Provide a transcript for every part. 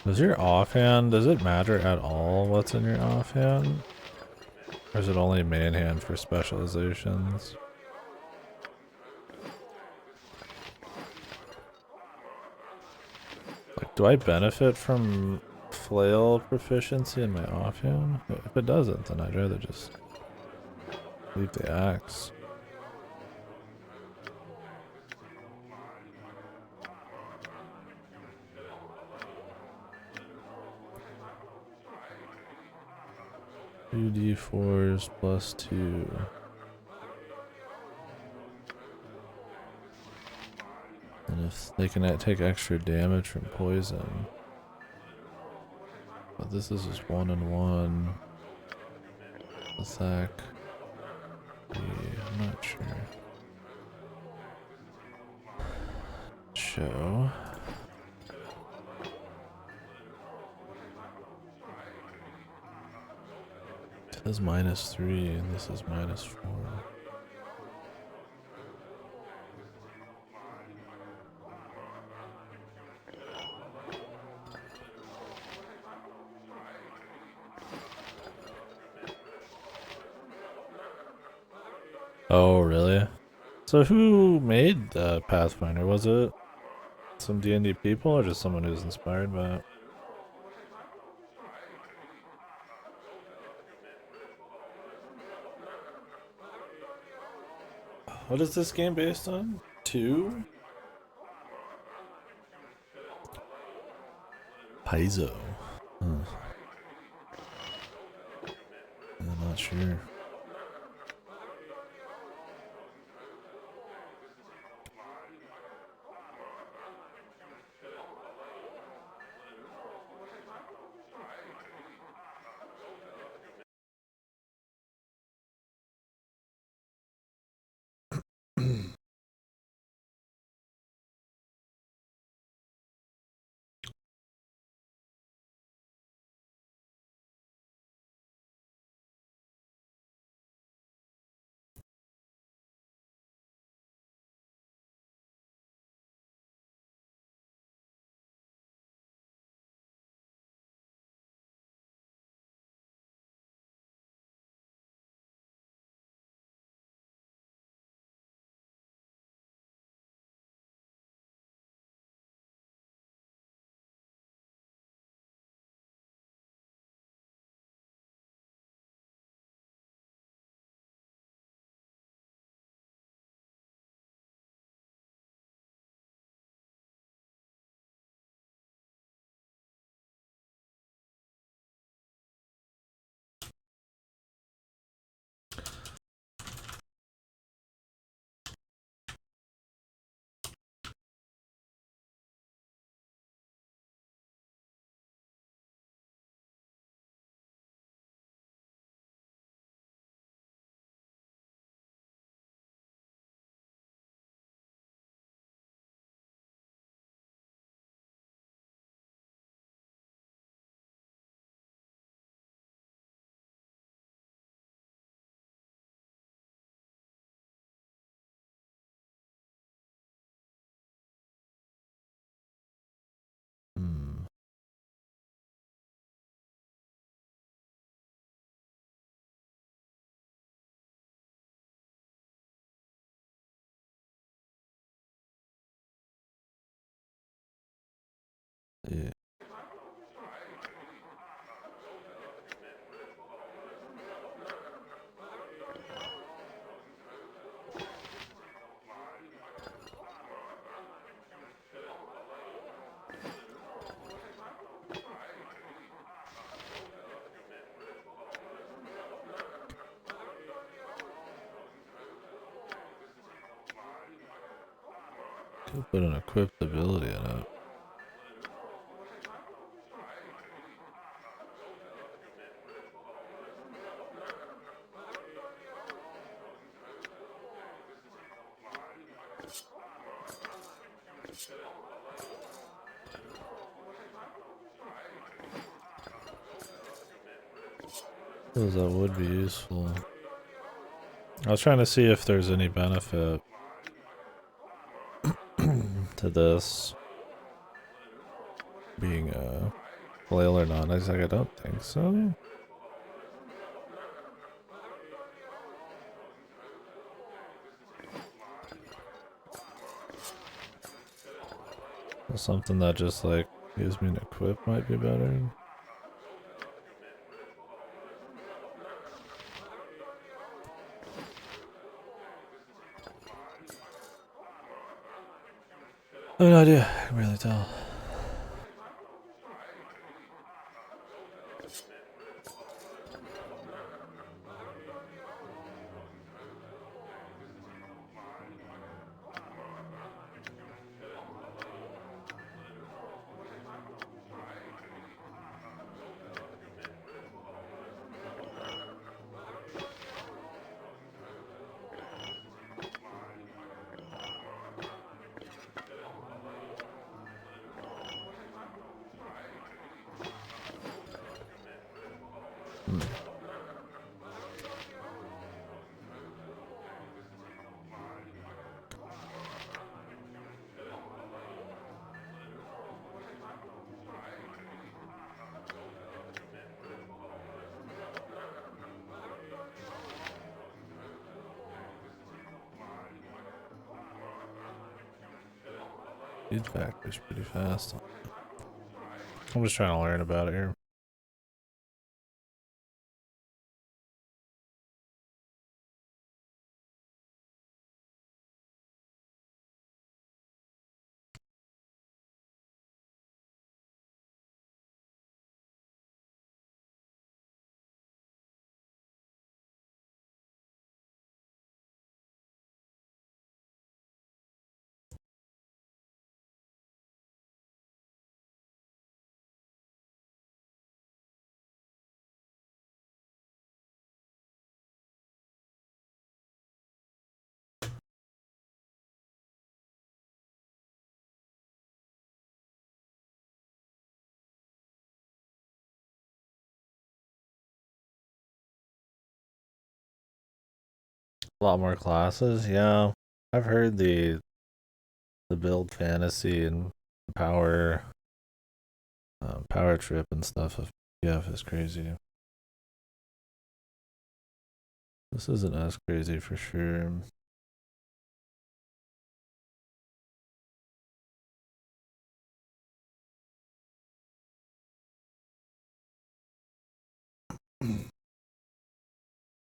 Does your offhand, does it matter at all what's in your offhand? Or is it only main hand for specializations? Like, do I benefit from flail proficiency in my offhand? If it doesn't, then I'd rather just leave the axe. Two d4s plus 2. And if they can take extra damage from poison. But this is just 1 and 1. Attack. Yeah, I'm not sure. Show. It is -3 and this is -4. Oh, really? So who made Pathfinder? Was it some D&D people or just someone who's inspired by it? What is this game based on? 2? Paizo. Huh. I'm not sure. Hmm. Yeah. Could put an equipped ability in it. Because that would be useful. I was trying to see if there's any benefit to this being Flail or not? I was like, I don't think so. Something that just like gives me an equip might be better. I have no idea. I can really tell. Hmm. Speed factor's pretty fast. I'm just trying to learn about it here. A lot more classes, yeah. I've heard the build fantasy and power power trip and stuff of PF is crazy. This isn't as crazy for sure.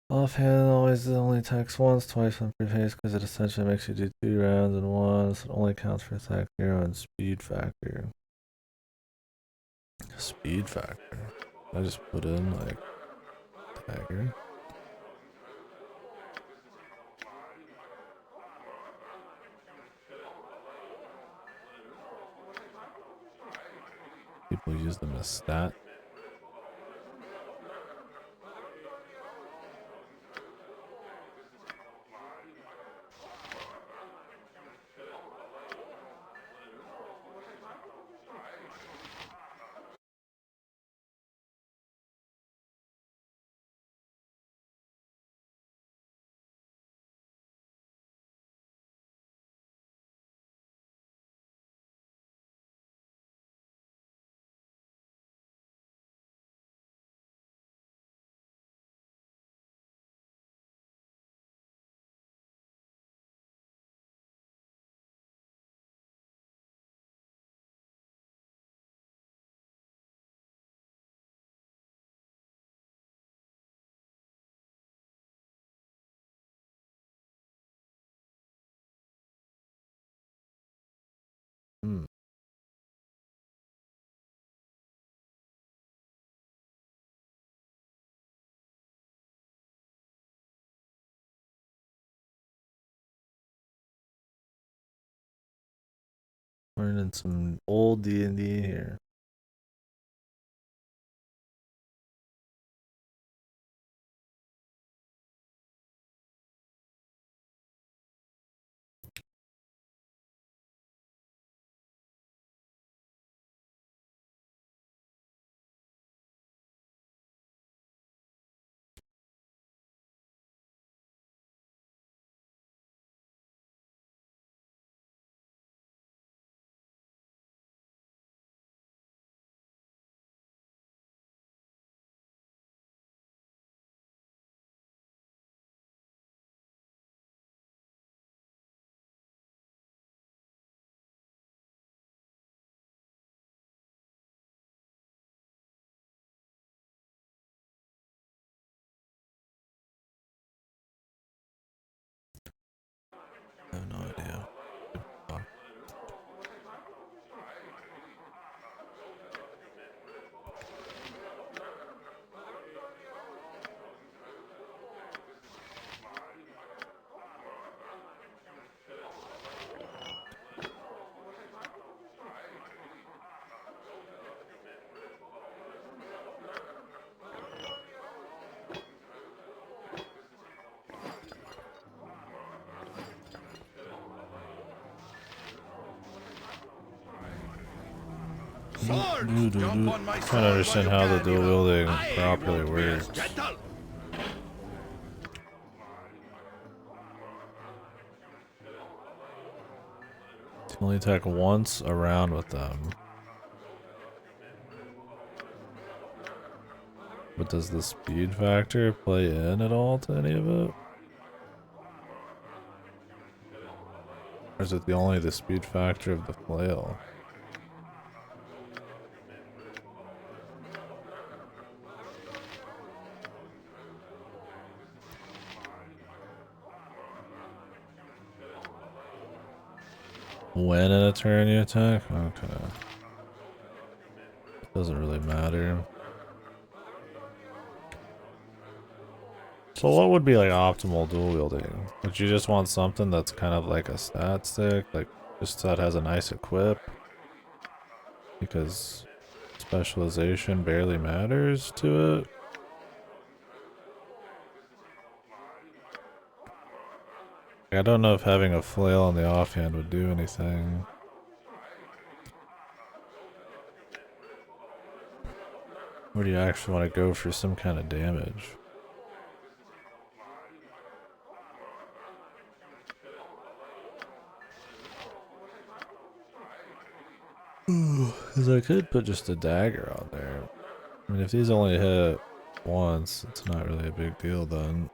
Offhand, always only attacks once, twice on free phase because it essentially makes you do 2 rounds in one. So it only counts for attack hero and speed factor. Speed factor. I just put in like dagger. People use them as stat. Hmm. Learning some old D&D here. sword! Jump on my Trying to sword understand while how you the can, dual you know. wielding I properly won't be as works. gentle. You can only attack once around with them. But does the speed factor play in at all to any of it? Or is it only the speed factor of the flail? When in a turn you attack? Okay. It doesn't really matter. So what would be like optimal dual wielding? Would you just want something that's kind of like a stat stick? Like just that has a nice equip? Because specialization barely matters to it? I don't know if having a flail on the offhand would do anything. Or do you actually want to go for some kind of damage? Because I could put just a dagger on there. I mean, if these only hit once, it's not really a big deal then.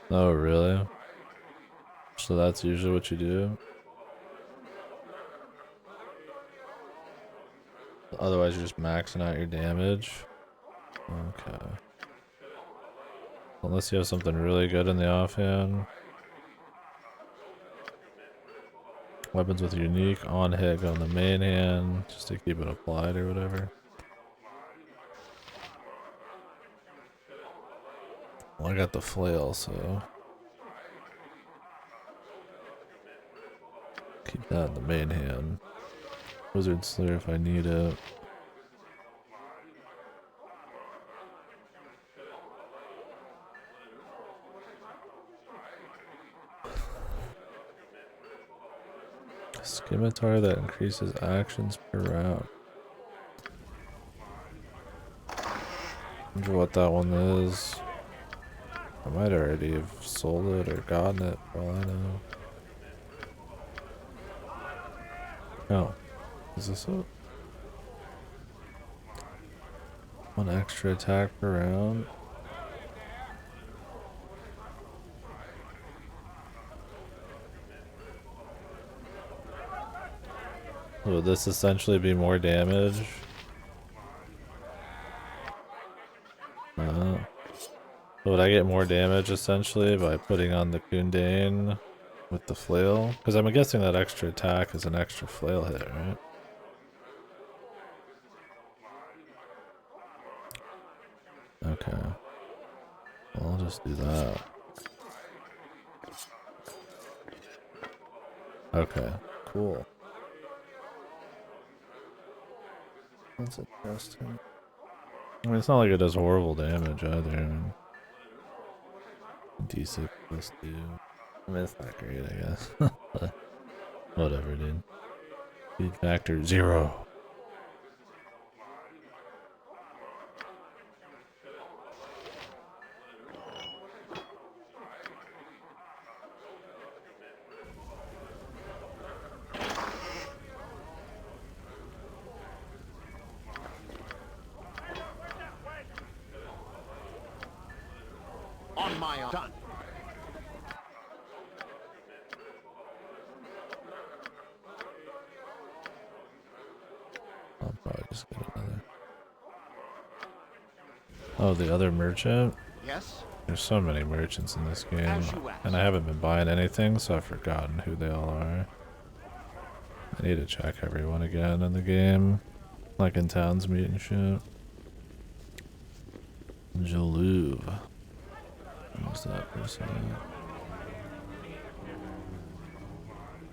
Oh, really? So that's usually what you do? Otherwise, you're just maxing out your damage? Okay. Unless you have something really good in the offhand. Weapons with unique on hit go in the main hand, just to keep it applied or whatever. Well, I got the flail, so keep that in the main hand. Wizard Slayer if I need it. Scimitar that increases actions per round. I wonder what that one is. I might already have sold it or gotten it, for all I know. Oh, is this it? One extra attack per round. Would this essentially be more damage? Uh, would I get more damage essentially by putting on the Kundane with the flail? Because I'm guessing that extra attack is an extra flail hit, right? Okay. Well, I'll just do that. Okay, cool. That's interesting. I mean, it's not like it does horrible damage either. I mean, D6 plus 2. I mean, it's not great, I guess. But whatever, dude. Speed factor 0. On my done. I'll probably just get another. Oh, the other merchant? Yes? There's so many merchants in this game, As you asked. and I haven't been buying anything, so I've forgotten who they all are. I need to check everyone again in the game, like in towns meet and shit. Jaluve. Where's that person at?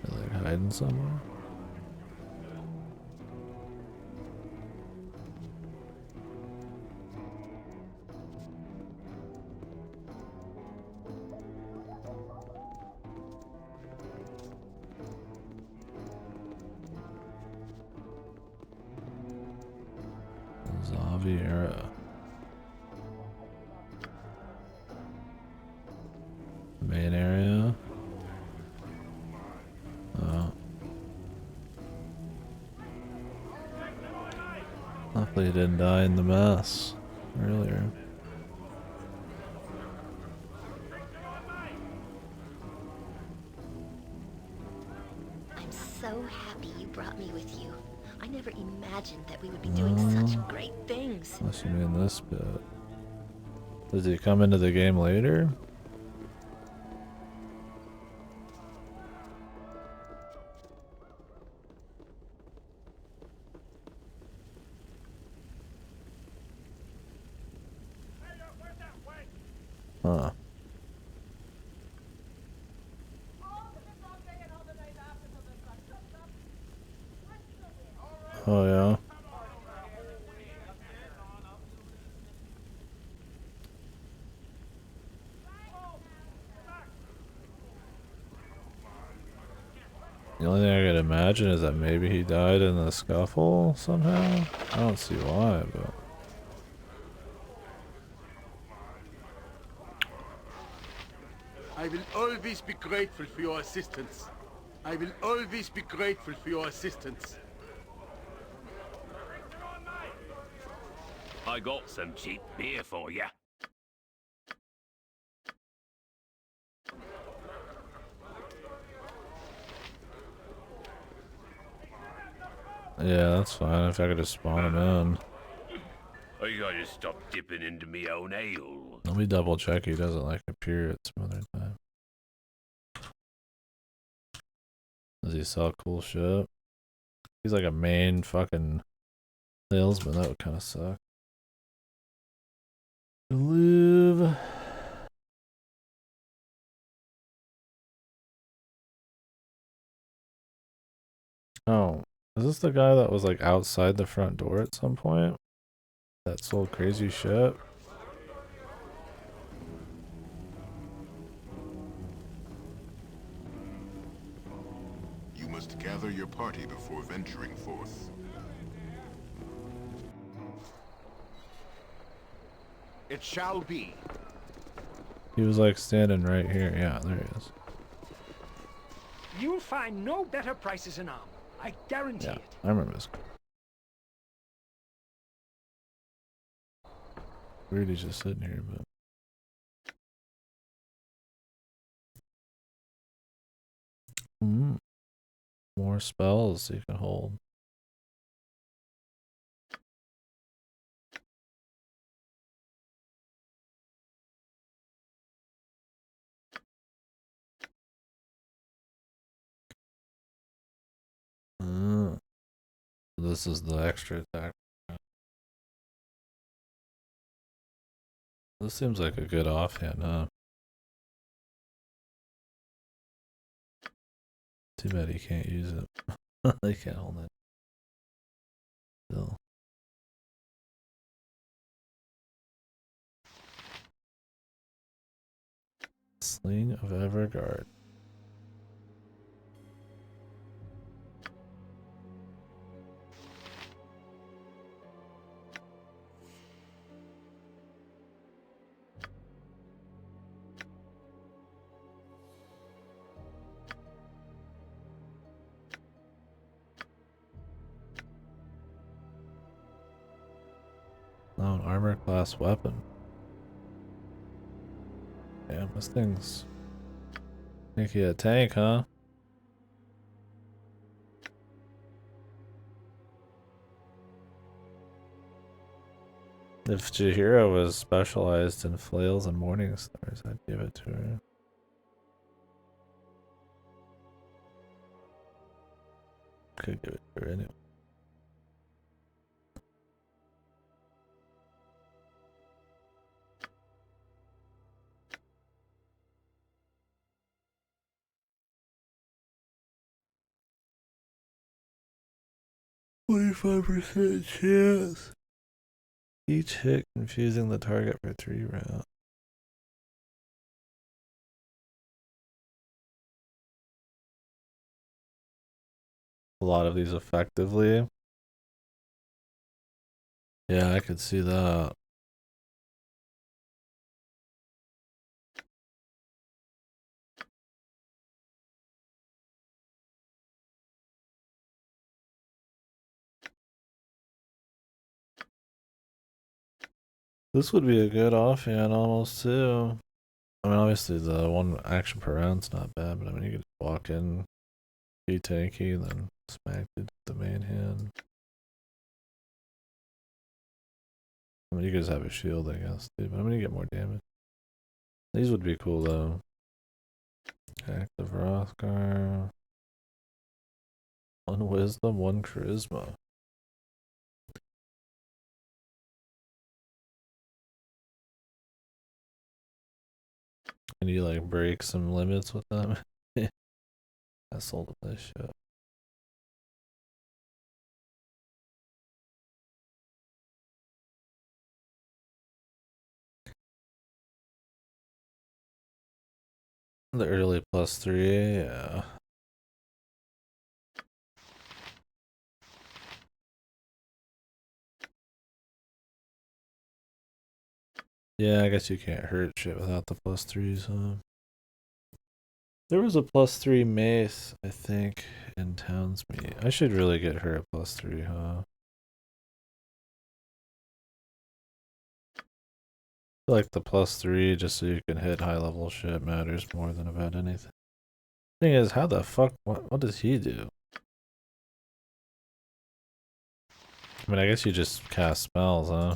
They're like hiding somewhere? Zaviera. Main area. Oh. Hopefully he didn't die in the mess earlier. I'm so happy you brought me with you. I never imagined that we would be doing such great things. Unless you mean this bit. Does he come into the game later? Huh. Oh yeah. The only thing I could imagine is that maybe he died in the scuffle somehow. I don't see why, but I will always be grateful for your assistance. I will always be grateful for your assistance. I got some cheap beer for you. yeah, that's fine if I could just spawn him in. I gotta stop dipping into me own ale. Let me double check he doesn't like appear at some other time. Does he sell cool shit? He's like a main fucking salesman. That would kind of suck. Live. Oh, is this the guy that was like outside the front door at some point? That sold crazy shit? You must gather your party before venturing forth. It shall be. He was like standing right here. Yeah, there he is. You'll find no better prices in armor. I guarantee Yeah, it. I remember this. Weird he's just sitting here, but more spells you can hold. This is the extra attack. This seems like a good offhand, huh? Too bad he can't use it. They can't hold it. Still. Sling of Everguard. Now an armor class weapon. Damn, this thing's make you a tank, huh? If Chihiro was specialized in flails and morning stars, I'd give it to her. Could give it to her anyway. %25 chance. Each hit confusing the target for 3 rounds. A lot of these effectively. Yeah, I could see that. This would be a good offhand almost too. I mean, obviously the one action per round's not bad, but I mean you could walk in, be tanky, then smack it the main hand. I mean you could just have a shield, I guess, too, but I mean you get more damage. These would be cool though. Active Rothgar. 1 wisdom, 1 charisma. And you like break some limits with them. I sold this shit. The early +3, yeah. Yeah, I guess you can't hurt shit without the +3s, huh? There was a +3 mace, I think, in Townsmeet. I should really get her a +3, huh? I feel like the +3, just so you can hit high level shit, matters more than about anything. Thing is, how the fuck, what does he do? I mean, I guess you just cast spells, huh?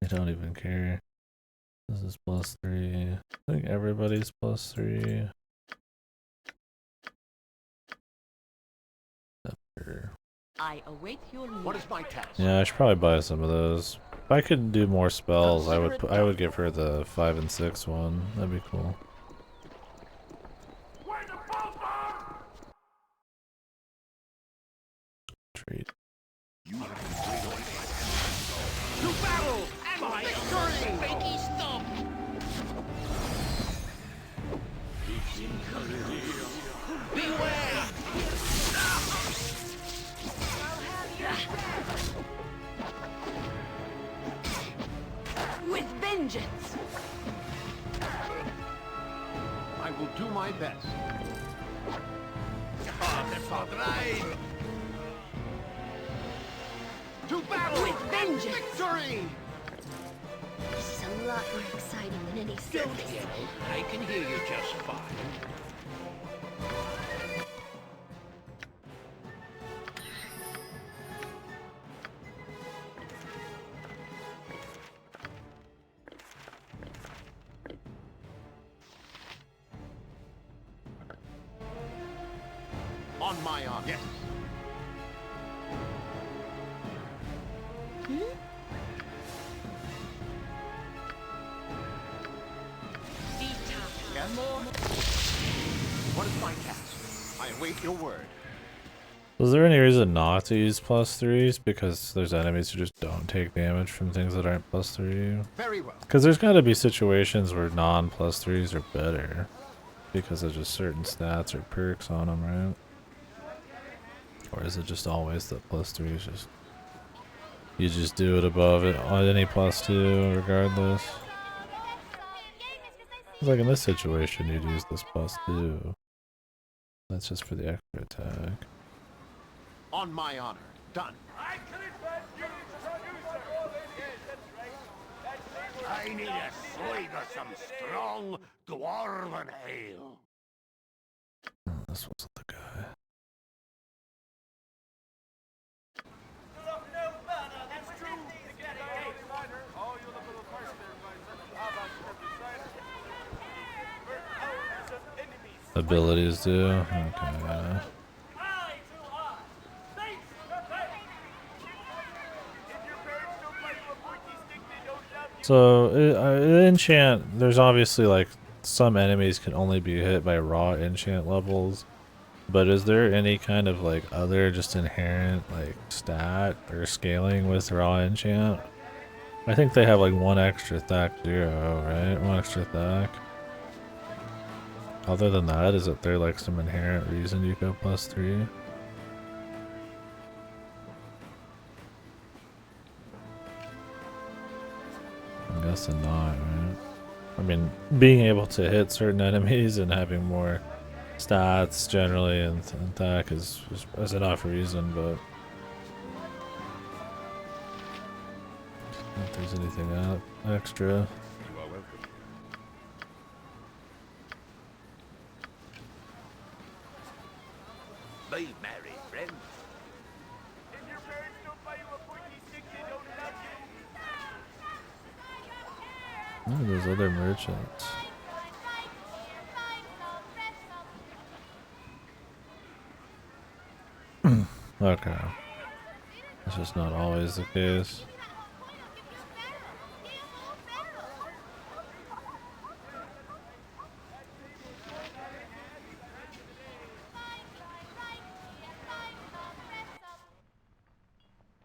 I don't even care. This is +3. I think everybody's +3. I await your lead. What is my task? Yeah, I should probably buy some of those. If I could do more spells, I would give her the 5 and 6 one. That'd be cool. Treat. To battle and my victory! Fakey stump! Beware! With vengeance! I will do my best. To battle With vengeance! victory! This is a lot more exciting than any circus. I can hear you just fine. On my honor. Yes. And more? What is my task? I await your word. Was there any reason not to use +3s? Because there's enemies who just don't take damage from things that aren't +3. Very well. Because there's got to be situations where non-+3s are better. Because of just certain stats or perks on them, right? Or is it just always that +3s just... You just do it above it on any +2 regardless? It's like in this situation you'd use this +2. That's just for the extra attack. On my honor. Done. I need a swig of some strong dwarven ale. Oh, this wasn't the guy. abilities do. Okay, yeah. So, enchant, there's obviously like some enemies can only be hit by raw enchant levels, but is there any kind of like other just inherent like stat or scaling with raw enchant? I think they have like one extra attack 0, right? One extra attack. Other than that, is it there like some inherent reason you go +3? I'm guessing not, right? I mean, being able to hit certain enemies and having more stats generally and attack is enough reason, but I don't think there's anything extra. You are welcome. Be merry, friend. Look at those other merchants. Okay. That's just not always the case.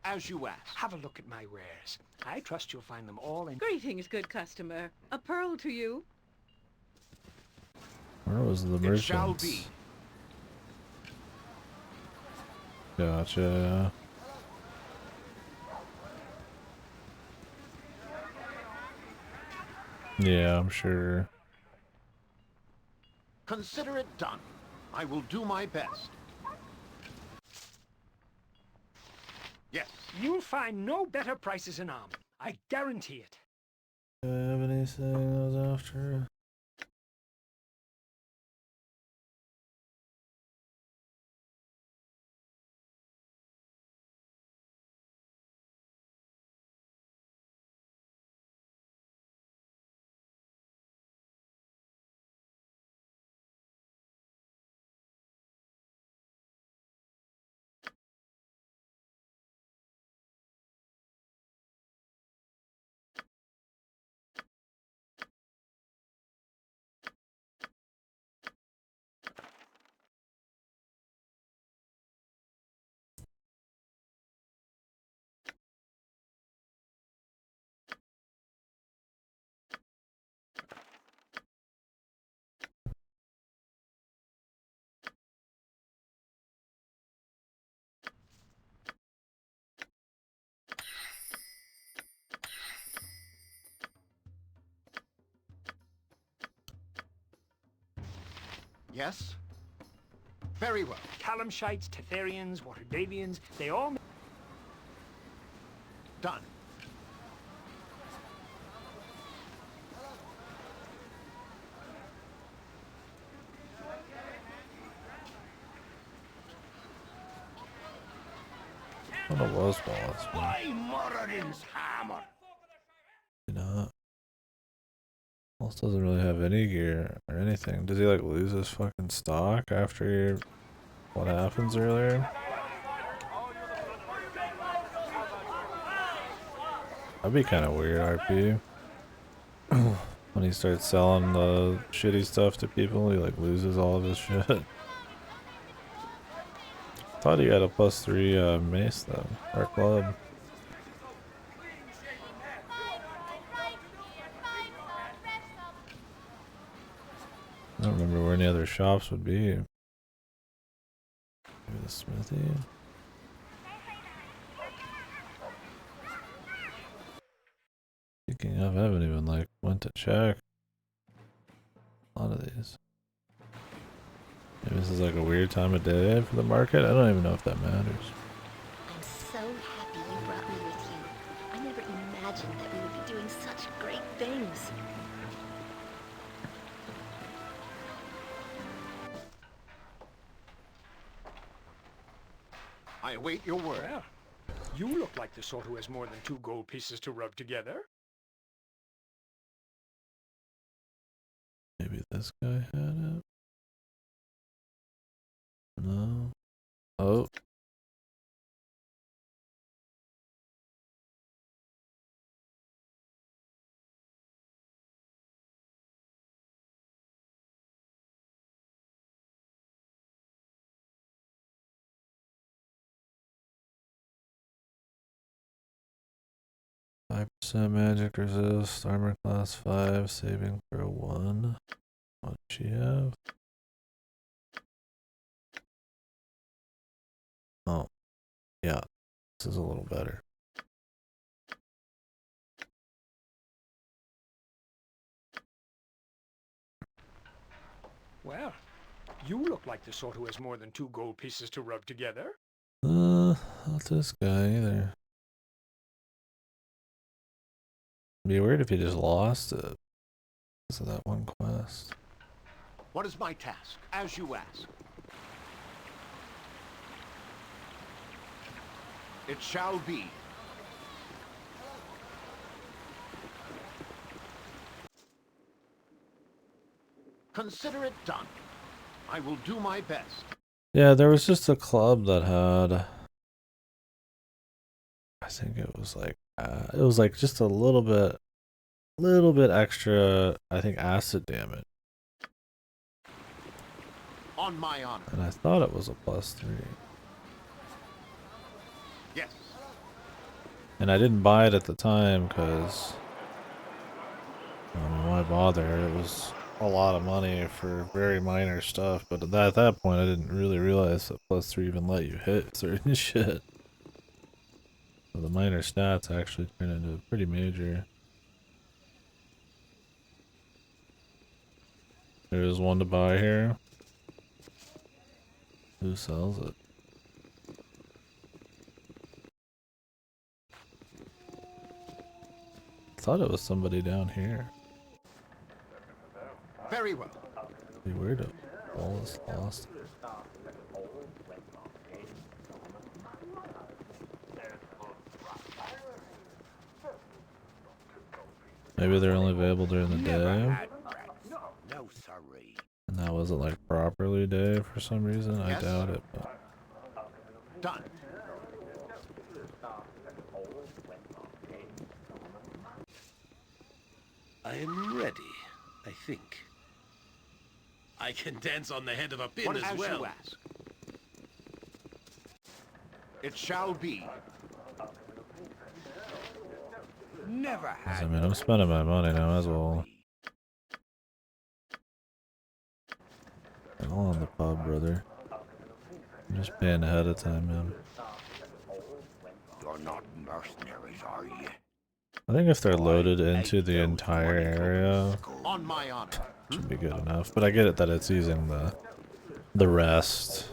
As you ask. Have a look at my wares. I trust you'll find them all in... Greetings, good customer. A pearl to you. Where was the It shall merchants? be. Gotcha. Yeah, I'm sure. Consider it done. I will do my best. Yes. You'll find no better prices in Arm. I guarantee it. Do I have anything I was after? Yes? Very well. Calamshites, Tetherians, Waterdavians, they all... Done. I thought it was boss, but By Moradin's hammer! not. Boss doesn't really have any gear or anything. Does he like lose his fucking stock after what happens earlier? That'd be kind of weird, RP. When he starts selling the shitty stuff to people, he like loses all of his shit. Thought he had a +3 mace though, or club. I don't remember where any other shops would be. Maybe the smithy. Speaking of, I haven't even like went to check a lot of these. Maybe this is like a weird time of day for the market. I don't even know if that matters. I'm so happy you brought me with you. I never imagined that we would be doing such great things. I await your word. Well, you look like the sort who has more than 2 gold pieces to rub together. Maybe this guy had it. Oh. %, magic resist, armor class 5, saving throw 1. What does she have? Oh, yeah, this is a little better. Well, you look like the sort who has more than 2 gold pieces to rub together. Not this guy either. It'd be weird if he just lost it because of that one quest. What is my task, as you ask? It shall be. Consider it done. I will do my best. Yeah, there was just a club that had, I think it was like just a little bit extra, I think, acid damage. On my honor. And I thought it was a +3. Yes. And I didn't buy it at the time because, I mean, why bother? It was a lot of money for very minor stuff. But at that point, I didn't really realize that +3 even let you hit certain shit. So the minor stats actually turn into pretty major. There is one to buy here. Who sells it? I thought it was somebody down here. Very well. Be weird if all is lost. Maybe they're only available during the day. No, sorry. And that wasn't like properly day for some reason. Yes? I doubt it, but Done. I am ready, I think. I can dance on the head of a pin What as as well. you ask. It shall be. Never had. I mean, I'm spending my money now as well. Get all on the pub, brother. I'm just paying ahead of time, man. You're not mercenaries, are you? I think if they're loaded into the entire area, On my honor. should be good enough. But I get it that it's using the rest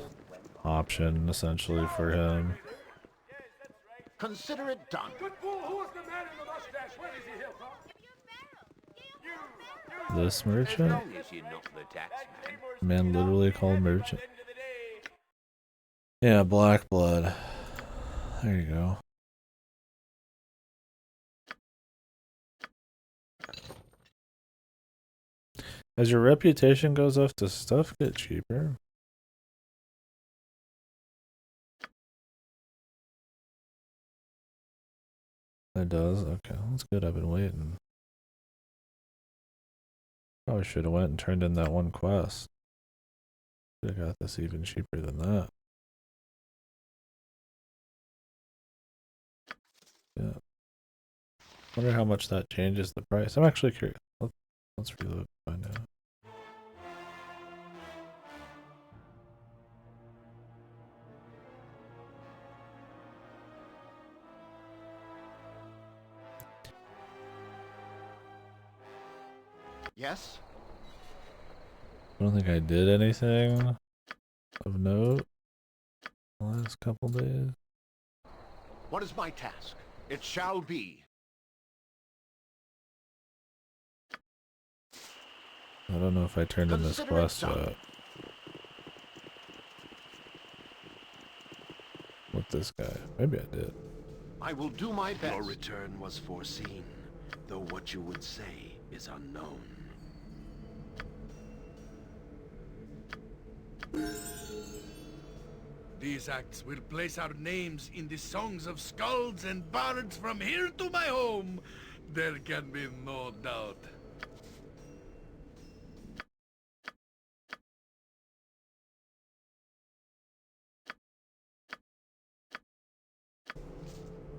option essentially for him. Consider it done. This merchant? As you not the taxman. Man literally called merchant. Yeah, black blood. There you go. As your reputation goes up, does stuff get cheaper? It does? Okay, that's good. I've been waiting. Probably should have went and turned in that one quest. Could have got this even cheaper than that. Yeah. Wonder how much that changes the price. I'm actually curious. Let's reload and find out. Yes? I don't think I did anything of note the last couple days. What is my task? It shall be. I don't know if I turned in this Consider it quest done. yet. With this guy. Maybe I did. I will do my best. Your return was foreseen, though what you would say is unknown. These acts will place our names in the songs of skalds and bards from here to my home. There can be no doubt.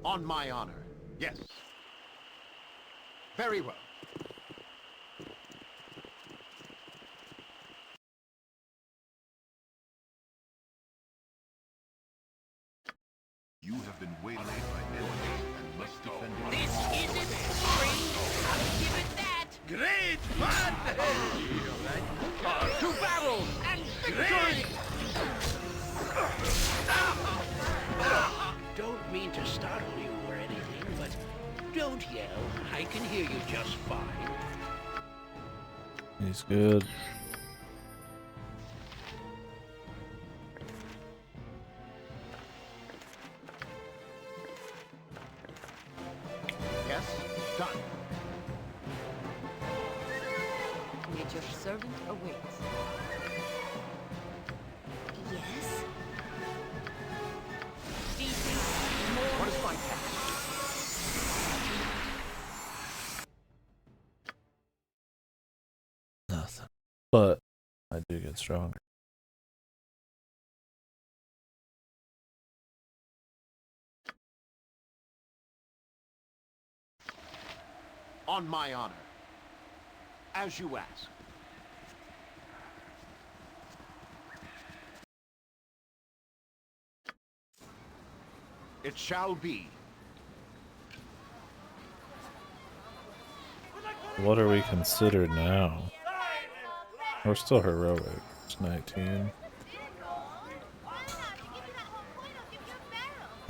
On my honor, yes. Very well. You have been waylaid by enemies and must defend yourself. This isn't free. I'll give it that. Great fun! To battle and victory! Don't mean to startle you or anything, but don't yell. I can hear you just fine. He's good. Yes, done. Your servant awaits. Yes? What is my task? Nothing. But I do get stronger. On my honor. As you ask. It shall be. What are we considered now? We're still heroic. It's 19.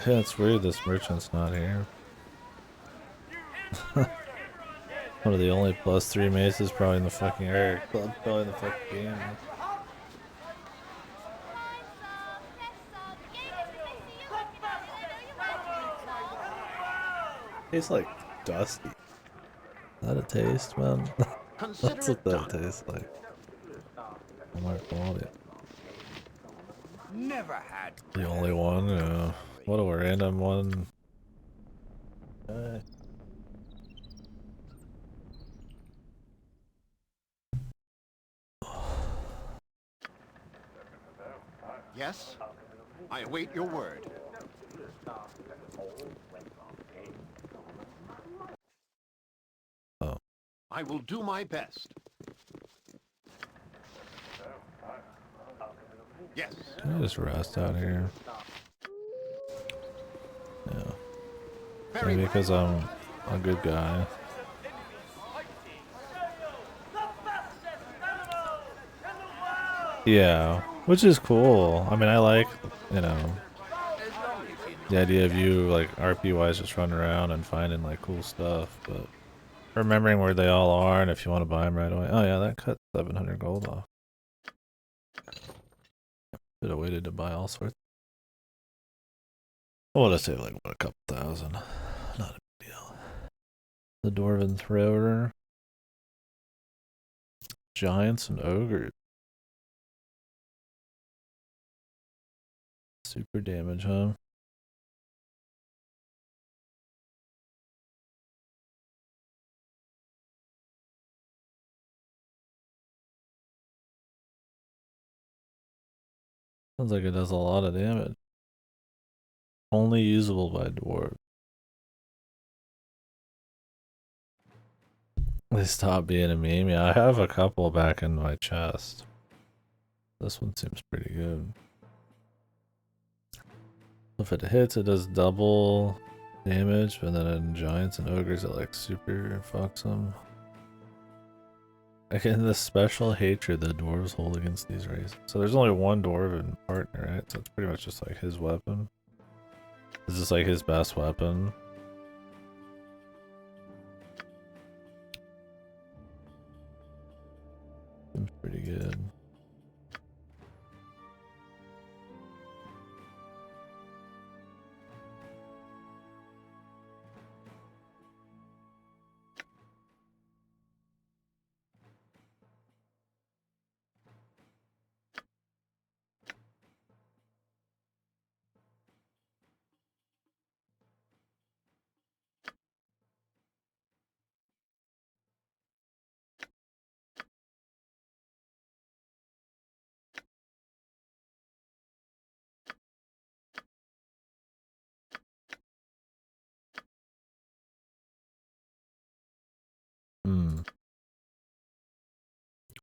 Yeah, it's weird this merchant's not here. One of the only +3 maces probably in the fucking probably in the fucking game. Tastes like dusty. Is that a taste, man? That's what that tastes like. I might want it. Never had. The only one, yeah. What a random one. Yes? I await your word. Oh. I will do my best. Yes. Can I just rest out here? Yeah. Maybe because I'm a good guy. Yeah, which is cool. I mean, I like, you know, the idea of you, like, RP-wise just running around and finding, like, cool stuff, but remembering where they all are and if you want to buy them right away. Oh yeah, that cut 700 gold off. Should have waited to buy all sorts. I would have saved, like, what, a couple thousand. Not a big deal. The Dwarven Thrower. Giants and Ogres. Super damage, huh? Sounds like it does a lot of damage. Only usable by dwarves. They stopped being a meme. Yeah, I have a couple back in my chest. This one seems pretty good. If it hits, it does double damage, but then in giants and ogres, it like super fucks them. Again, the special hatred the dwarves hold against these races. So there's only one dwarven partner, right? So it's pretty much just like his weapon. Is this like his best weapon? Seems pretty good.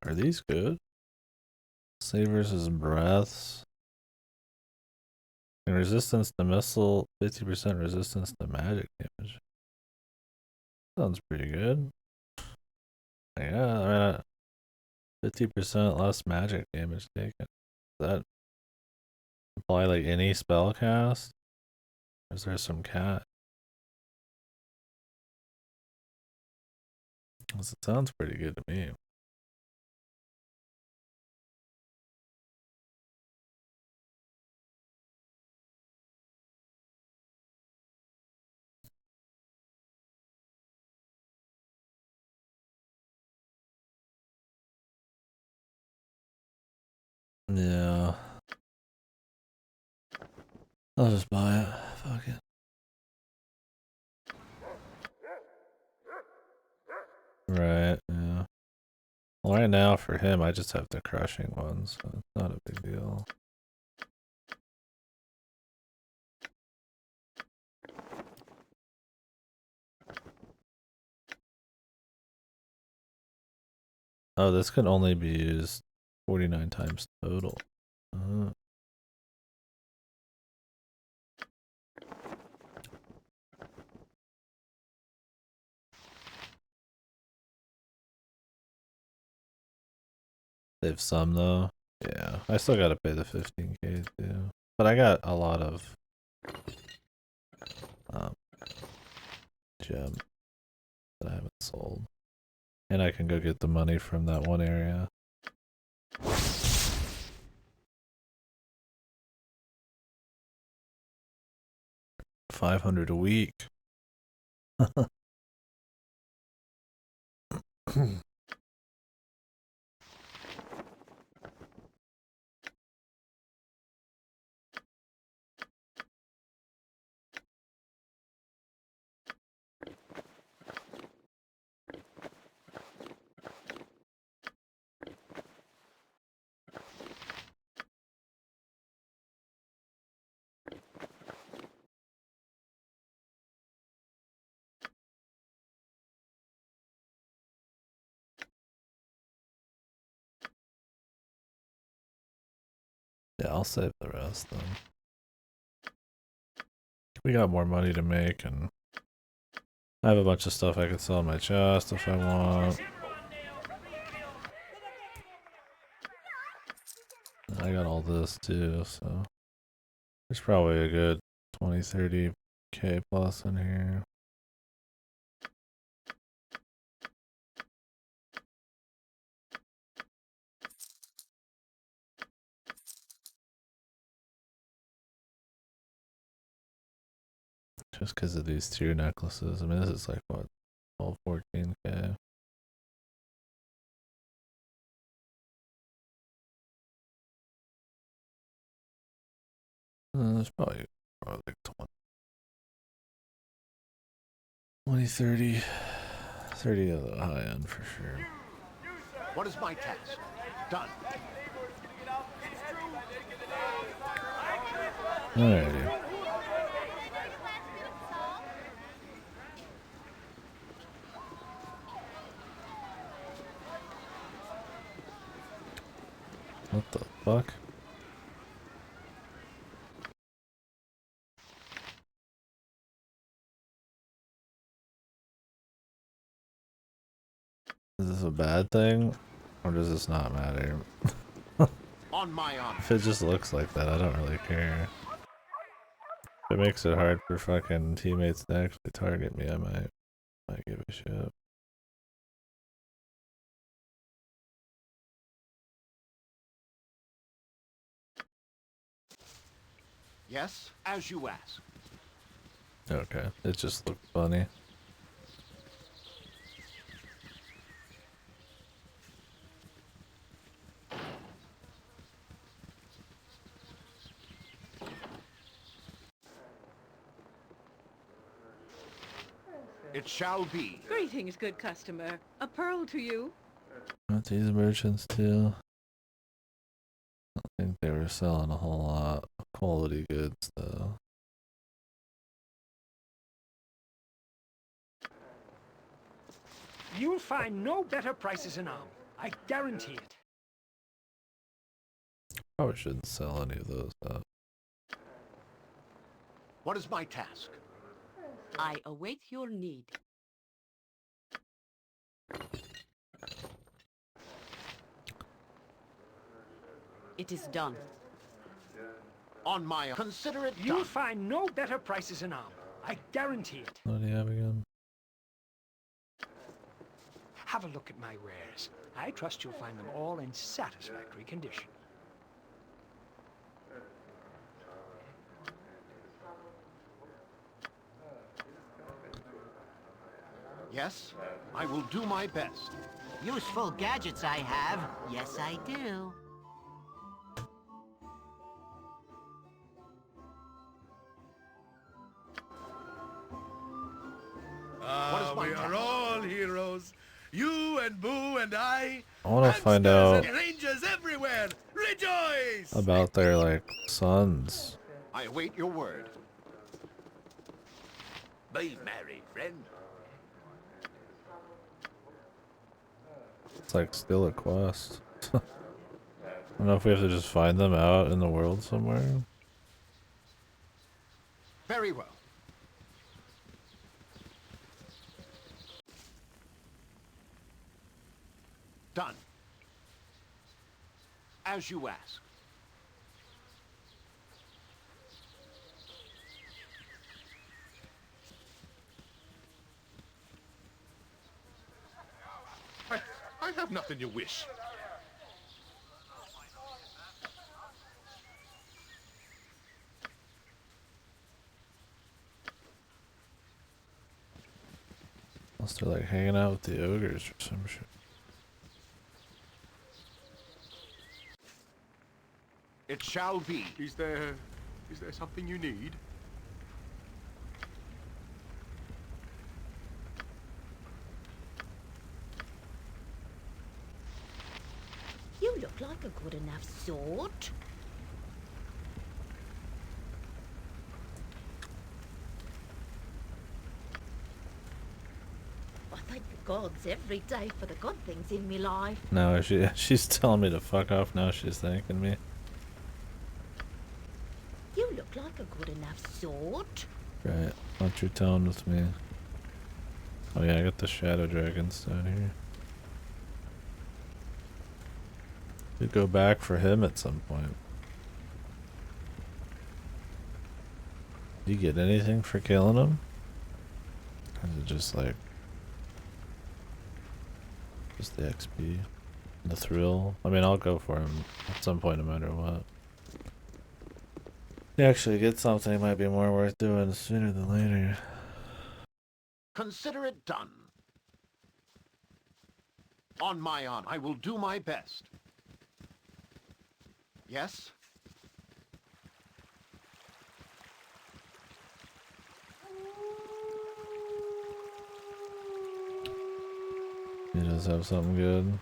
Are these good? Save versus breaths. And resistance to missile, 50% resistance to magic damage. Sounds pretty good. Yeah, 50% less magic damage taken. Does that apply like any spell cast? Or is there some cat? It sounds pretty good to me. Yeah. I'll just buy it. Fuck it. Right, yeah. Well, right now for him, I just have the crushing one, so it's not a big deal. Oh, this can only be used 49 times total. Save some though. Yeah, I still gotta pay the 15k too. But I got a lot of gem that I haven't sold. And I can go get the money from that one area. $500 a week. Yeah, I'll save the rest then. We got more money to make, and I have a bunch of stuff I could sell in my chest if I want. I got all this too, so there's probably a good 20-30k plus in here. Just because of these two necklaces. I mean, this is like what, 12, 14k. There's probably like 20, 30, 30 of the high end for sure. What is my task? Done. Alrighty. What the fuck? Is this a bad thing? Or does this not matter? On my honor. If it just looks like that, I don't really care. If it makes it hard for fucking teammates to actually target me, I might give a shit. Yes, as you ask. Okay, it just looked funny. It shall be. Greetings, good customer. A pearl to you. Not these merchants too. I don't think they were selling a whole lot of quality goods though. You'll find no better prices in Am. I guarantee it. Probably shouldn't sell any of those. What is my task? I await your need. It is done. On my own. Consider it You'll done. find no better prices in armor. I guarantee it. What do you have again? Have a look at my wares. I trust you'll find them all in satisfactory condition. Yes, I will do my best. Useful gadgets I have. Yes, I do. We are all heroes. You and Boo and I. I want to find Hamsters out and rangers everywhere. Rejoice! about their like sons. I await your word. Be merry, friend. It's like still a quest. I don't know if we have to just find them out in the world somewhere. Very well. Done. As you ask. I have nothing you wish. Unless they're like hanging out with the ogres or some shit. It shall be. Is there something you need? You look like a good enough sort. I thank the gods every day for the good things in me life. No, she's telling me to fuck off now. She's thanking me. You look like a good enough sort. Right, watch your tone with me. Oh yeah, I got the shadow dragons down here. We go back for him at some point. Do you get anything for killing him? Or is it just like just the XP? The thrill? I mean, I'll go for him at some point no matter what. You actually get something, it might be more worth doing sooner than later. Consider it done. On my honor, I will do my best. Yes? He does have something good.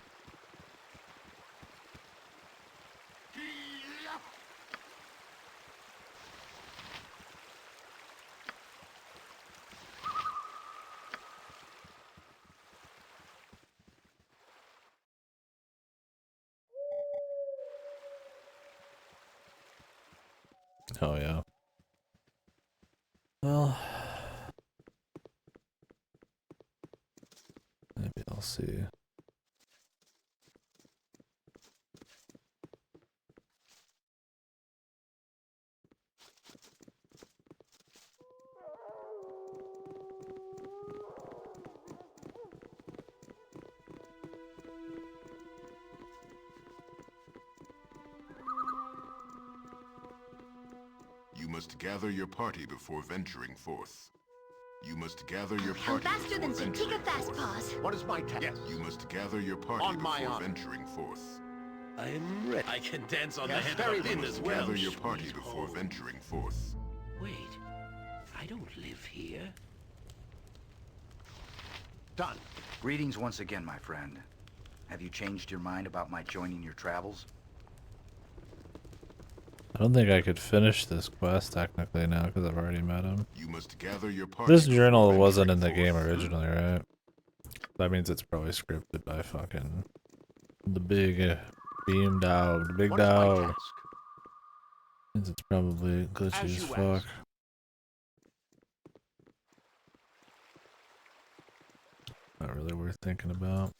Oh yeah. Well, maybe I'll see. You must gather your party before venturing forth. You must gather your I'm party faster before than some venturing Tika Fast forth. Paws. What is my task? Yes. You must gather your party On my before honor. venturing forth. I am ready. I can dance on Yes, the head very of a well. pin You as must well. gather your party sweet before home. venturing forth. Wait, I don't live here. Done. Greetings once again, my friend. Have you changed your mind about my joining your travels? I don't think I could finish this quest technically now because I've already met him. You must gather your party This before journal wasn't in venturing the game forth. originally, right? That means it's probably scripted by fucking The big beam dog, the big What is my dog. task? Means it's probably glitchy As as you fuck. ask. Not really worth thinking about.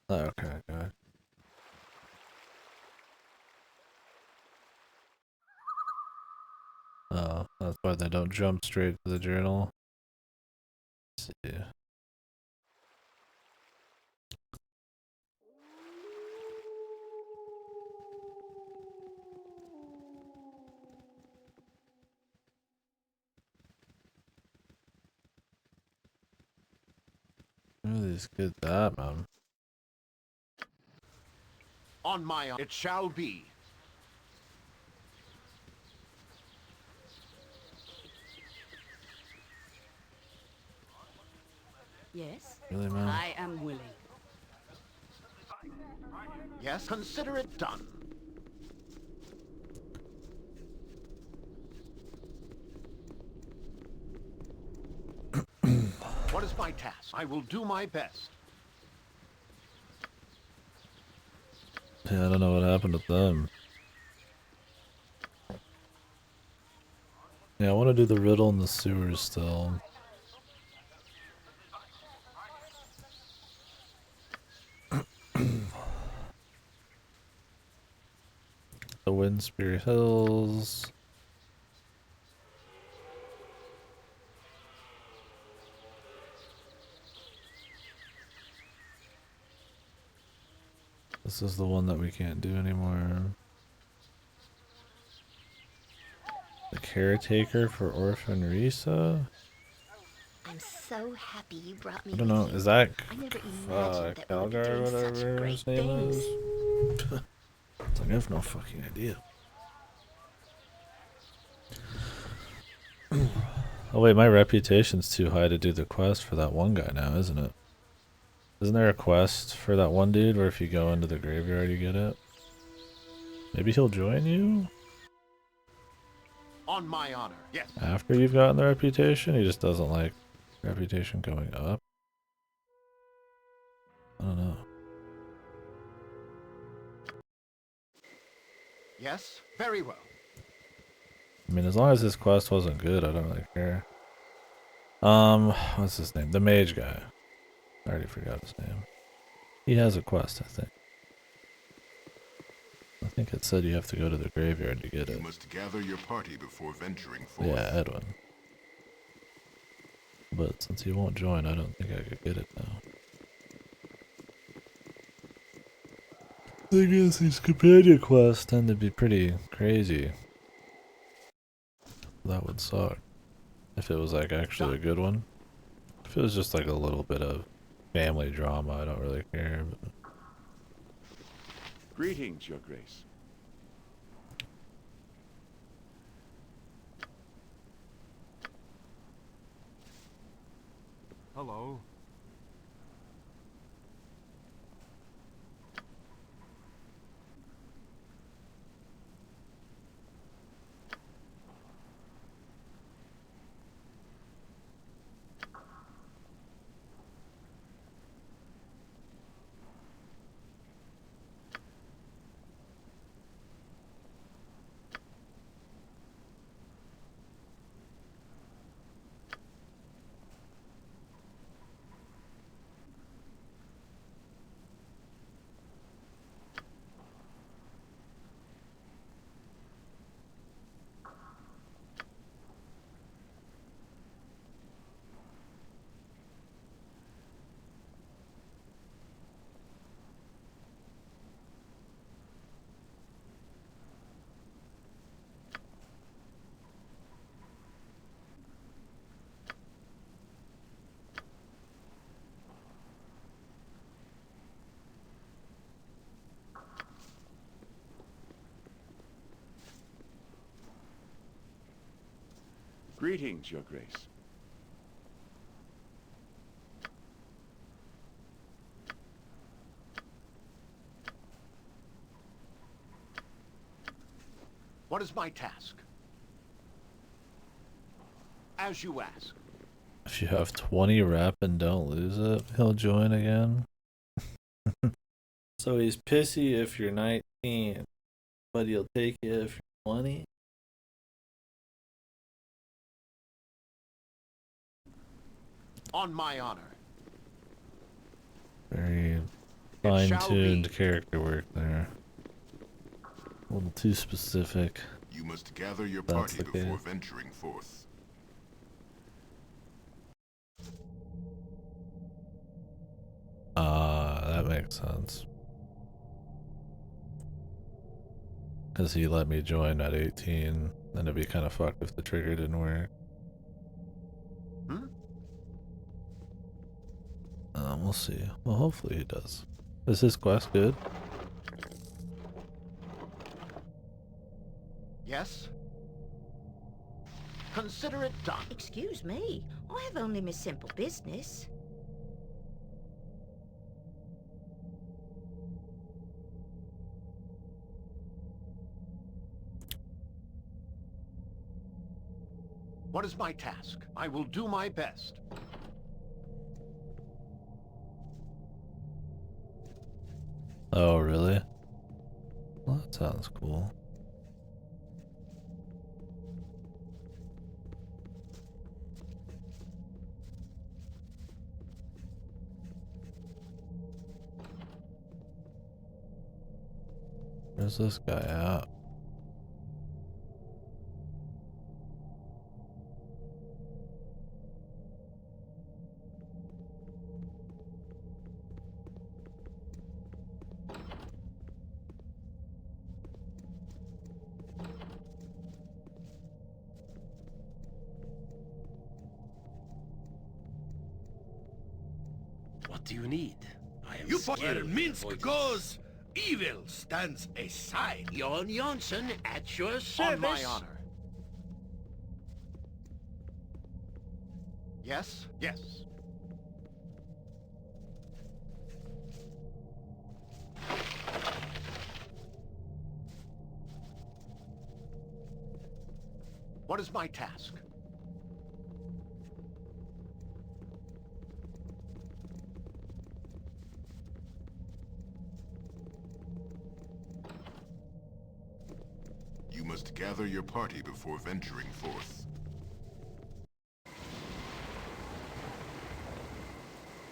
Okay, good. Oh, that's why they don't jump straight to the journal. Let's see. Where are these kids at, man? On my honor, it shall be. Yes? Really, man? I am willing. Yes, consider it done. What is my task? I will do my best. Yeah, I don't know what happened with them. Yeah, I want to do the riddle in the sewers still. The Windspear Hills. This is the one that we can't do anymore. The caretaker for Orphan Risa? I'm so happy you brought me I don't with know, you. is that I never imagined that we would be Calgar or doing such whatever great his name things. is? It's like, I have no fucking idea. Oh wait, my reputation's too high to do the quest for that one guy now, isn't it? Isn't there a quest for that one dude where if you go into the graveyard you get it? Maybe he'll join you? On my honor, yes. After you've gotten the reputation? He just doesn't like reputation going up? I don't know. Yes, very well. I mean, as long as this quest wasn't good, I don't really care. What's his name? The mage guy. I already forgot his name. He has a quest, I think. I think it said you have to go to the graveyard to get it. You must gather your party before venturing forth. Yeah, Edwin. But since he won't join, I don't think I could get it now. I guess these companion quests tend to be pretty crazy. That would suck. If it was like actually a good one. If it was just like a little bit of family drama, I don't really care. But... Greetings, Your Grace. Hello. Greetings, Your Grace. What is my task? As you ask. If you have 20 rep and don't lose it, he'll join again. So he's pissy if you're 19, but he'll take you if you're 20. On my honor. Very fine-tuned character work there. A little too specific. You must gather your party before venturing forth. That makes sense. Because he let me join at 18, then it'd be kind of fucked if the trigger didn't work. We'll see. Well, hopefully he does. Is his quest good? Yes? Consider it done. Excuse me, I have only my simple business. What is my task? I will do my best. Oh, really? Well, that sounds cool. Where's this guy at? What do you need? I am You scared. Minsk goes, evil stands aside. Jon Johnson at your service. On my honor. Yes? Yes. What is my task? You must gather your party before venturing forth.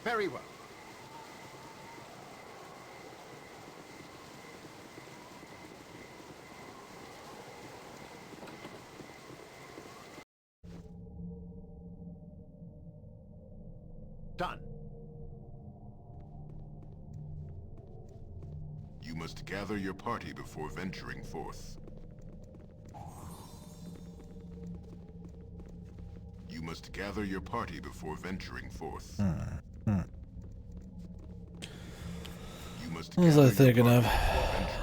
Very well. Done. You must gather your party before venturing forth. You must gather your party before venturing forth. What was I thinking of?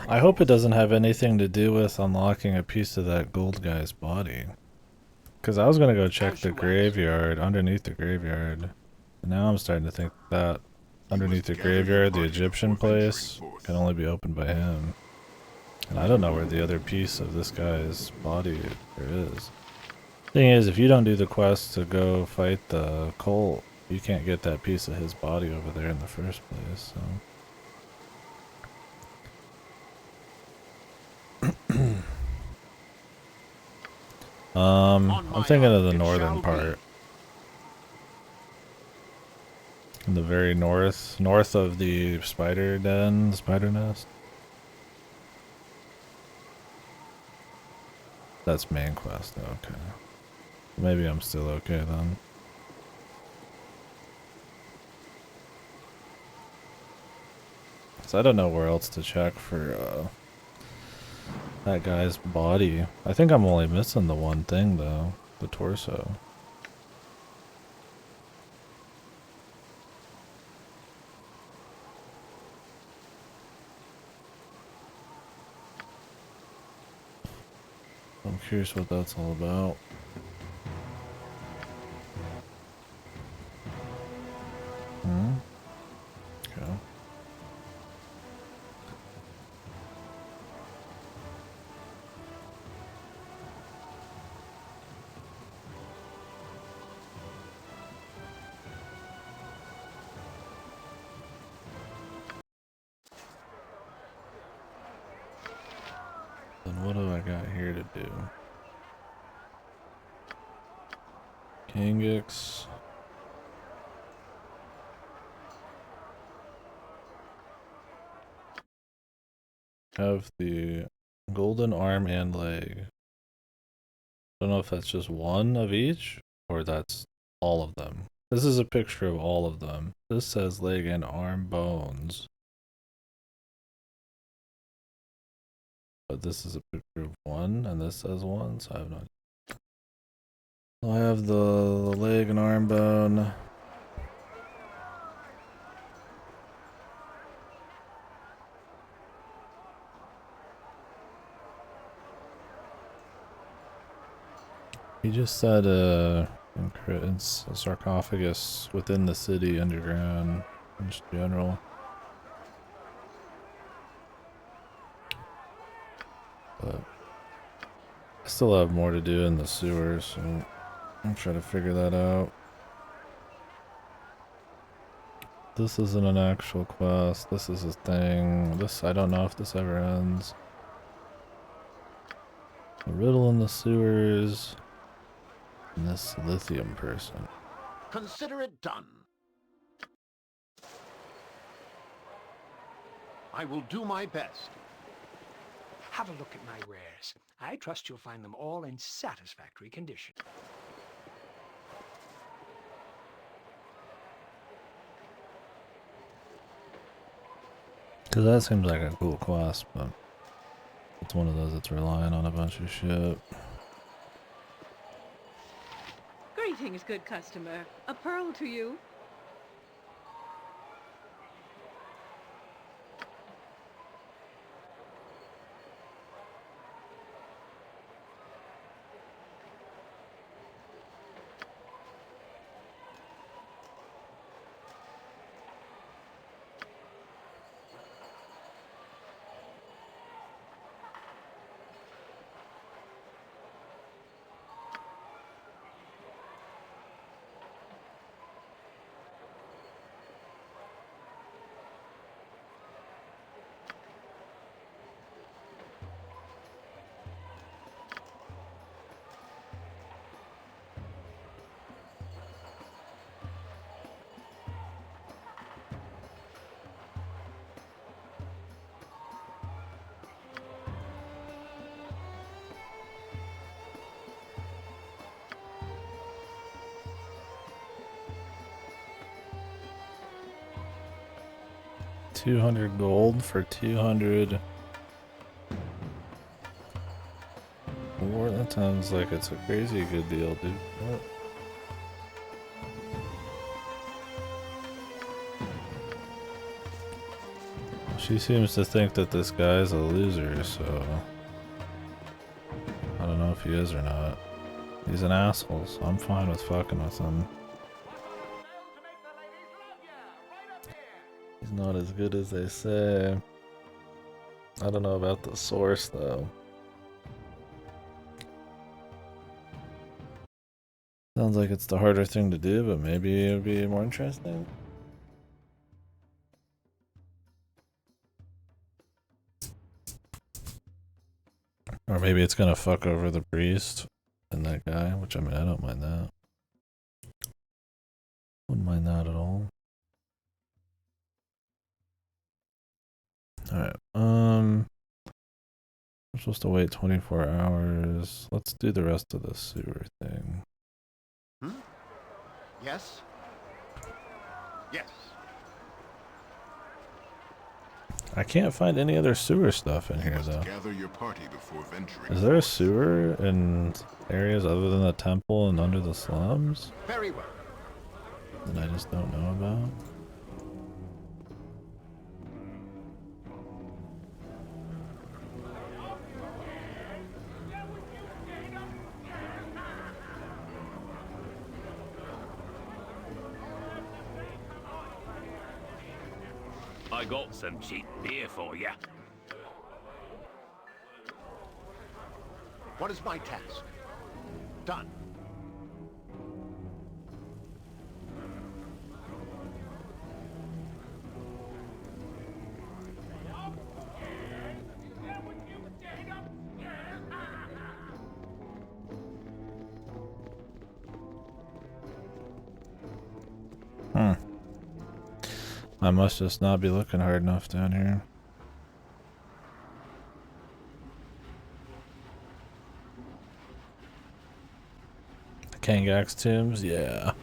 I hope it doesn't have anything to do with unlocking a piece of that gold guy's body. Because I was going to go check the graveyard, underneath the graveyard. And now I'm starting to think that underneath the graveyard, the Egyptian place, can only be opened by him. And I don't know where the other piece of this guy's body there is. Thing is, if you don't do the quest to go fight the cult, you can't get that piece of his body over there in the first place, so... I'm thinking of the northern part. In the very north of the spider den, spider nest. That's main quest, okay. Maybe I'm still okay then. So I don't know where else to check for, that guy's body. I think I'm only missing the one thing though, the torso. I'm curious what that's all about. Okay. I got here to do? Kangix. Have the golden arm and leg. Don't know if that's just one of each or that's all of them. This is a picture of all of them. This says leg and arm bones. But this is a picture of one and this says one, so I have no idea. I have the leg and arm bone. He just said it's a sarcophagus within the city underground in just general. But I still have more to do in the sewers, so I'll try to figure that out. This isn't an actual quest, this is a thing. This, I don't know if this ever ends. A riddle in the sewers. And this lithium person. Consider it done. I will do my best. Have a look at my wares. I trust you'll find them all in satisfactory condition. Cause that seems like a cool quest, but it's one of those that's relying on a bunch of shit. Greetings, good customer. A pearl to you. $200 gold for 200. War, that sounds like it's a crazy good deal, dude. What? She seems to think that this guy's a loser, so I don't know if he is or not. He's an asshole, so I'm fine with fucking with him. He's not as good as they say. I don't know about the source though. Sounds like it's the harder thing to do, but maybe it would be more interesting. Or maybe it's gonna fuck over the priest and that guy, which I mean, I don't mind that. Wouldn't mind that at all. Alright, I'm supposed to wait 24 hours. Let's do the rest of the sewer thing. Yes? Yes. I can't find any other sewer stuff in here though. Gather your party before venturing. Is there a sewer in areas other than the temple and under the slums? Very well. That I just don't know about? I got some cheap beer for you. What is my task? Done. I must just not be looking hard enough down here. Kangak's tombs, yeah.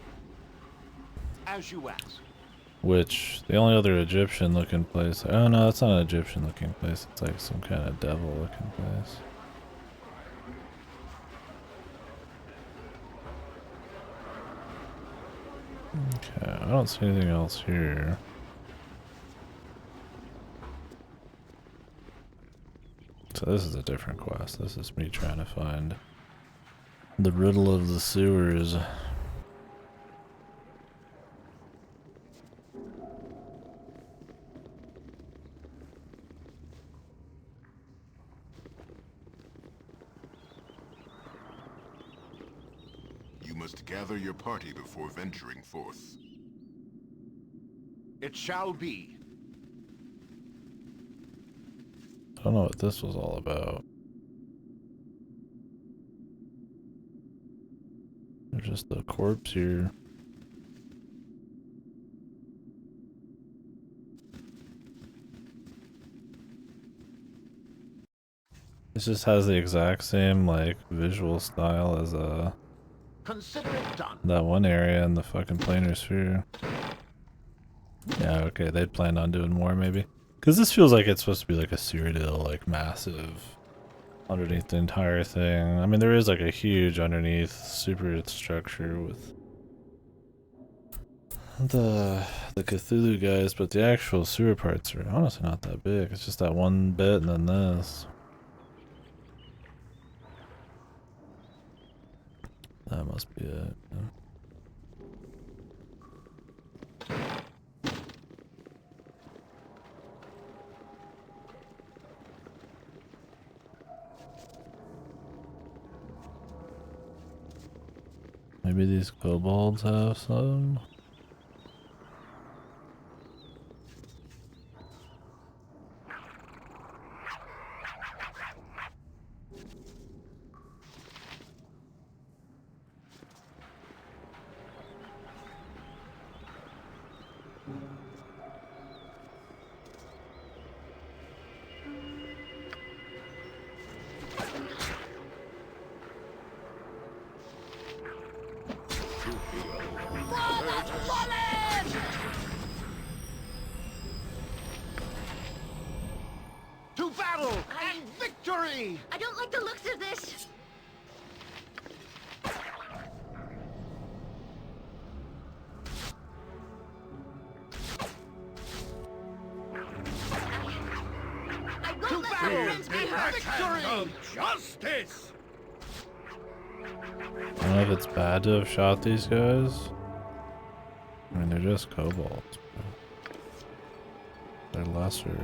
As you ask. Which, the only other Egyptian looking place. Oh no, that's not an Egyptian looking place. It's like some kind of devil looking place. Okay, I don't see anything else here. So this is a different quest. This is me trying to find the riddle of the sewers. You must gather your party before venturing forth. It shall be. I don't know what this was all about. There's just a corpse here. This just has the exact same like visual style as Consider it done. that one area in the fucking planar sphere. Yeah, okay, they'd planned on doing more maybe. Cause this feels like it's supposed to be like a Cyrodiil, like massive underneath the entire thing. I mean there is like a huge underneath super structure with the Cthulhu guys, but the actual sewer parts are honestly not that big. It's just that one bit and then this. That must be it. Yeah. Maybe these kobolds have some? To battle and victory! I don't like the looks of this. I won't let my friends be hurt. Victory! Justice! I don't know if it's bad to have shot these guys. I mean, they're just kobolds. They're lesser.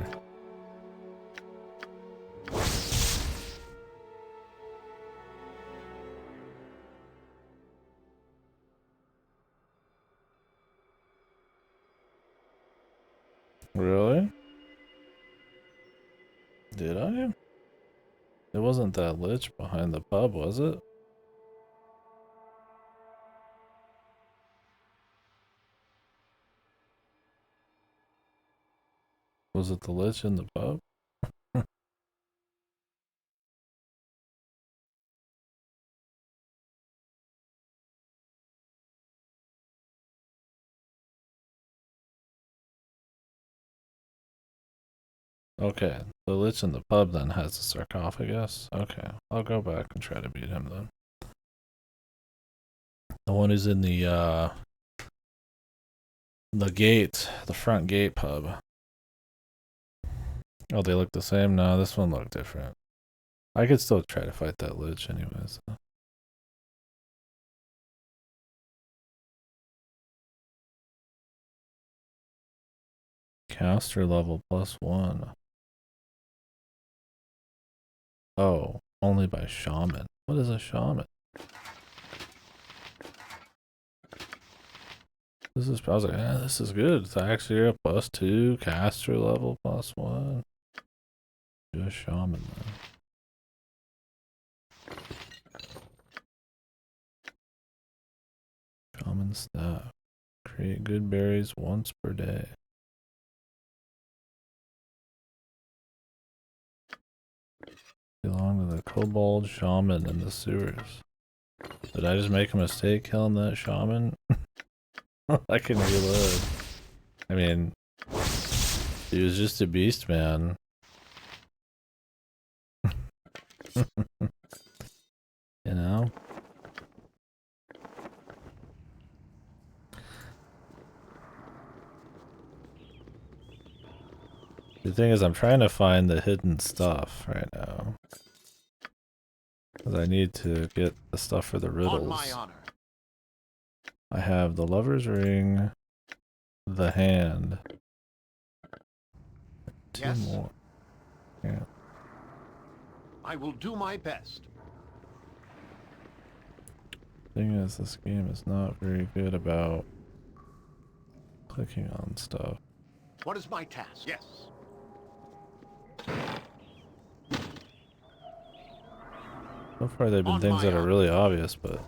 Really? Did I? It wasn't that lich behind the pub, was it? Was it the lich in the pub? Okay, the lich in the pub then has the sarcophagus. Okay, I'll go back and try to beat him then. The one who's in the gate, the front gate pub. Oh, they look the same? No, this one looked different. I could still try to fight that lich anyways. Caster level +1. Oh, only by shaman. What is a shaman? This is, I was like, this is good. It's actually a +2, caster level +1. Just shaman though. Shaman staff. Create good berries once per day. belong to the kobold shaman in the sewers. Did I just make a mistake killing that shaman? I can reload. I mean, he was just a beast, man. You know? The thing is, I'm trying to find the hidden stuff right now. Because I need to get the stuff for the riddles. On my honor. I have the lover's ring, the hand. Two Yes. more. Yeah. I will do my best. Thing is, this game is not very good about clicking on stuff. What is my task? Yes. So far, they've been On things my that are honor. really obvious, but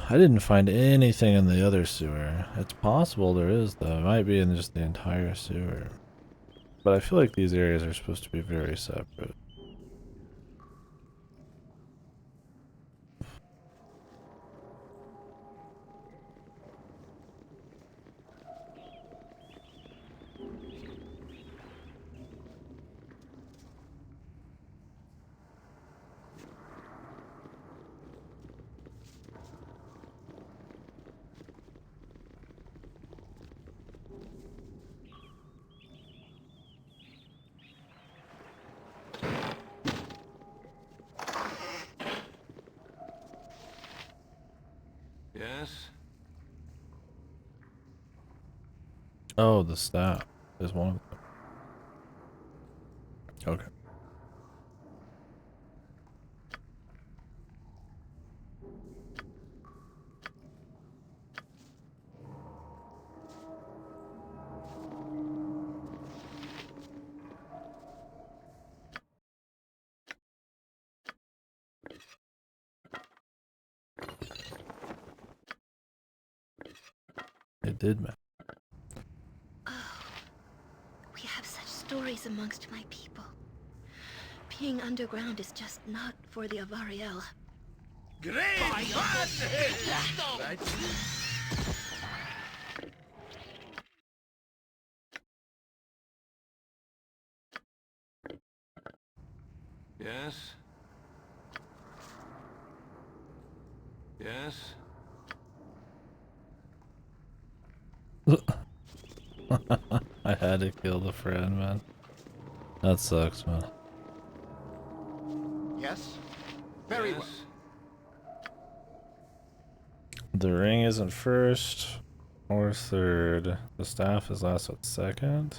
I didn't find anything in the other sewer. It's possible there is, though. It might be in just the entire sewer. But I feel like these areas are supposed to be very separate. Yes? Oh, the staff is one of them. Okay. It did, man. Oh, we have such stories amongst my people. Being underground is just not for the Avariel. Great! Right? Yes? Yes? I had to kill the friend, man. That sucks, man. Yes. Very well. The ring isn't first or third. The staff is last, what, second?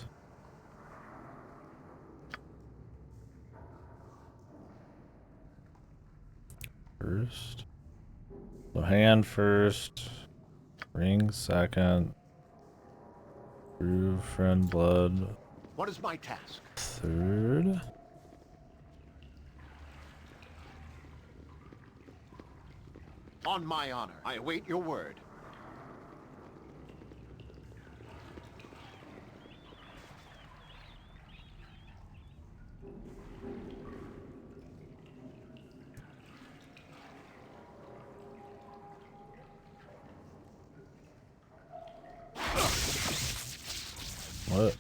First. So hand first. Ring second. Brew, friend, blood. What is my task? Third. On my honor. I await your word. What?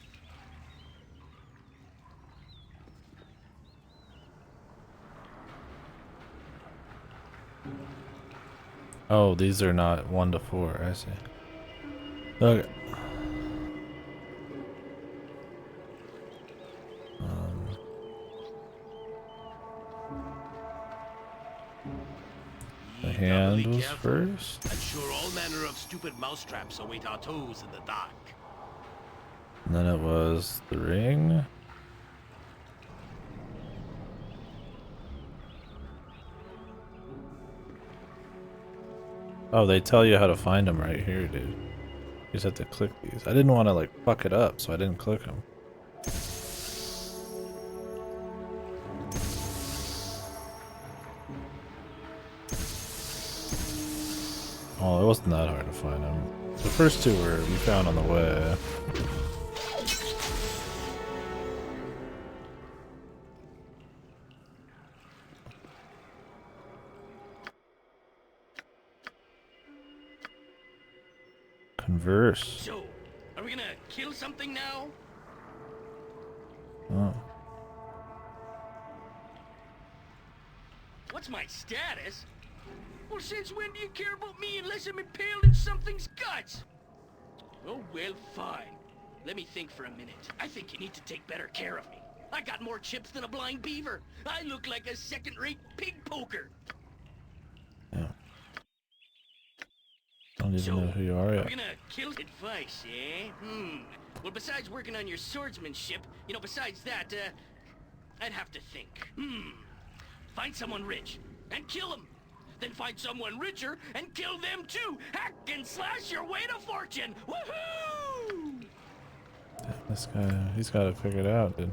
Oh, these are not 1 to 4, I see. Okay. The hand was first. I'm sure all manner of stupid mousetraps await our toes in the dark. And then it was the ring. Oh, they tell you how to find them right here, dude. You just have to click these. I didn't want to like fuck it up, so I didn't click them. Oh, it wasn't that hard to find them. The first two were we found on the way. Converse. So, are we gonna kill something now? Oh. What's my status? Well, since when do you care about me unless I'm impaled in something's guts? Oh, well, fine. Let me think for a minute. I think you need to take better care of me. I got more chips than a blind beaver. I look like a second-rate pig poker. Yeah. I don't even So, know who you are are yet. we gonna kill advice, eh? Well, besides working on your swordsmanship, besides that, I'd have to think. Find someone rich and kill him. Then find someone richer and kill them too. Hack and slash your way to fortune. Woohoo! This guy, he's got it figured out, dude.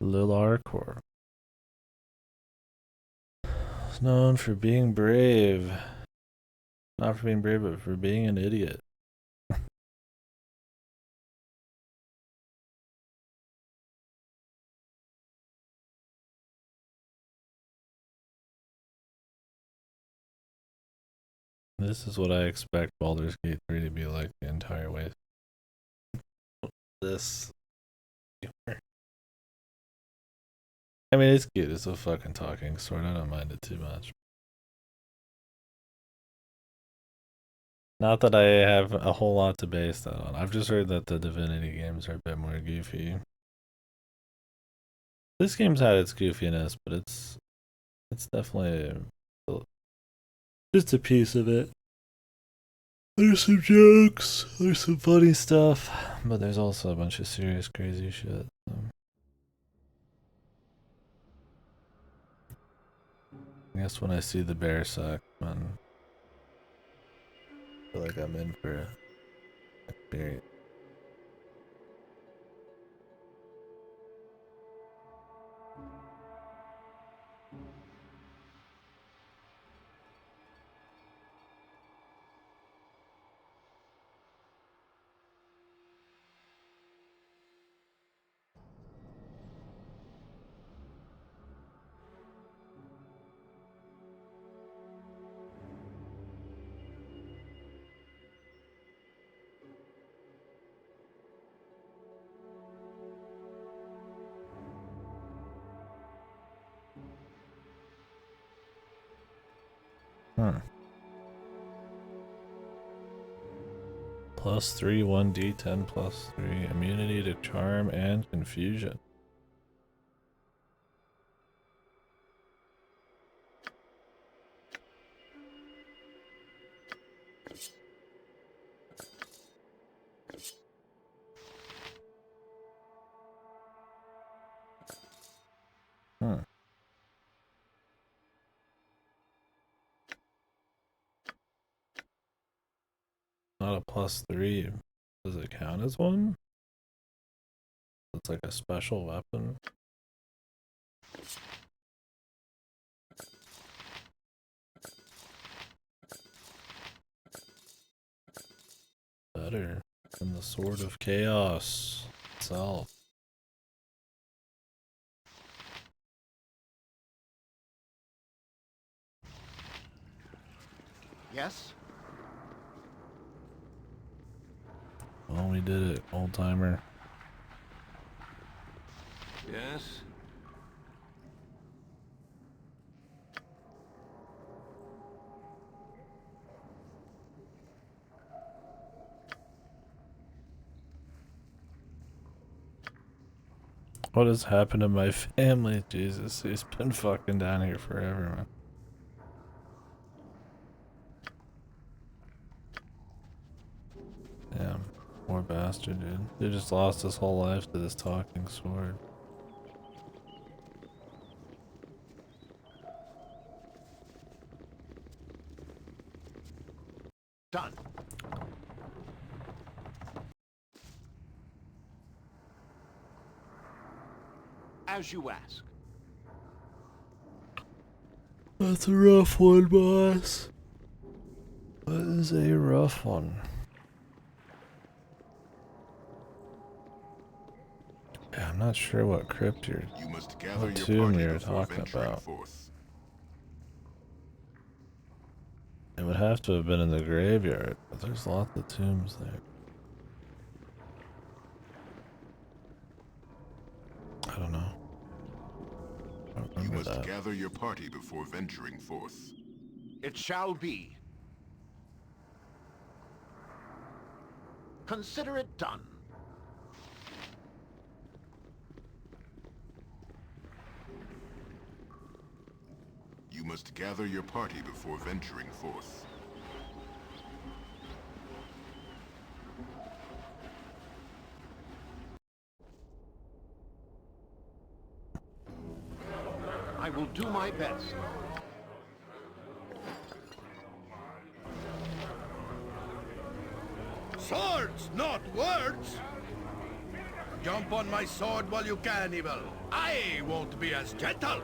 Lil Arcor. He's known for being brave. Not for being brave, but for being an idiot. This is what I expect Baldur's Gate 3 to be like the entire way. This. I mean, it's cute. It's a fucking talking sword. I don't mind it too much. Not that I have a whole lot to base that on. I've just heard that the Divinity games are a bit more goofy. This game's had its goofiness, but it's definitely just a piece of it. There's some jokes, there's some funny stuff, but there's also a bunch of serious crazy shit. So. I guess when I see the bear sack, man, I feel like I'm in for a experience. +3, 1d10 +3. Immunity to charm and confusion. Not a +3. Does it count as one? It's like a special weapon. Better than the Sword of Chaos itself. Yes? Well, we did it, old timer. Yes? What has happened to my family? Jesus, he's been fucking down here forever, man. Damn, poor bastard, dude. He just lost his whole life to this talking sword. Done. As you ask. That's a rough one, boss. That is a rough one. Yeah, I'm not sure what crypt You must gather what your tomb party you're before talking venturing about. forth. would have to have been in the graveyard, but there's lots of tombs there. I don't know. You must gather your party before venturing forth. It shall be. Consider it done. You must gather your party before venturing forth. I will do my best. Swords, not words! Jump on my sword while you can, Evil. I won't be as gentle.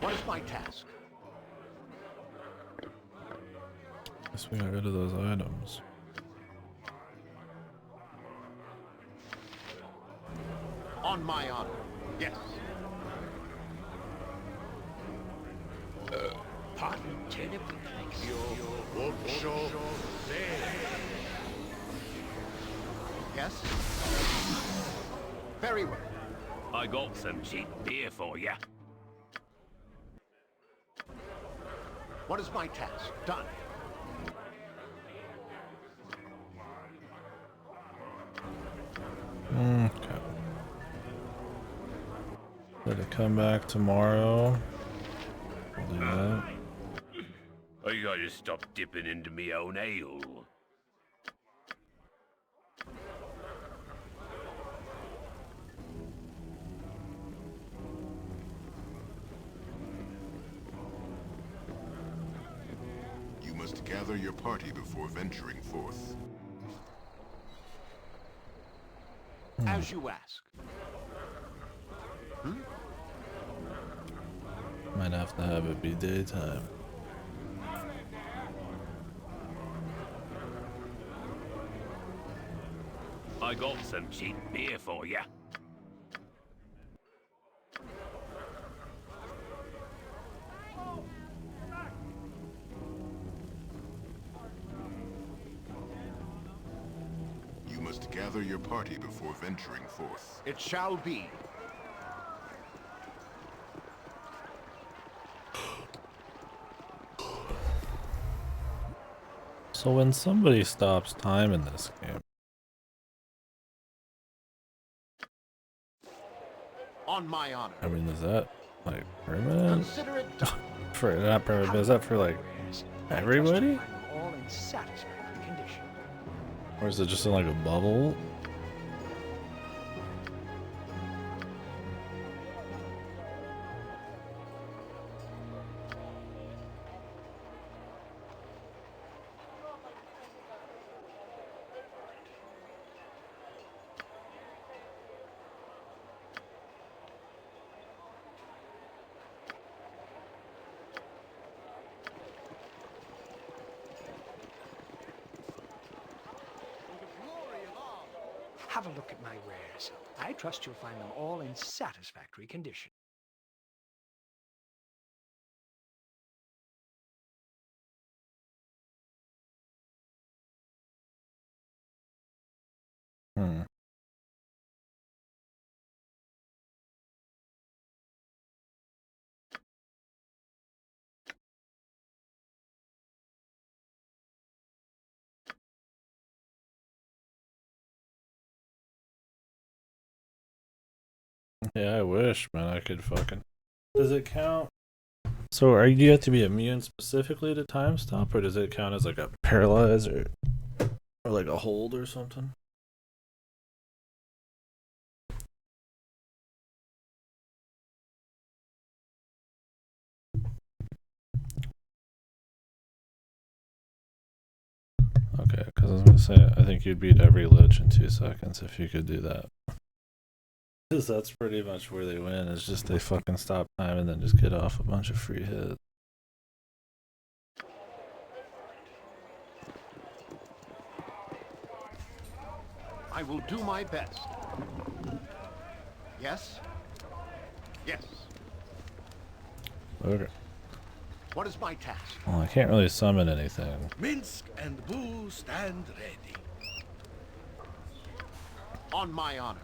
What is my task? Guess we got rid of those items. On my honor. Yes. Pardon, turnip flakes. You won't show there. Yes? Very well. I got some cheap beer for you. What is my task? Done. Okay. Let it come back tomorrow. We'll do that. I gotta stop dipping into me own ale. You must gather your party before venturing forth. As you ask. Might have to have it be daytime. I got some cheap beer for you. You must gather your party before venturing forth. It shall be. So when somebody stops time in this game, On my honor. I mean, is that like permanent? Consider it done. For not permanent, but is that for like everybody? All in satisfactory condition. Or is it just in like a bubble? Have a look at my wares. I trust you'll find them all in satisfactory condition. Yeah, I wish, man, I could fucking. Does it count? So, are you have to be immune specifically to time stop, or does it count as like a paralyze or like a hold or something? Okay, because I was gonna say I think you'd beat every lich in 2 seconds if you could do that. Because that's pretty much where they win. Is just they fucking stop time and then just get off a bunch of free hits. I will do my best. Yes? Yes. Okay. What is my task? Well, I can't really summon anything. Minsk and Boo stand ready. On my honor.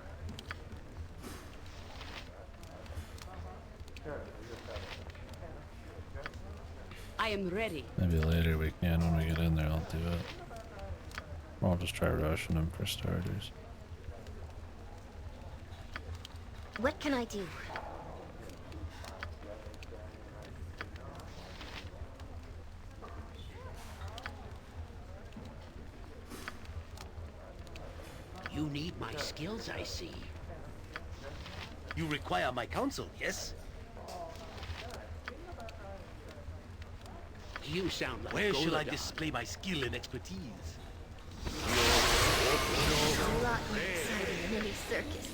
I am ready. Maybe later we can when we get in there. I'll do it. Or I'll just try rushing them for starters. What can I do? You need my skills, I see. You require my counsel, yes? You sound like Where shall I display my skill and expertise? A lot more exciting than any circus.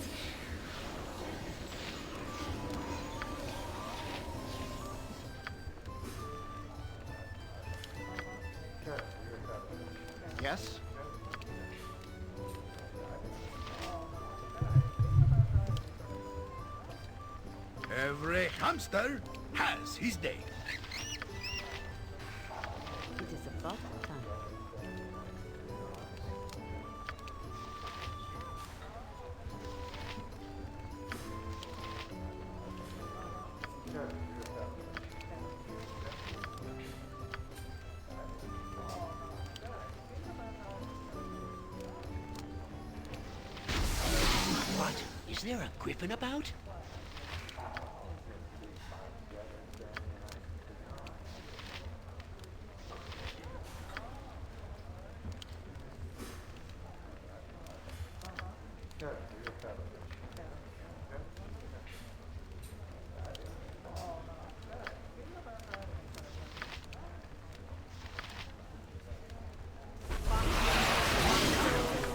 Yes? Every hamster has his day. It is about time. What? Is there a griffin about?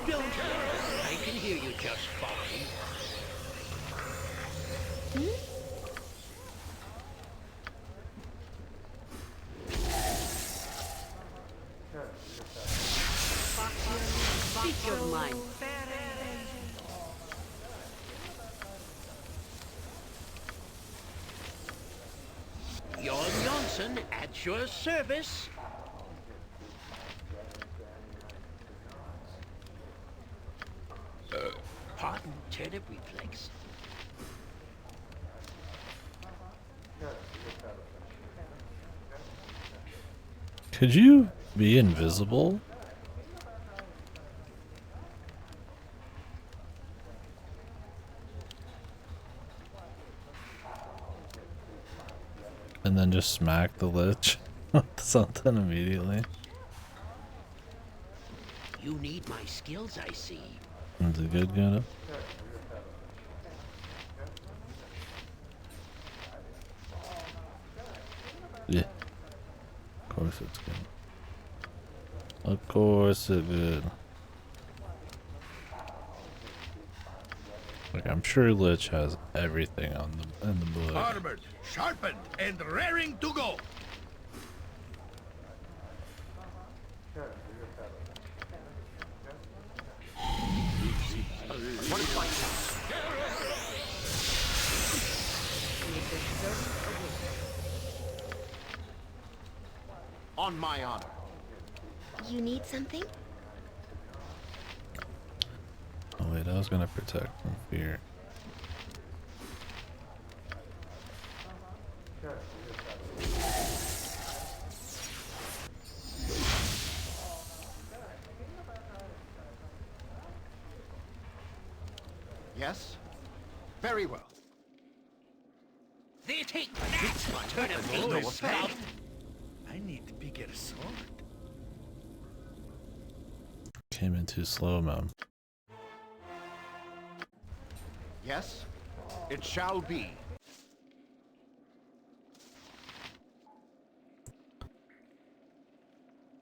Don't worry, I can hear you just fine. Speak your mind. Jon Johnson at your service. Pardon turnip reflex. Could you be invisible? And then just smack the lich with something immediately? You need my skills, I see. Is it good, gonna? Yeah. Of course it's good. Of course it's good. Like, I'm sure Lich has everything on the in the book. Armored, sharpened, and raring to go. What is my task? On my honor. You need something? Oh wait, I was gonna protect from fear. Yes? Very well. They take that, turnip No face. effect. I need a bigger sword. Came in too slow, man. Yes? It shall be.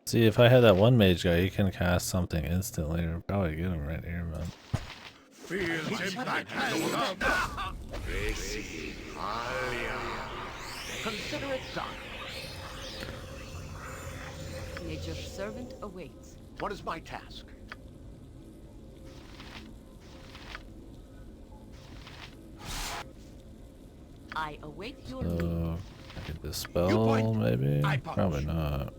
See, if I had that one mage guy, he can cast something instantly. Or probably get him right here, man. Feel the backhand of Consider it done. Nature's servant awaits. What is my task? I await your So need. I could dispel, maybe? Probably not.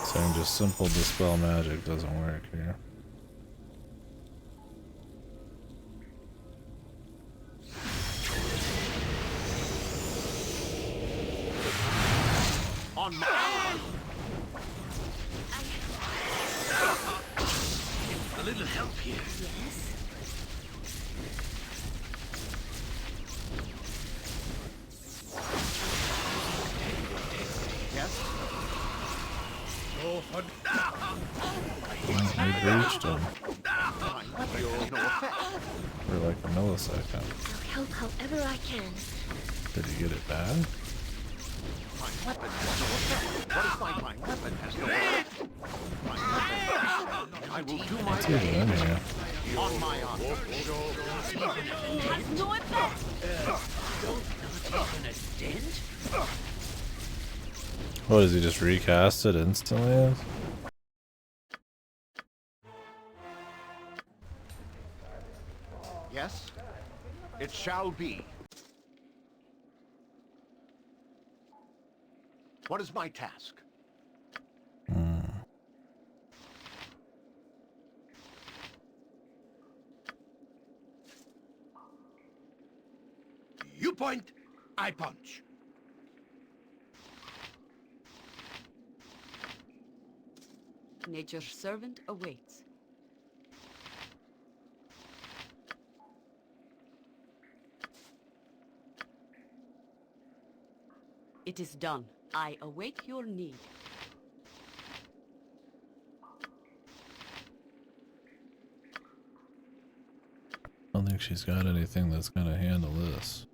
Saying just simple dispel magic doesn't work here. On my A little help here. Yes? Yes? We reached him My weapon has no effect. for like a millisecond. I'll help however I can. Did he get it bad? My weapon has no effect. What is my weapon has no effect? My weapon. I will do my What's even in best. here? On my honor. Has no effect. Not even a dent? What, does he just recast it instantly? Yes? It shall be. What is my task? You point, I punch. Nature's servant awaits. It is done. I await your need. I don't think she's got anything that's gonna handle this.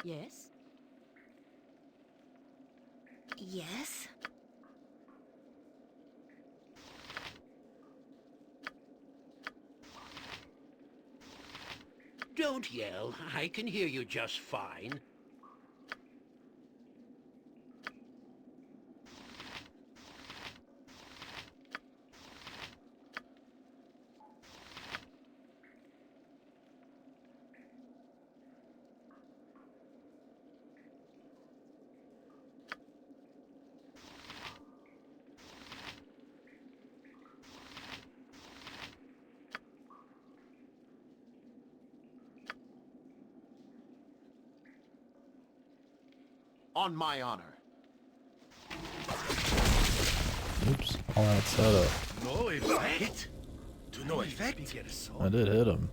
Yes? Yes? Don't yell. I can hear you just fine. On my honor. Oops, all that setup. No effect? To no effect? I did hit him.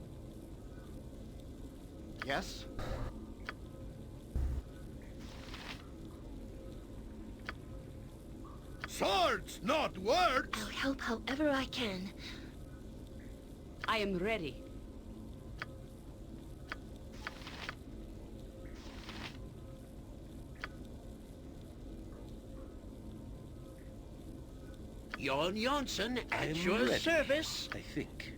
Yes? Swords, not words! I'll help however I can. I am ready. Jon Janssen at your service. I think.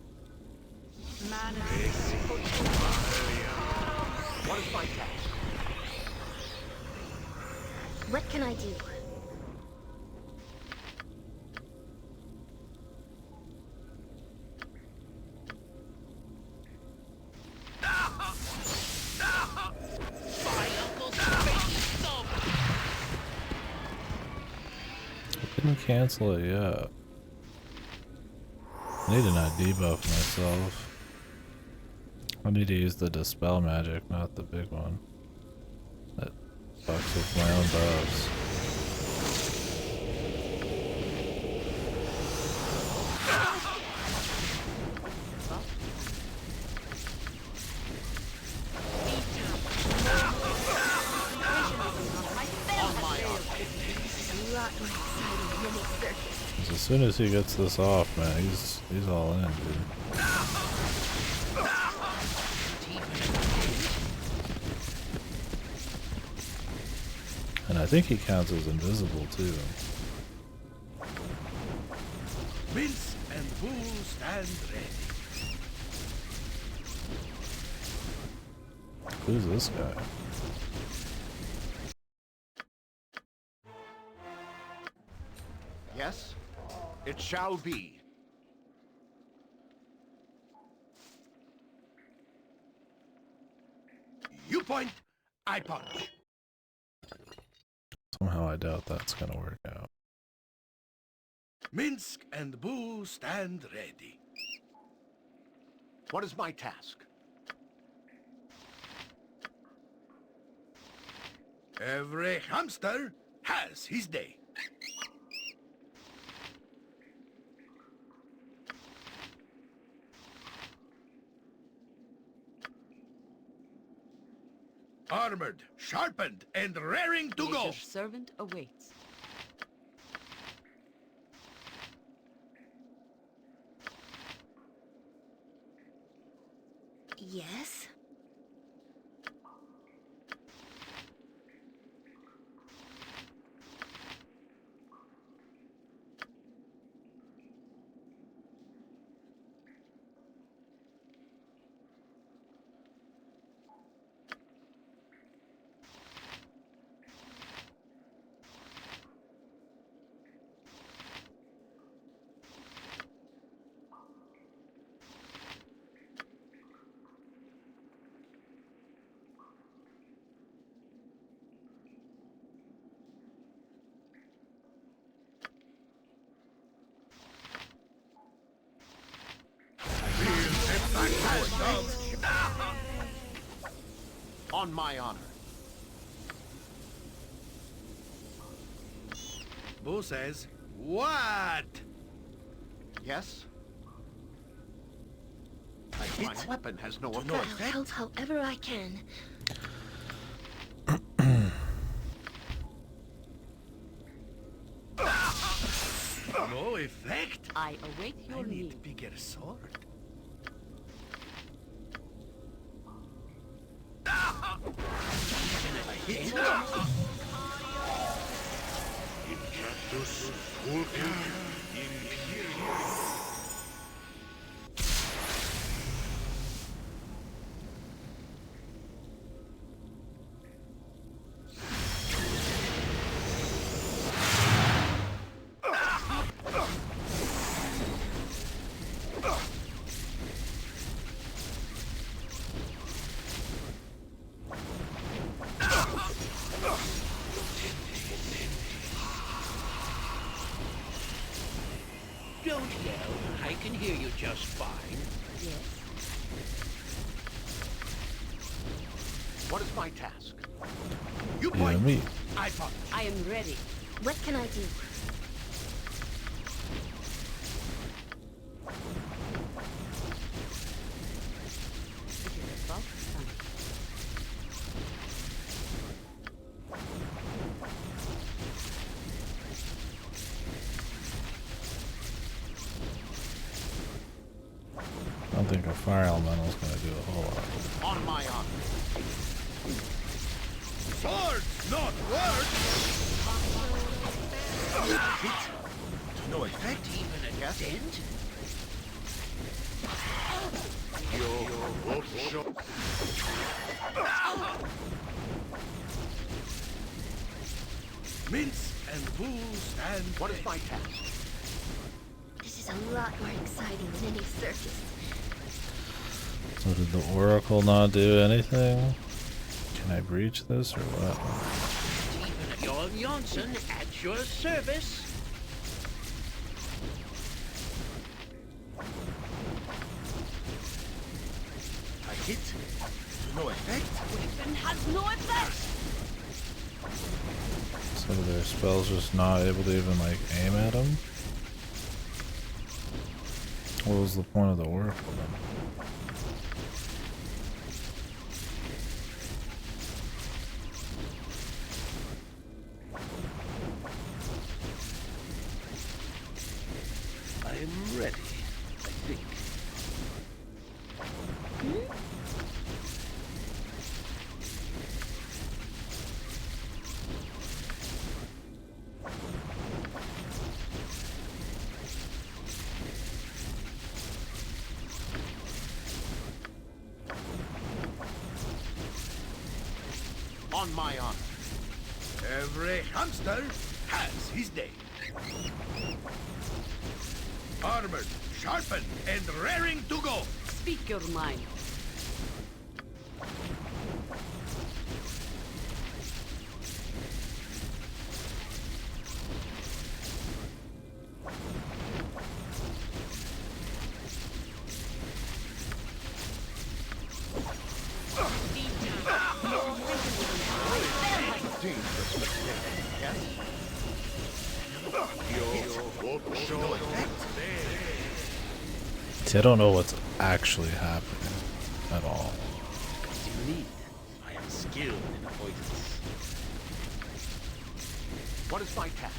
What is my task? What can I do? Didn't cancel it yet. I need to not debuff myself. I need to use the dispel magic, not the big one. That fucks with my own buffs. As soon as he gets this off, man, he's all in, dude. And I think he counts as invisible too. Mince and bull stand ready. Who's this guy? Yes, it shall be. You point, I punch. Somehow I doubt that's gonna work out. Minsk and Boo stand ready. What is my task? Every hamster has his day. Armored, sharpened, and raring to go. Nature's servant awaits. Yes? On my honor. Boo says, what? Yes? My weapon has no I'll effect. help however I can. No effect? I await your I need need. bigger sword. Incactus Vulcan Imperium. Don't yell. I can hear you just fine. Yes. What is my task? You Yeah, point, me. I punch. I am ready. What can I do? It is about time. I don't think a fire elemental is gonna do a whole lot. On my honor. Swords, not words! Hit. No effect? Even a dent? Mince and Boo stand What is ready. my task? This is a lot more exciting than any circus. So did the Oracle not do anything? Can I breach this or what? Stephen Jarl Jonsson at your service. I hit. No effect? Weapon has no effect! So their spells just not able to even like aim at him? What was the point of the Oracle then? I am ready, I think. On my honor. Every hamster has his day. Armored, sharpened, and raring to go. Speak your mind. See, I don't know what's actually happening at all. Indeed, I am skilled in avoidance. What is my task?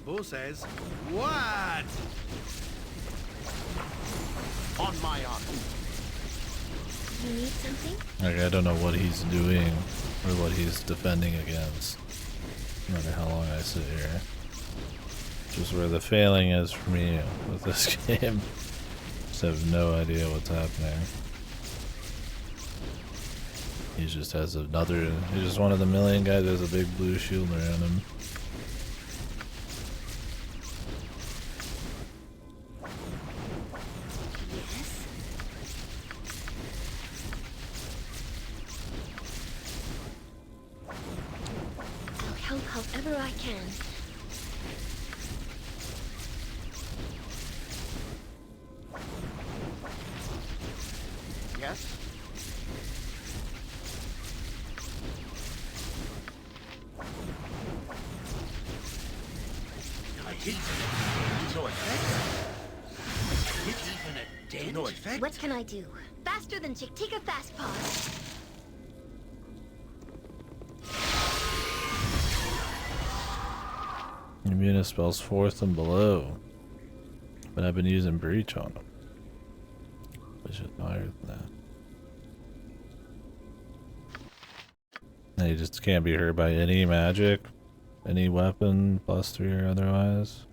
Who says what? On my honor. You need something? Like, I don't know what he's doing or what he's defending against. No matter how long I sit here. Just where the failing is for me with this game. Just have no idea what's happening. He just has another. He's just one of the million guys that has a big blue shield around him. Yes. I'll help however I can. Yes? I hit. No effect. I hit even a dent. No effect. What can I do? Faster than Chick. Take a fast pause. Immune spells 4th and below. But I've been using Breach on him. Which is higher than that. And he just can't be hurt by any magic, any weapon, +3 or otherwise.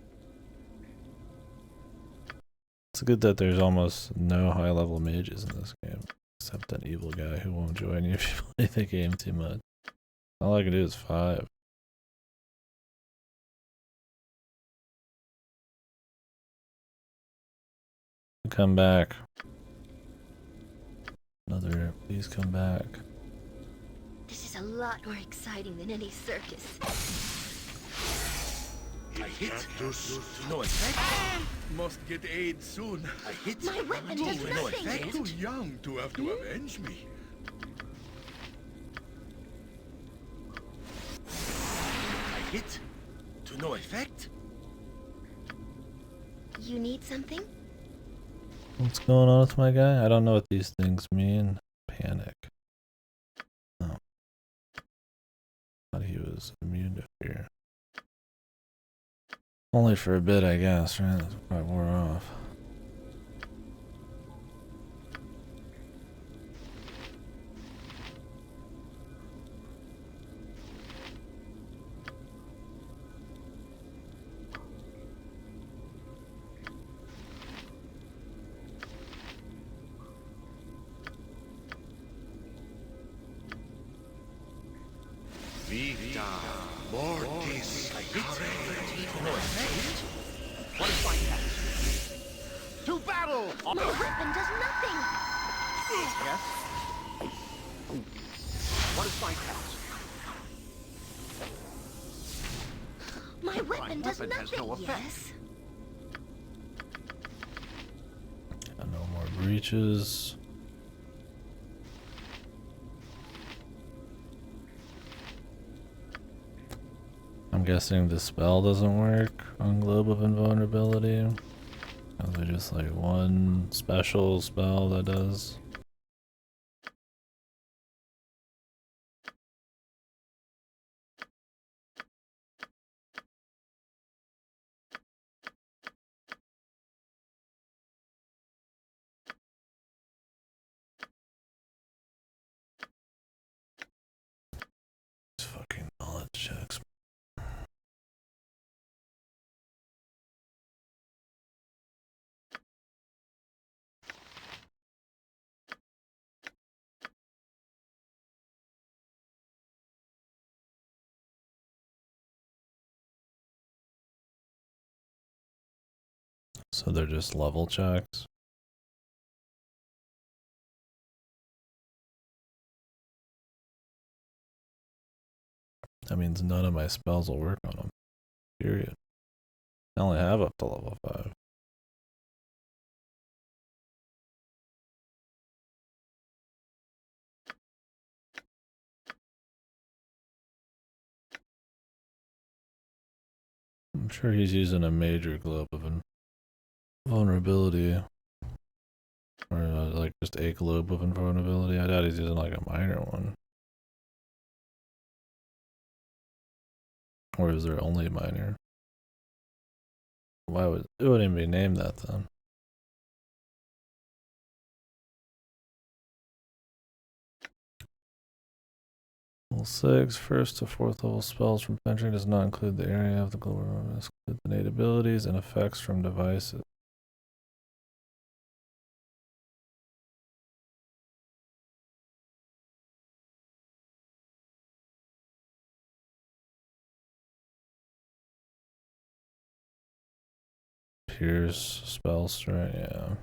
It's good that there's almost no high level mages in this game. Except an evil guy who won't join you if you play the game too much. All I can do is 5. Come back. Another, please come back. This is a lot more exciting than any circus. I hit. No effect. Must get aid soon. I hit. My weapon does No nothing. effect. Too young to have to avenge me. I hit. To no effect. You need something? What's going on with my guy? I don't know what these things mean. Panic. Oh. Thought he was immune to fear. Only for a bit, I guess, right? That's probably wore off. Vita Mortis. I hit. No effect. What is my task? To battle! My weapon does nothing. Yes? What is my task? My weapon does weapon has nothing. no effect. Yes. Got no more breaches. I'm guessing the spell doesn't work on Globe of Invulnerability. Is there just like one special spell that does? These fucking knowledge checks. So they're just level checks. That means none of my spells will work on them. Period. I only have up to level 5. I'm sure he's using a major globe of invulnerability. Or like just a globe of invulnerability. I doubt he's using like a minor one. Or is there only minor? Why would it wouldn't even be named that then? Level 6, first to 4th level spells from Venturing does not include the area of the global room. It includes innate abilities and effects from devices. Pierce, spell strike, yeah.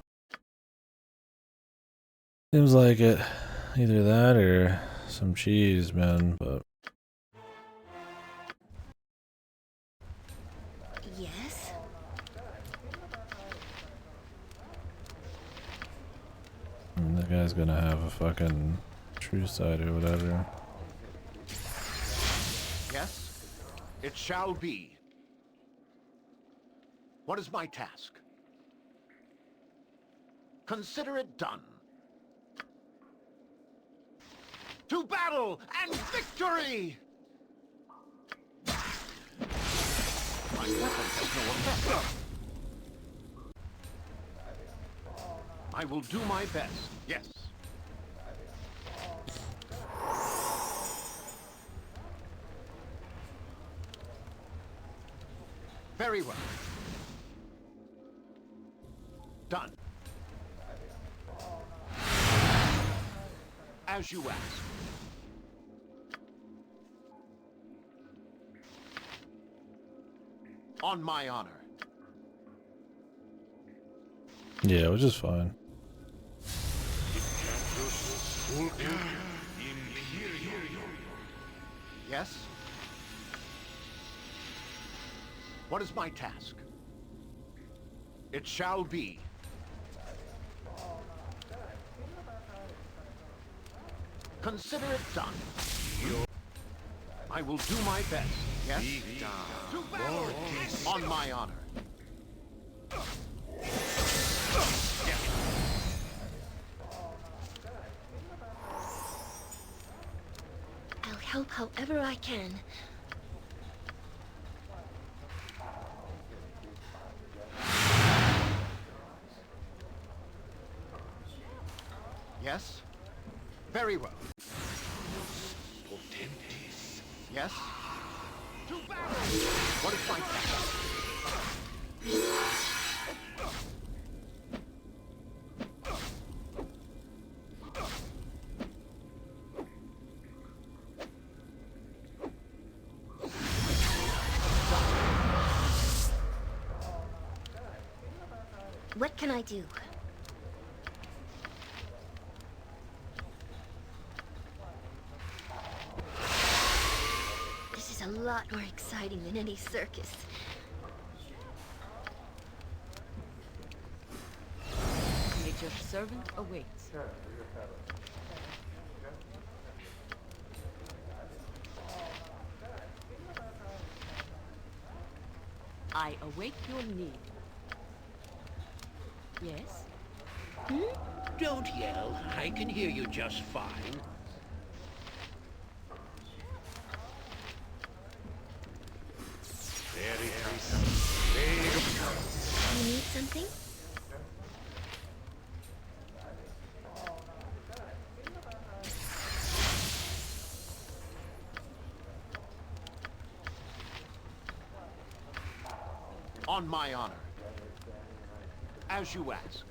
Seems like it. Either that or some cheese, man, but. Yes? The guy's gonna have a fucking true side or whatever. Yes, it shall be. What is my task? Consider it done. To battle and victory! My weapon has no effect. I will do my best, yes. Very well. Done. As you ask. On my honor. Yeah, which is fine. Yes? What is my task? It shall be. Consider it done. I will do my best. Yes? To battle! On my honor. Yes. I'll help however I can. Yes? Very well. Yes? To battle! What is my task? What can I do? This is a lot more exciting than any circus. Nature's servant awaits. I await your need. Yes? Don't yell. I can hear you just fine. You need something? On my honor. As you ask.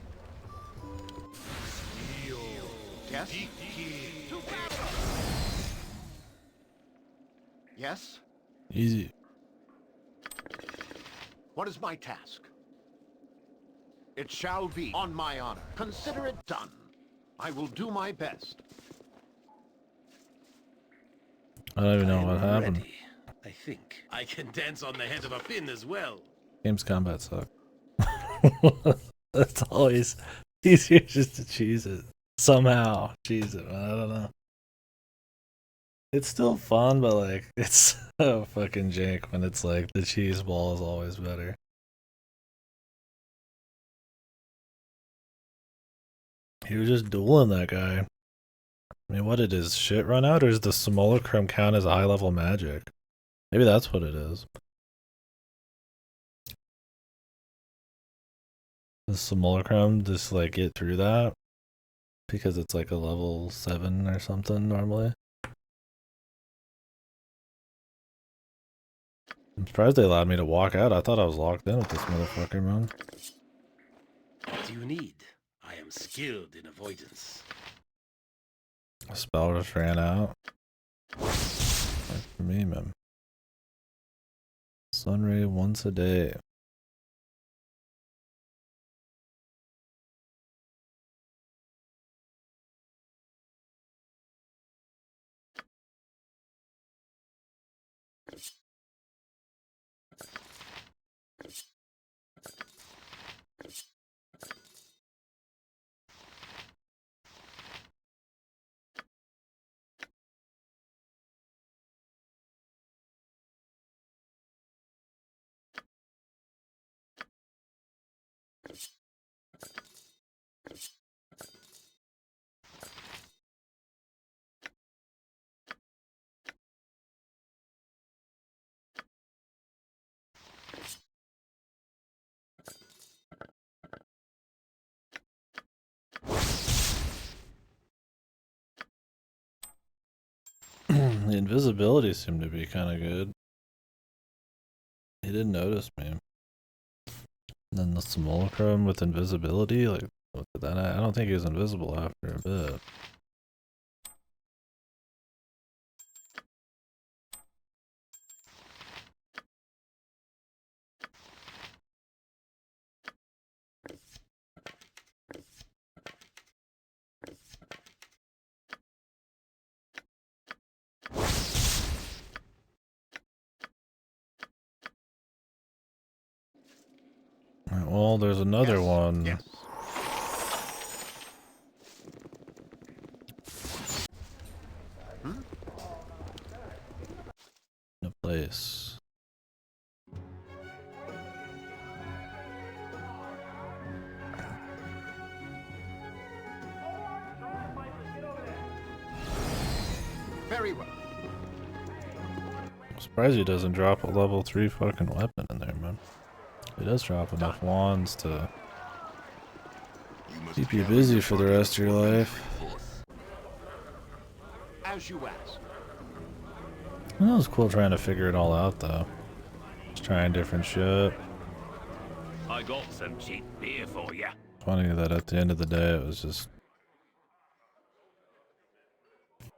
Yes? To battle! Yes? Easy. What is my task? It shall be on my honor. Consider it done. I will do my best. I don't even know what happened. Ready, I think. I can dance on the head of a pin as well. Game's combat suck. That's always easier just to cheese it. Somehow cheese it, man. I don't know. It's still fun, but like it's so fucking jank when it's like the cheese ball is always better. He was just dueling that guy. I mean, what did his shit run out, or does the simulacrum count as a high level magic? Maybe that's what it is. The simulacrum just like get through that because it's like a level 7 or something normally. I'm surprised they allowed me to walk out. I thought I was locked in with this motherfucker, man. What do you need? I am skilled in avoidance. A spell just ran out. Like for me, man. Sunray once a day. The invisibility seemed to be kind of good. He didn't notice me. And then the simulacrum with invisibility, like, what did that? I don't think he was invisible after a bit. Right, well, there's another one. Yes. In a place. Very well. I'm surprised he doesn't drop a level 3 fucking weapon in there, man. He does drop enough wands to keep you busy for the rest of your life. As you ask. It was cool trying to figure it all out, though. Just trying different shit. I got some cheap beer for ya. Funny that at the end of the day, it was just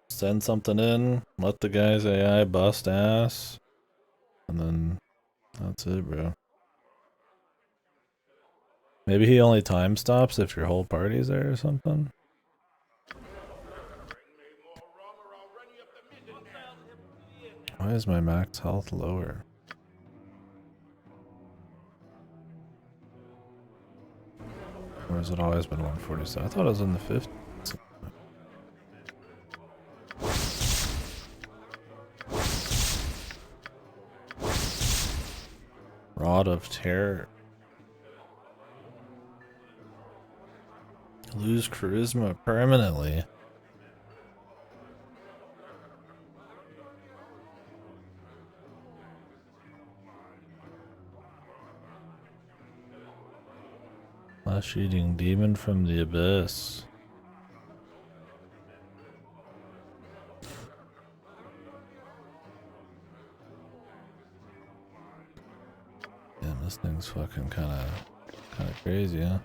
send something in, let the guy's AI bust ass, and then that's it, bro. Maybe he only time stops if your whole party's there or something. Why is my max health lower? Or has it always been 147? I thought it was in the 50s. Rod of Terror. Lose charisma permanently. Flesh-eating demon from the abyss. Damn, this thing's fucking kind of crazy, huh?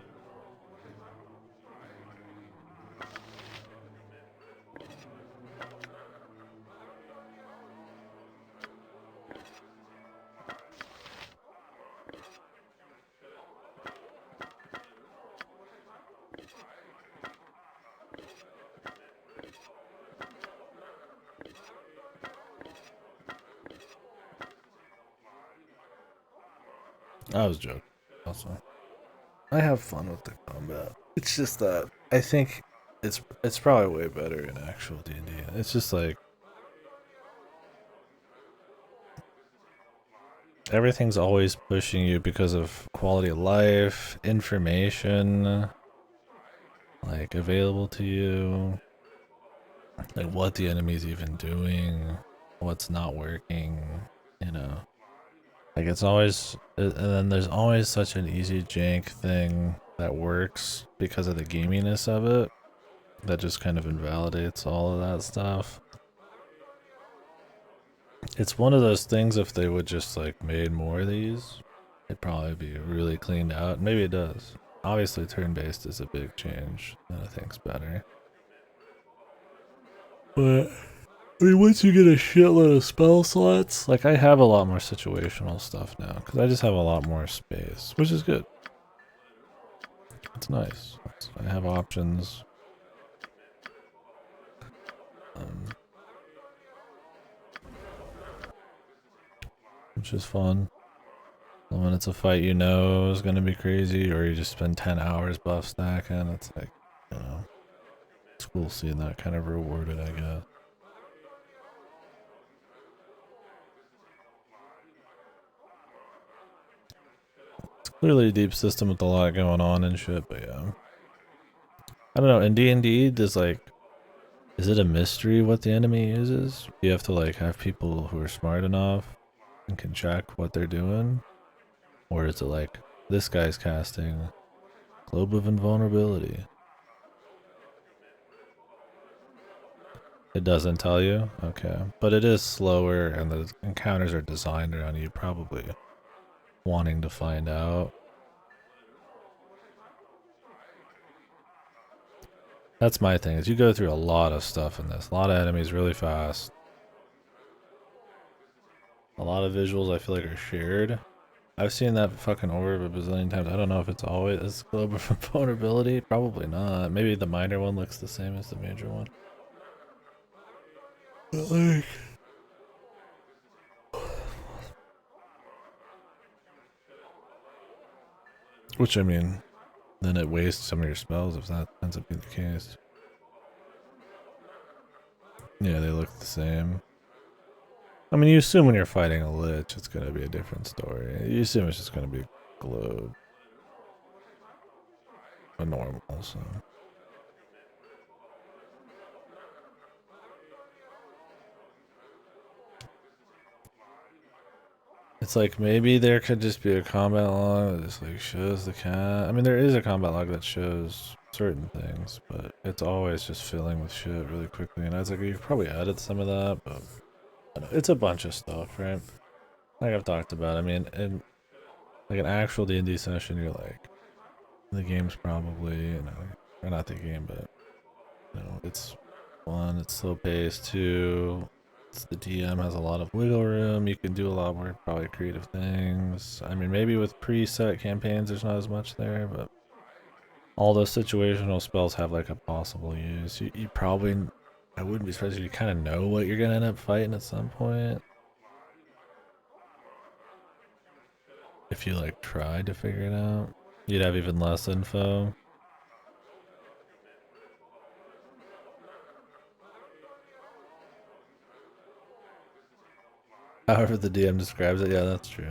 I was joking. Also, I have fun with the combat. It's just that I think it's probably way better in actual D&D. It's just like everything's always pushing you because of quality of life, information, like available to you, like what the enemy's even doing, what's not working, you know. Like it's always, and then there's always such an easy jank thing that works because of the gaminess of it that just kind of invalidates all of that stuff. It's one of those things, if they would just like made more of these, it'd probably be really cleaned out. Maybe it does. Obviously turn-based is a big change that I think's better. But I mean, once you get a shitload of spell slots, like I have a lot more situational stuff now because I just have a lot more space, which is good. It's nice. I have options. Which is fun. And when it's a fight you know is gonna be crazy, or you just spend 10 hours buff stacking, it's like, you know, it's cool seeing that kind of rewarded, I guess. It's clearly a deep system with a lot going on and shit, but yeah. I don't know, in D&D, does like, is it a mystery what the enemy uses? Do you have to like have people who are smart enough and can check what they're doing? Or is it like, this guy's casting Globe of Invulnerability? It doesn't tell you? Okay. But it is slower and the encounters are designed around you probably wanting to find out. That's my thing, is you go through a lot of stuff in this. A lot of enemies really fast. A lot of visuals I feel like are shared. I've seen that fucking orb a bazillion times. I don't know if it's always Globe of Vulnerability. Probably not. Maybe the minor one looks the same as the major one. But like... Which, I mean, then it wastes some of your spells if that ends up being the case. Yeah, they look the same. I mean, you assume when you're fighting a lich, it's gonna be a different story. You assume it's just gonna be a globe. A normal, so... It's like maybe there could just be a combat log that just like shows the cat. I mean, there is a combat log that shows certain things, but it's always just filling with shit really quickly. And I was like, you've probably added some of that, but I don't know, it's a bunch of stuff, right? Like I've talked about. I mean, in like an actual D&D session, you're like, the game's probably, you know, or not the game, but you know, it's one, it's slow paced. Two, the DM has a lot of wiggle room. You can do a lot more probably creative things. I mean, maybe with preset campaigns, there's not as much there, but all those situational spells have like a possible use. You probably, I wouldn't be surprised if you kind of know what you're gonna end up fighting at some point. If you like tried to figure it out, you'd have even less info. However the DM describes it, yeah, that's true.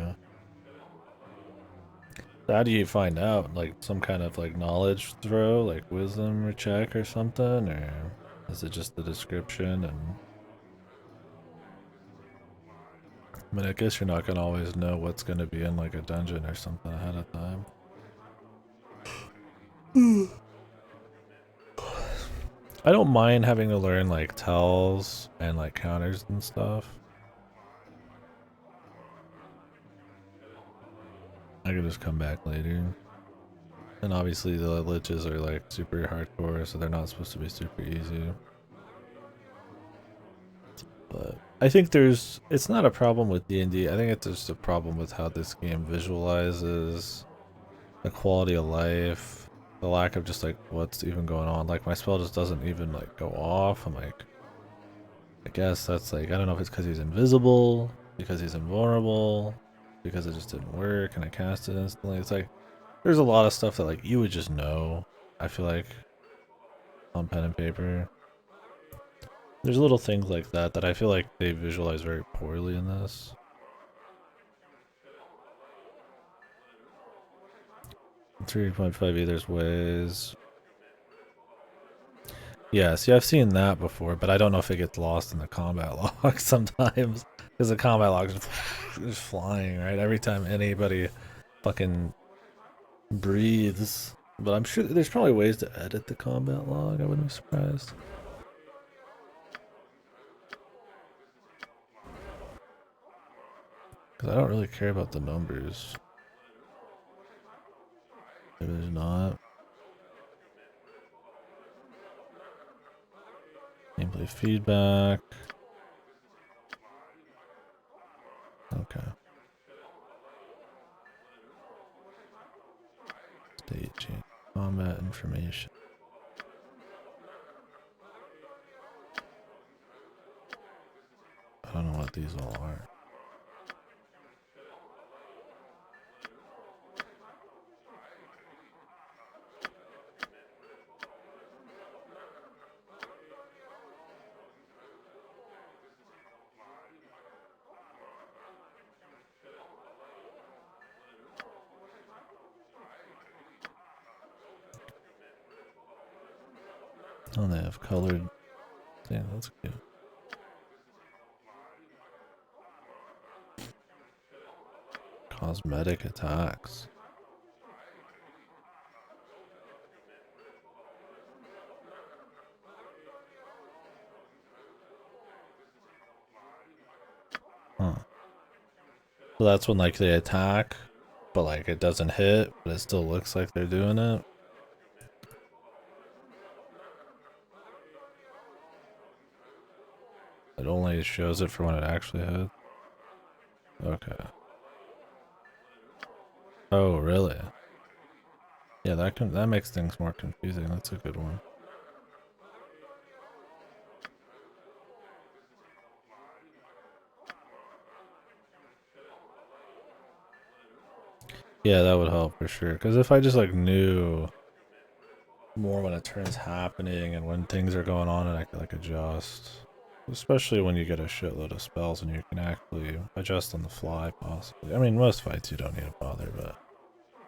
How do you find out? Like some kind of like knowledge throw, like wisdom or check or something? Or is it just the description? And I mean, I guess you're not gonna always know what's gonna be in like a dungeon or something ahead of time. I don't mind having to learn like tells and like counters and stuff. I can just come back later. And obviously the liches are like super hardcore, so they're not supposed to be super easy. But I think it's not a problem with D&D. I think it's just a problem with how this game visualizes the quality of life, the lack of just like what's even going on. Like my spell just doesn't even like go off. I'm like, I guess that's like, I don't know if it's because he's invisible, because he's invulnerable. because it just didn't work and I cast it instantly. It's like there's a lot of stuff that like you would just know, I feel like, on pen and paper. There's little things like that that I feel like they visualize very poorly in this. .5 there's ways. Yeah, see, I've seen that before, but I don't know if it gets lost in the combat log sometimes. Because the combat log is just flying, right? Every time anybody fucking breathes. But I'm sure there's probably ways to edit the combat log. I wouldn't be surprised. Because I don't really care about the numbers. Maybe there's not. Gameplay feedback. Okay. State change. Combat information. I don't know what these all are. Oh, they have colored. Yeah, that's cute. Cosmetic attacks. Huh. So that's when like they attack, but like it doesn't hit, but it still looks like they're doing it. It only shows it for when it actually hits. Okay. Oh, really? Yeah, that makes things more confusing. That's a good one. Yeah, that would help for sure. Because if I just like knew more when a turn's happening and when things are going on, and I could like adjust. Especially when you get a shitload of spells and you can actually adjust on the fly, possibly. I mean, most fights you don't need to bother, but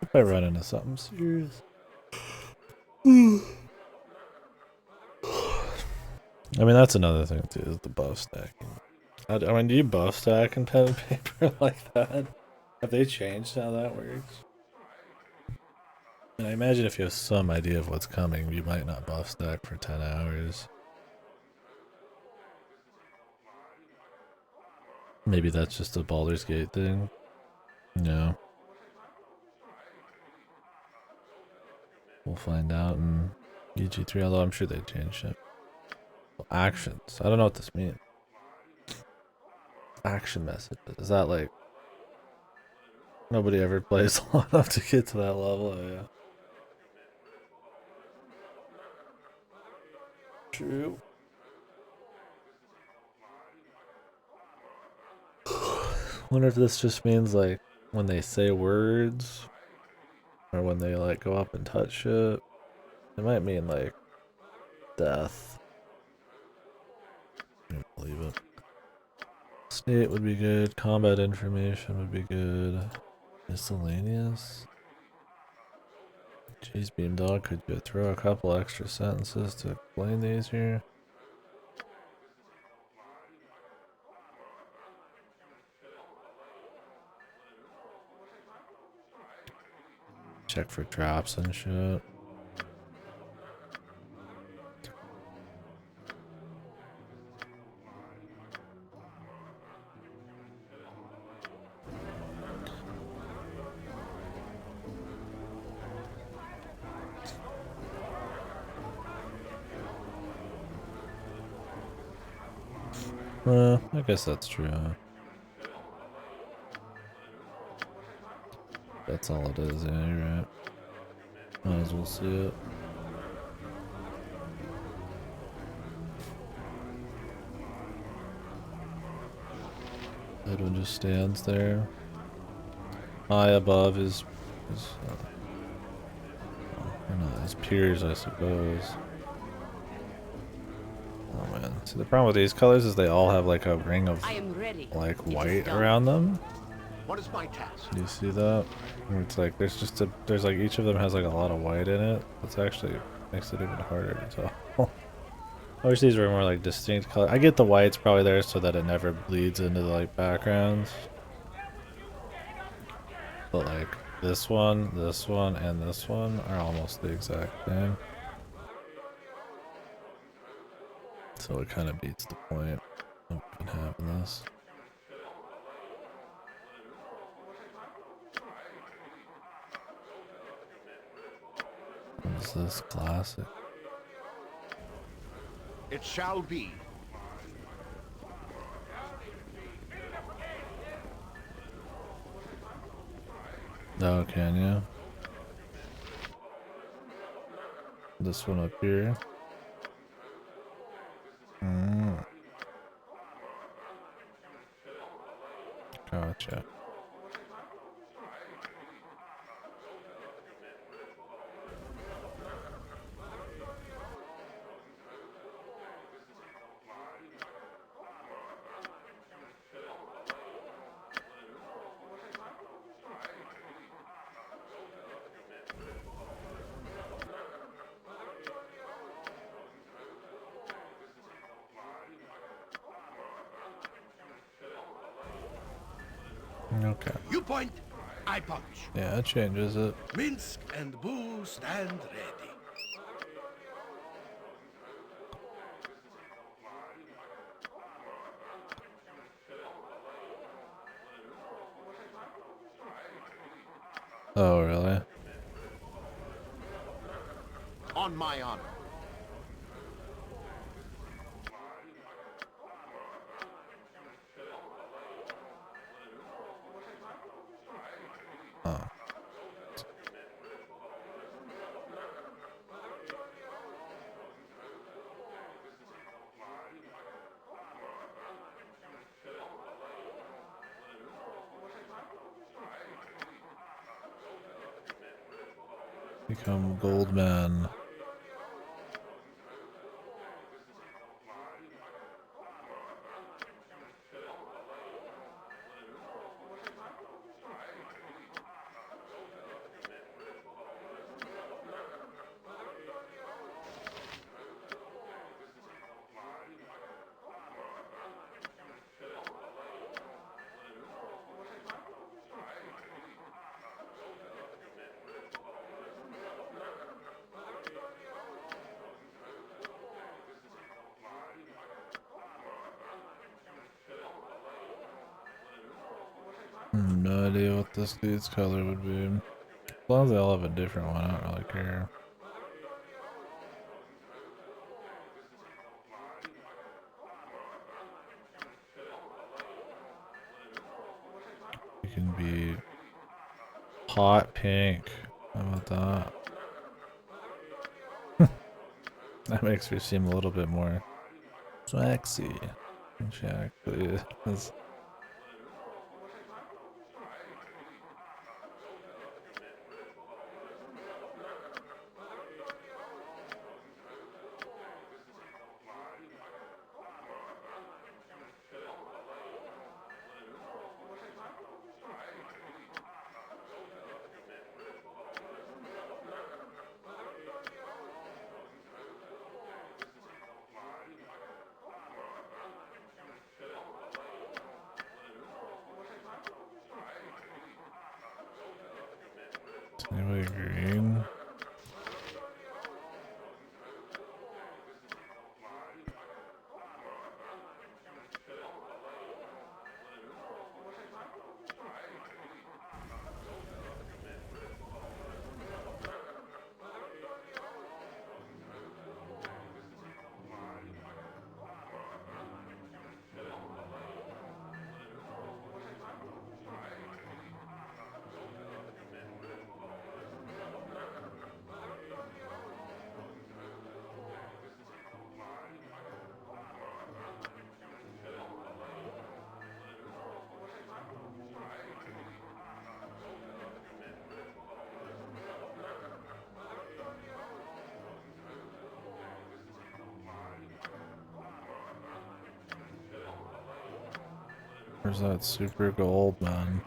if I run into something serious. I mean, that's another thing too, is the buff stacking. I mean, do you buff stack in pen and paper like that? Have they changed how that works? And I imagine if you have some idea of what's coming, you might not buff stack for 10 hours. Maybe that's just a Baldur's Gate thing. No. We'll find out in EG3, although I'm sure they changed it. Well, actions. I don't know what this means. Action messages. Is that like nobody ever plays long enough to get to that level? Oh, yeah. True. Wonder if this just means like when they say words or when they like go up and touch shit. It might mean like death. I don't believe it. State would be good. Combat information would be good. Miscellaneous. Jeez, Beamdog, could you throw a couple extra sentences to explain these here? Check for traps and shit. I guess that's true. Huh? That's all it is, yeah, you're right. Might as well see it. That one just stands there. high above his I don't know, his peers, I suppose. Oh man. See, the problem with these colors is they all have like a ring of like white around them. What is my task? Do you see that? Where it's like there's like each of them has like a lot of white in it. It's actually makes it even harder to tell. I wish these were more like distinct color. I get the white's probably there so that it never bleeds into the like backgrounds. But like this one, and this one are almost the exact same. So it kind of beats the point of even having this. What is this? Classic. It shall be. Oh, can you? This one up here. Gotcha. Okay. You point, I punch. Yeah, it changes it. Minsk and Boo stand ready. Oh, really? On my honor. Oh. Become Goldman. No idea what this dude's color would be. As long as they all have a different one, I don't really care. It can be hot pink. How about that? That makes her seem a little bit more sexy. She actually is. Anybody green? Where's that super gold, man?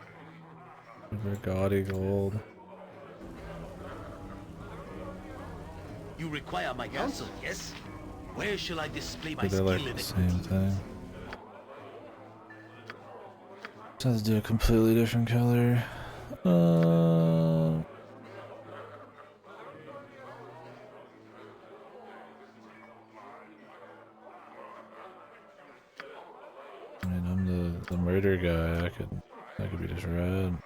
Super gaudy gold. You require my counsel, yes? Where shall I display my They're skill like and the same expertise? thing. Let's do a completely different color. I mean, I'm the murder guy. I could be just red.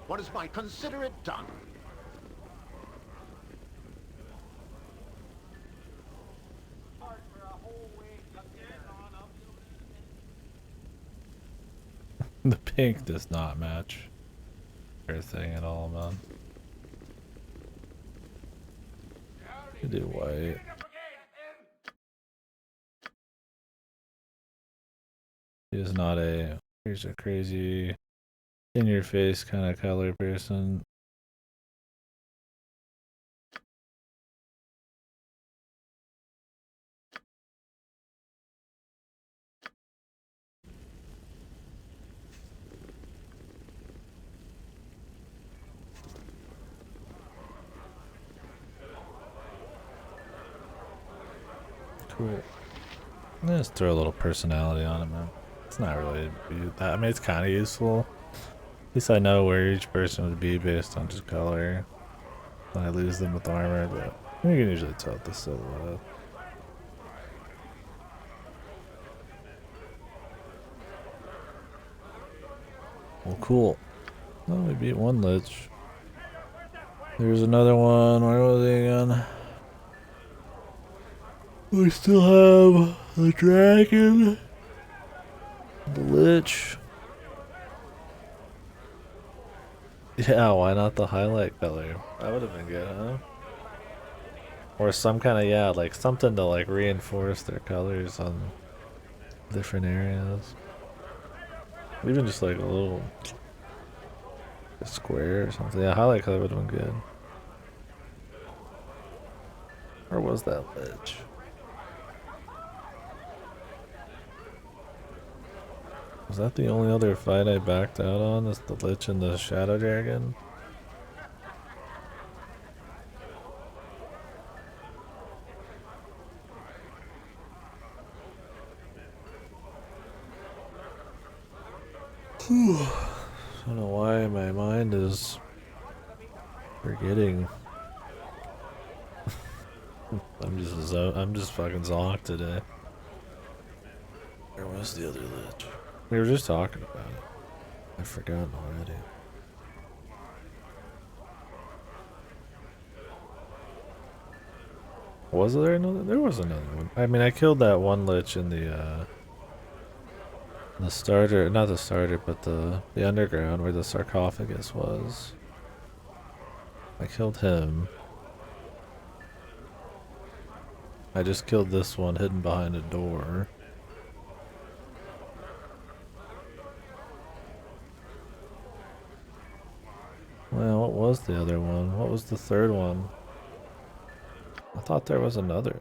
What is my... Consider it done. The pink does not match her thing at all, man. You do white. He's not a... He's a crazy, in-your-face kind of color person. Cool. Let's throw a little personality on it, man. It's not really that. I mean, it's kind of useful. At least I know where each person would be based on just color. When I lose them with armor, but you can usually tell the silhouette. Well, cool. Well, we beat one lich. There's another one. Where was he again? We still have the dragon, the lich. Yeah, why not the highlight color? That would have been good, huh? Or some kind of, yeah, like something to like reinforce their colors on different areas. Even just like a square or something. Yeah, highlight color would have been good. Or was that lich? Was that the only other fight I backed out on? Is the lich and the shadow dragon? I don't know why my mind is forgetting. I'm just fucking zonked today. Where was the other lich? We were just talking about it. I've forgotten already. Was there another? There was another one. I mean, I killed that one lich in the starter, not the starter, but the underground where the sarcophagus was. I killed him. I just killed this one hidden behind a door. Well, what was the other one? What was the third one? I thought there was another.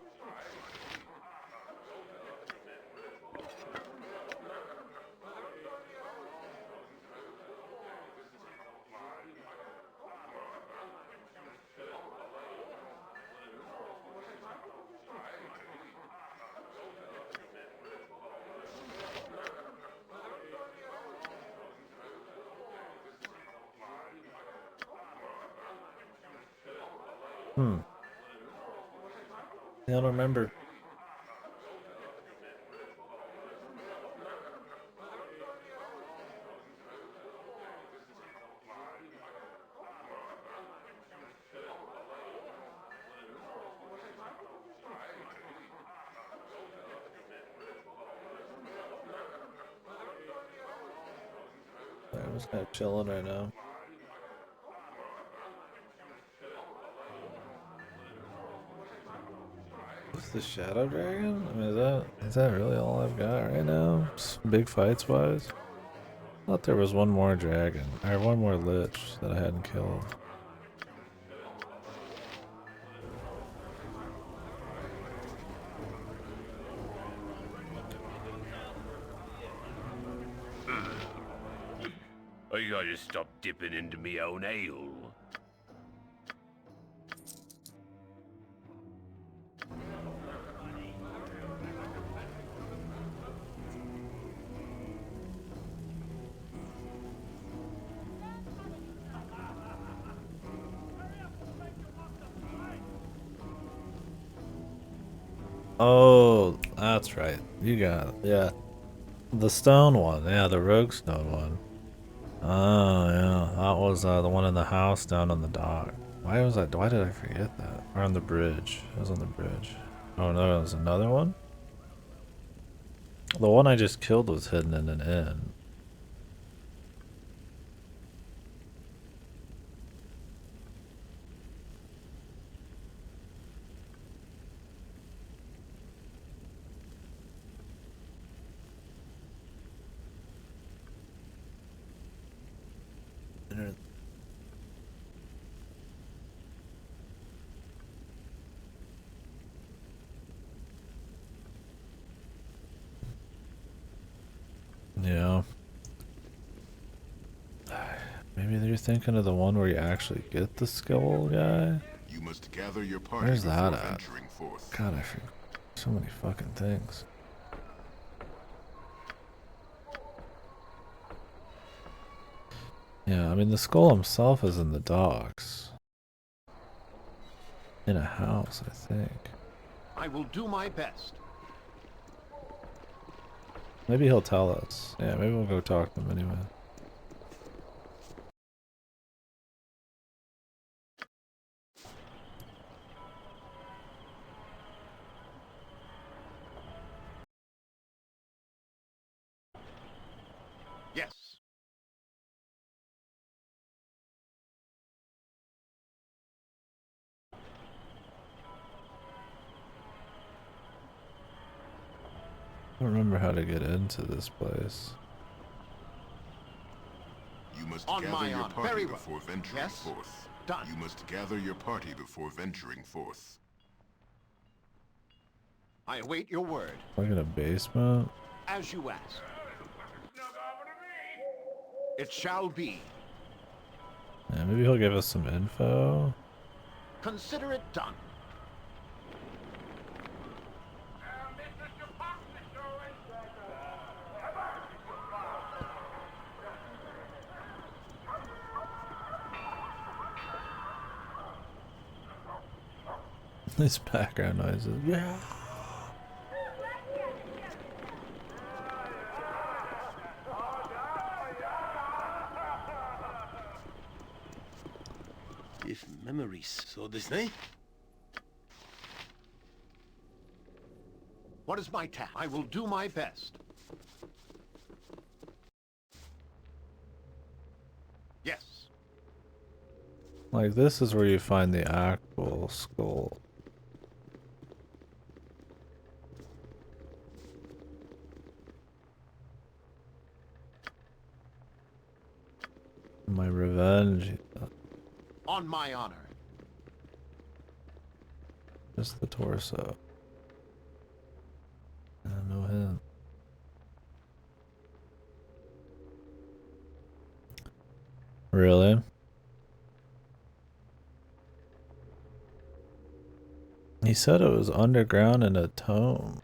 I don't remember. I'm just kind of chilling right now. What's the shadow dragon? I mean, is that really all I've got right now? Big fights wise? I thought there was one more dragon, or one more lich that I hadn't killed. I gotta stop dipping into me own ale. Oh, that's right. You got it. Yeah. The stone one. Yeah, the rogue stone one. Oh, yeah. That was the one in the house down on the dock. Why was that? Why did I forget that? Or on the bridge. It was on the bridge. Oh, no, it was another one? The one I just killed was hidden in an inn. Yeah. Maybe they're thinking of the one where you actually get the skull guy? You must gather your party Where's that before at? venturing forth. God, I forget so many fucking things. Yeah, I mean, the skull himself is in the docks. In a house, I think. I will do my best. Maybe he'll tell us. Yeah, maybe we'll go talk to him anyway. Yes. I don't remember how to get into this place. You must On gather my your honor. party Very well. before venturing Yes. forth. Done. You must gather your party before venturing forth. I await your word. Like in a basement? As you ask. It shall be. Yeah, maybe he'll give us some info. Consider it done. These background noises. Yeah. If memories so this night. What is my task? I will do my best. Yes. Like, this is where you find the actual skull. My revenge. On my honor. Just the torso. No hint. Really? He said it was underground in a tomb.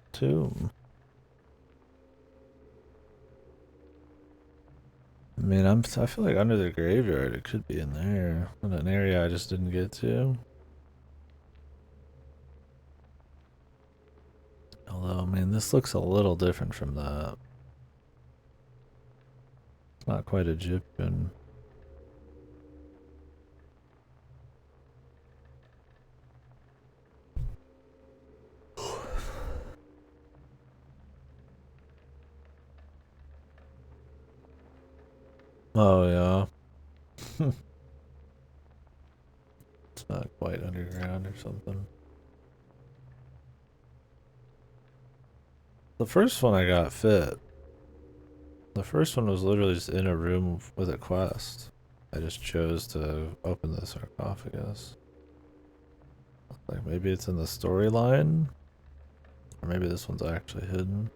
I mean, I feel like under the graveyard it could be in there. In an area I just didn't get to. Although, I mean, this looks a little different from that. It's not quite Egyptian. Oh, yeah. It's not quite underground or something. The first one I got fit. The first one was literally just in a room with a quest. I just chose to open the sarcophagus. Like, maybe it's in the storyline? Or maybe this one's actually hidden.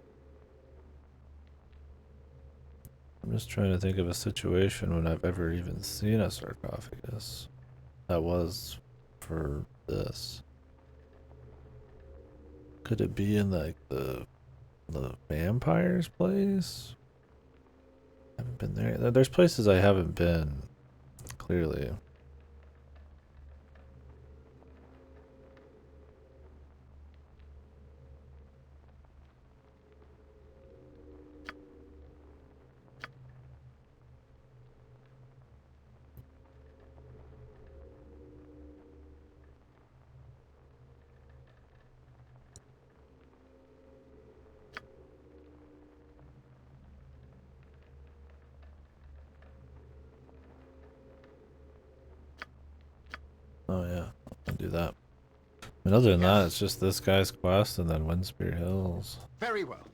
I'm just trying to think of a situation when I've ever even seen a sarcophagus that was for this. Could it be in like the vampire's place? I haven't been there. There's places I haven't been, clearly. Oh yeah, I'll do that. I mean, other than that, it's just this guy's quest and then Windspear Hills. Very well.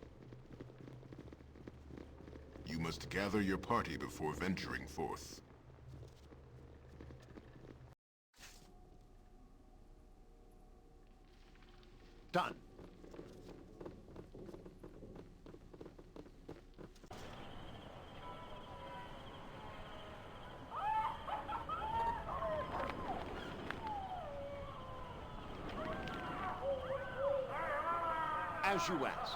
You must gather your party before venturing forth. Done. As you ask.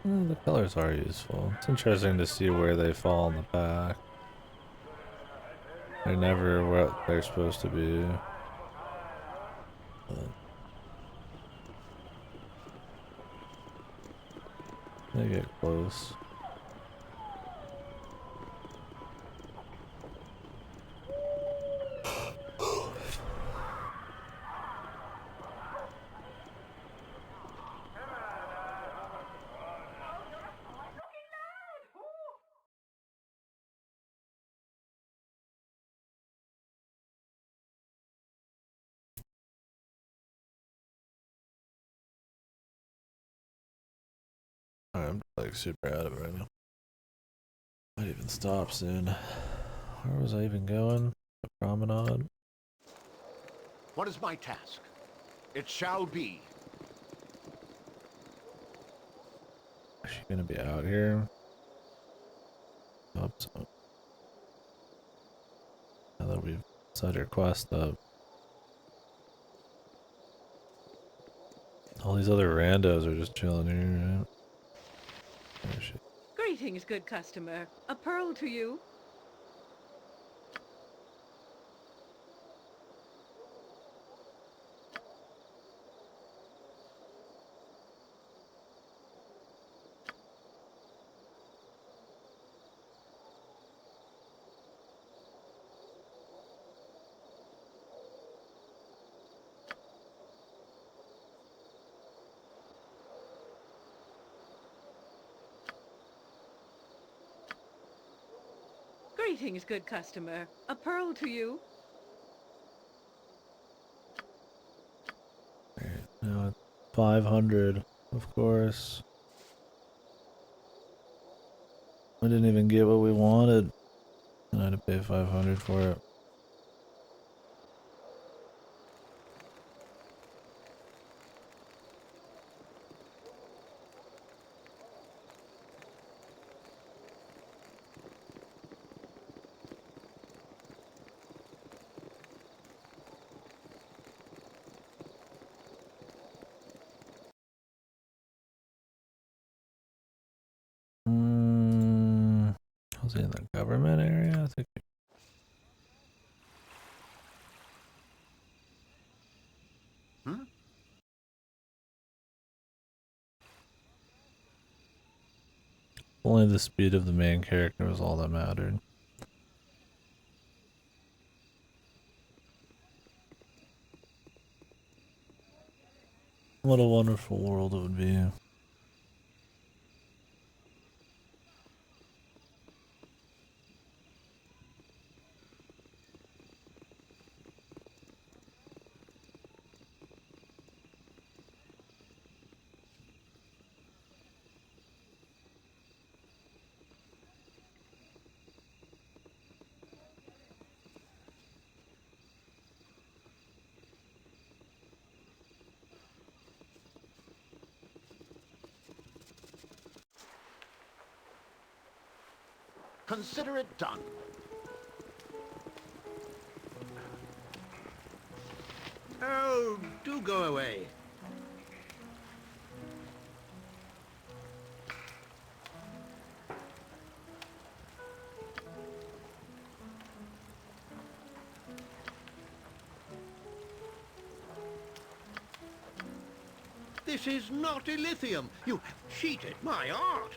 The colors are useful. It's interesting to see where they fall on the back. They're never what they're supposed to be. But they get close. I'm like super out of it right now. Might even stop soon. Where was I even going? The promenade? What is my task? It shall be. Is she gonna be out here? Hope so. Now that we've set her quest up. All these other randos are just chilling here, right? There she is. Greetings, good customer. A pearl to you. Greetings, good customer. A pearl to you. Now it's 500, of course. I didn't even get what we wanted. And I had to pay 500 for it. Was it in the government area? I think. Only the speed of the main character was all that mattered. What a wonderful world it would be. consider it done. Oh, do go away. This is not Illithium. You have cheated my art.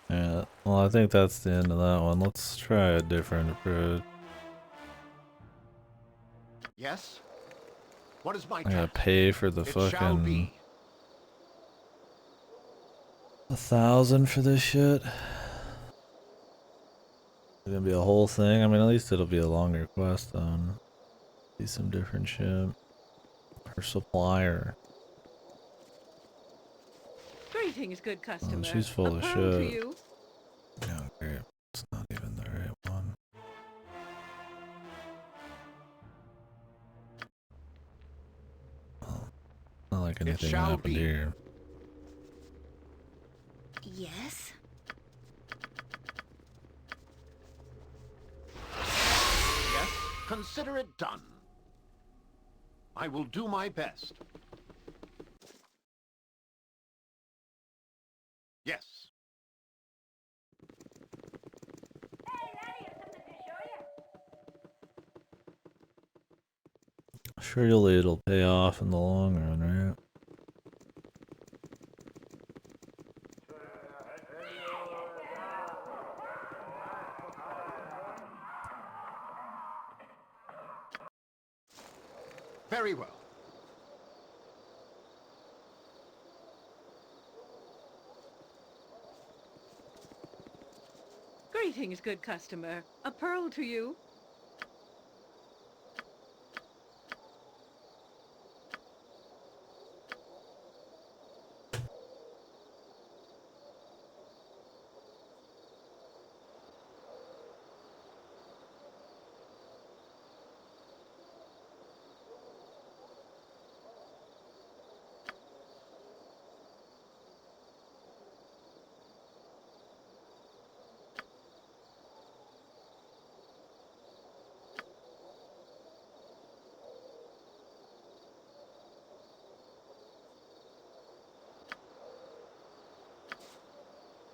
Yeah, well, I think that's the end of that one. Let's try a different approach. Yes? What is my I gotta task? pay for the It shall fucking be. 1,000 for this shit. It's gonna be a whole thing. I mean, at least it'll be a longer quest though. See some different shit. Her supplier. Greetings, good customer. Oh, she's full A of pearl to shit. you. Yeah, great. It's not even the right one. Well, not like anything shall happened be. here. Yes? Yes? Consider it done. I will do my best. Yes. Surely it'll pay off in the long run, right? Very well. Greetings, good customer. A pearl to you.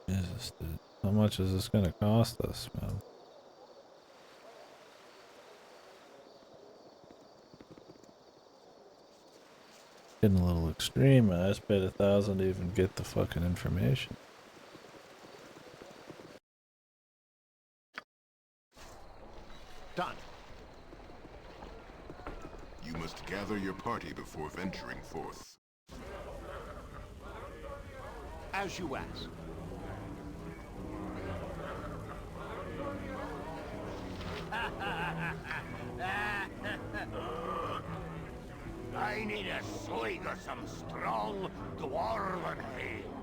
Jesus, dude. How much is this gonna cost us, man? Getting a little extreme, man. I just paid 1,000 to even get the fucking information. Done. You must gather your party before venturing forth. As you ask. I need a swig of some strong dwarven ale.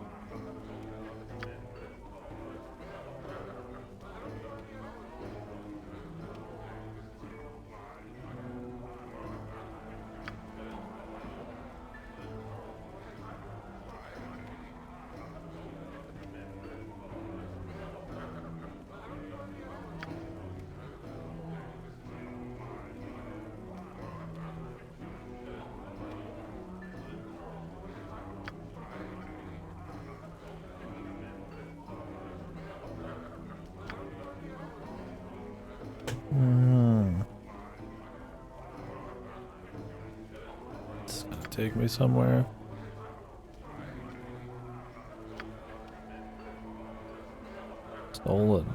take me somewhere. Stolen.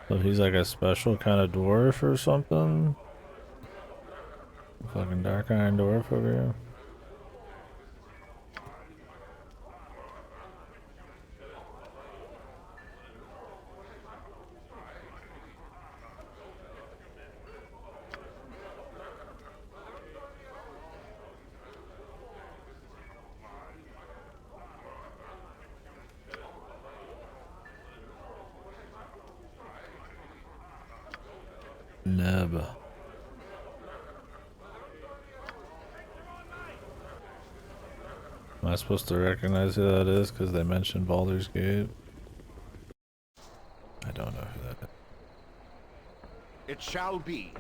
So he's like a special kind of dwarf or something? Fucking dark iron dwarf over here. Neb. Am I supposed to recognize who that is because they mentioned Baldur's Gate? I don't know who that is. It shall be.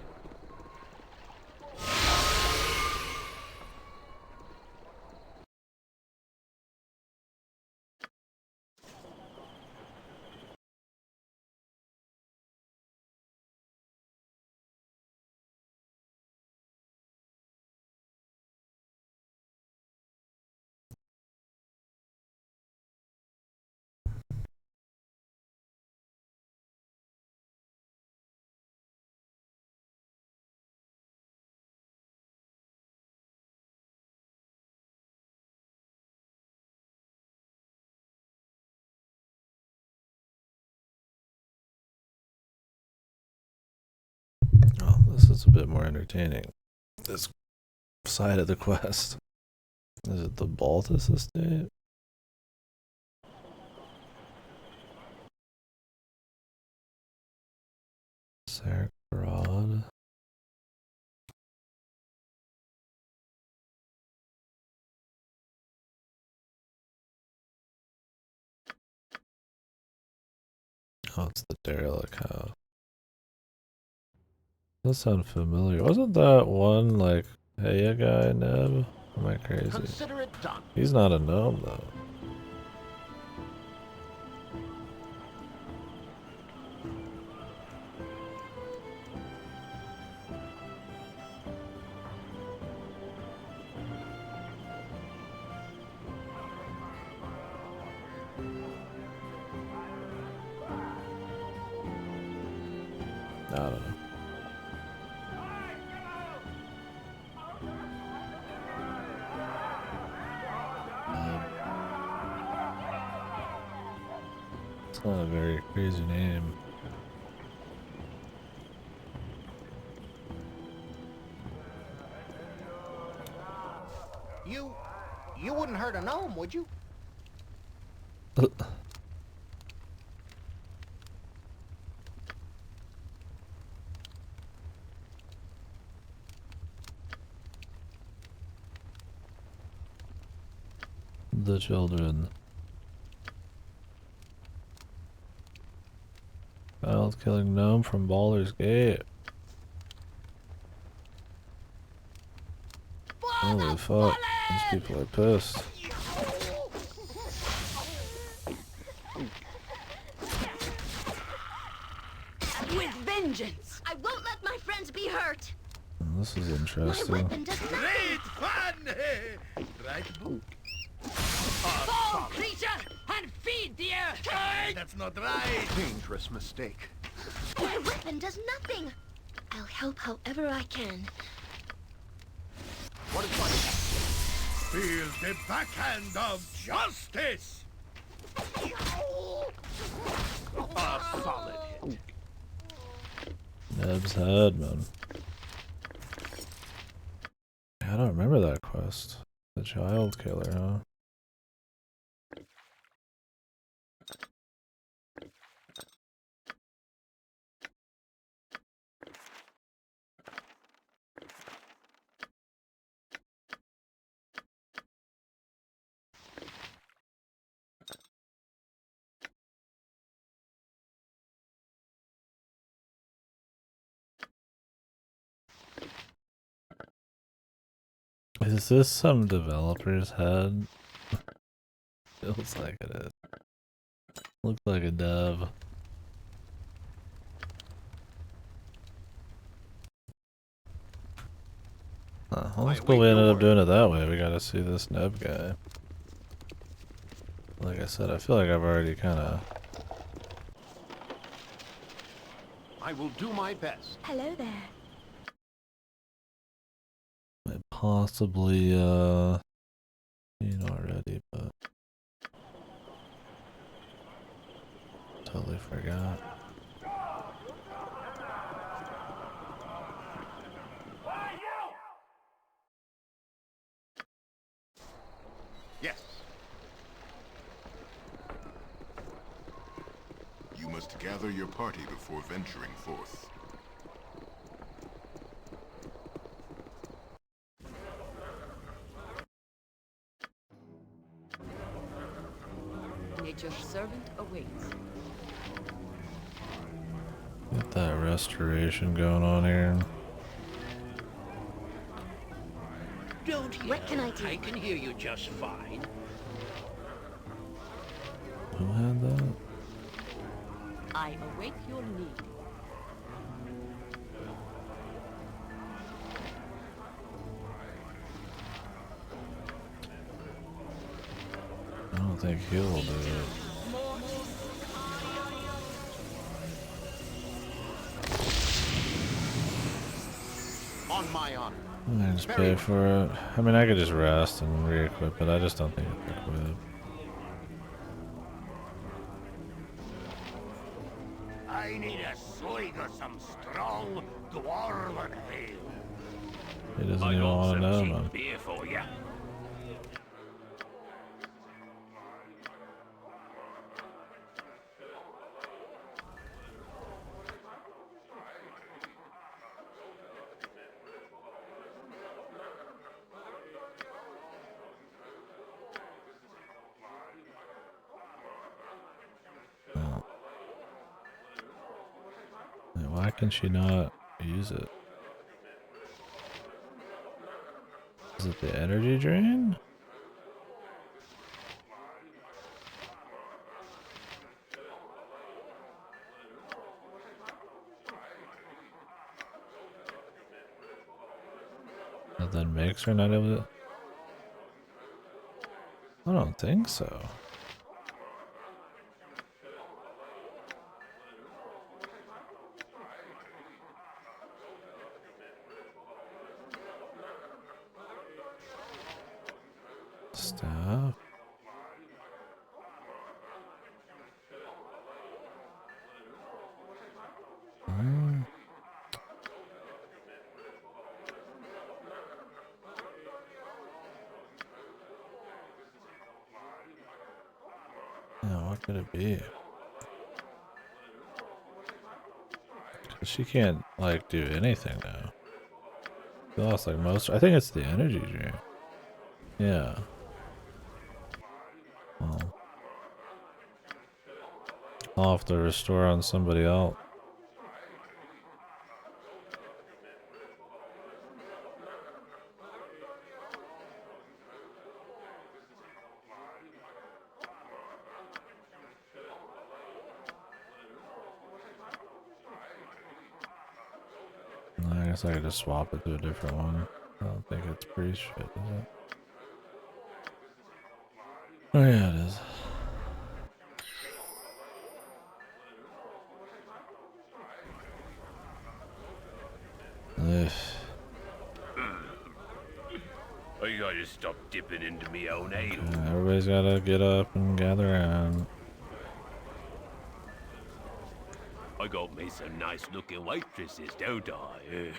Oh, this is a bit more entertaining. This side of the quest. Is it the Baltus estate? Sarkrod. Oh, it's the derelict house. That sounds familiar. Wasn't that one like Heya guy, Neb? Am I crazy? Consider it done. He's not a gnome though. I don't know. It's not a very crazy name. You wouldn't hurt a gnome, would you? The children. Child killing gnome from Baldur's Gate. Holy fuck. These people are pissed. With vengeance! I won't let my friends be hurt! This is My interesting. weapon does nothing! Great fun! Right book. Fall, creature, and feed the earth! That's not right. Dangerous mistake. My weapon does nothing! I'll help however I can. What is my Feel the backhand of justice! a solid hit? Neb's head, man. I don't remember that quest. The child killer, huh? Is this some developer's head? Feels like it is. Looks like a dove. Well, that's cool we ended up doing it that way. We gotta see this Neb guy. Like I said, I feel like I've already kinda... I will do my best. Hello there. Might possibly, seen already, but... Totally forgot. Yes. You must gather your party before venturing forth. Nature's servant awaits. Get that restoration going on here. Don't What yell. can I do? I can hear you just fine. Who had that? I await your need. I don't think he'll do it. On my honor. I just pay for it. I mean, I could just rest and re-equip it. I just don't think it's equipped. I need a swig of some strong dwarven ale. He doesn't even want to know, man. Beer for ya. Why can she not use it? Is it the energy drain? That then makes her not able to... I don't think so. Staff. Yeah, what could it be? 'Cause she can't, like, do anything now. She lost, like, most... I think it's the energy drink. Yeah. Well, I'll have to restore on somebody else. I guess I could just swap it to a different one. I don't think it's priest shit, is it? Oh yeah, it is. Ugh. I gotta stop dipping into me own ale. Yeah, everybody's gotta get up and gather around. I got me some nice looking waitresses, don't I?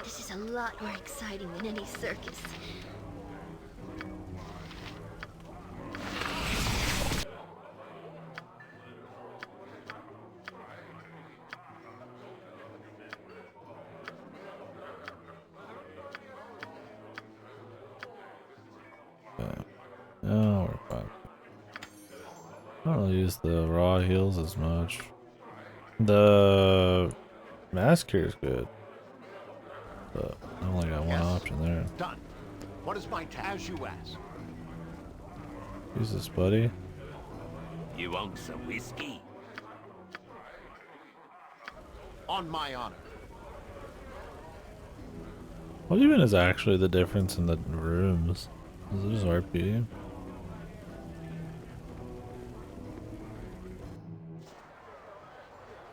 This is a lot more exciting than any circus. Oh, we're fine. I don't really use the raw heals as much. The mask here is good. but I only got one option there. Done. What is my task? As you ask. Jesus, buddy. You want some whiskey? On my honor. What even is actually the difference in the rooms? Is it just RP?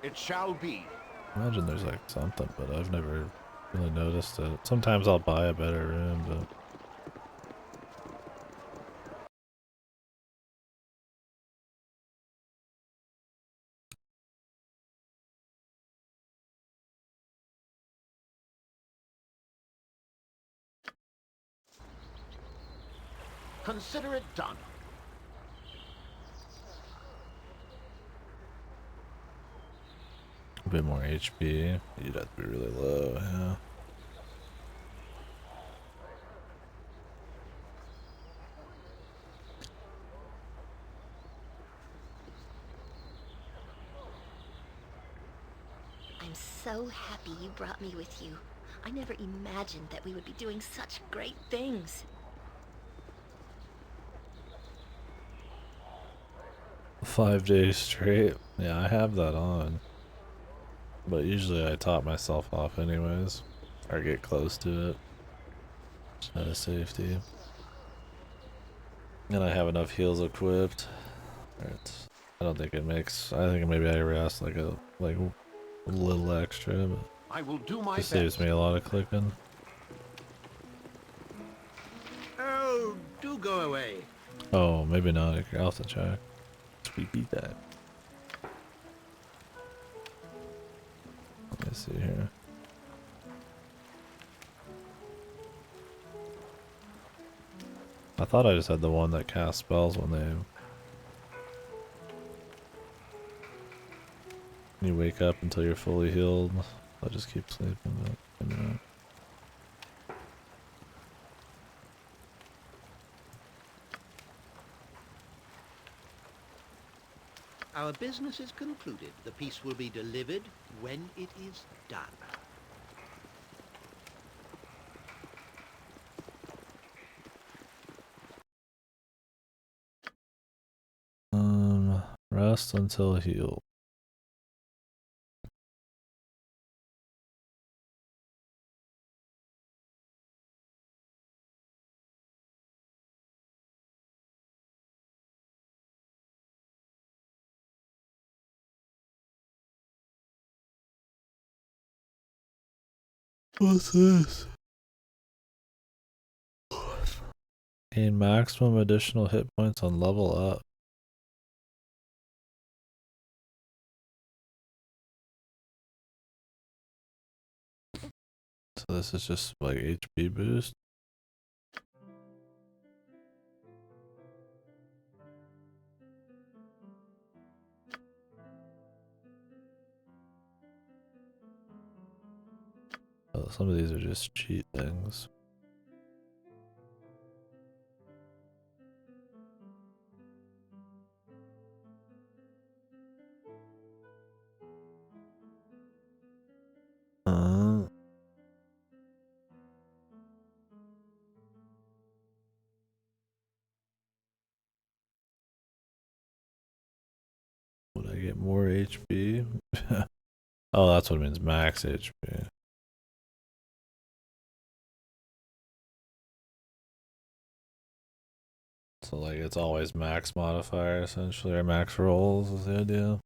It shall be. Imagine there's like something, but I've never really noticed it. Sometimes I'll buy a better room, but... Consider it done. A bit more HP. You'd have to be really low, yeah. I'm so happy you brought me with you. I never imagined that we would be doing such great things. 5 days straight. Yeah, I have that on. But usually I top myself off anyways. Or get close to it. Just out of safety. And I have enough heals equipped. I don't think it makes... I think maybe I rest like a little extra, but I will do my it saves me a lot of clicking. Oh, do go away. Oh, maybe not if you're alpha check. We beat that. Let me see here. I thought I just had the one that casts spells when you wake up until you're fully healed. I'll just keep sleeping, but maybe not. Our business is concluded. The piece will be delivered when it is done. Rest until healed. What's this? Gain maximum additional hit points on level up. So this is just like HP boost. Oh, some of these are just cheat things. Would I get more HP? Oh, that's what it means, max HP. So like it's always max modifier essentially, or max rolls is the idea.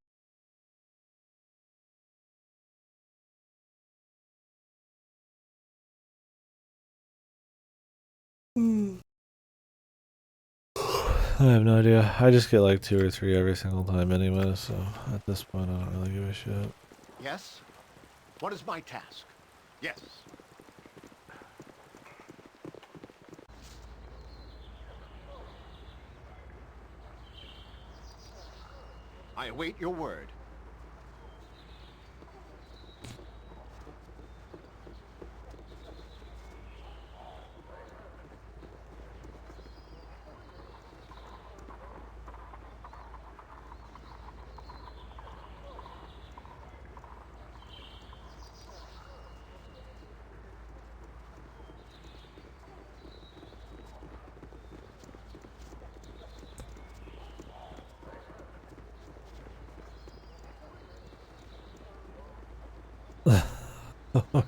I have no idea. I just get like 2 or 3 every single time anyway, so at this point I don't really give a shit. Yes? What is my task? Yes. I await your word.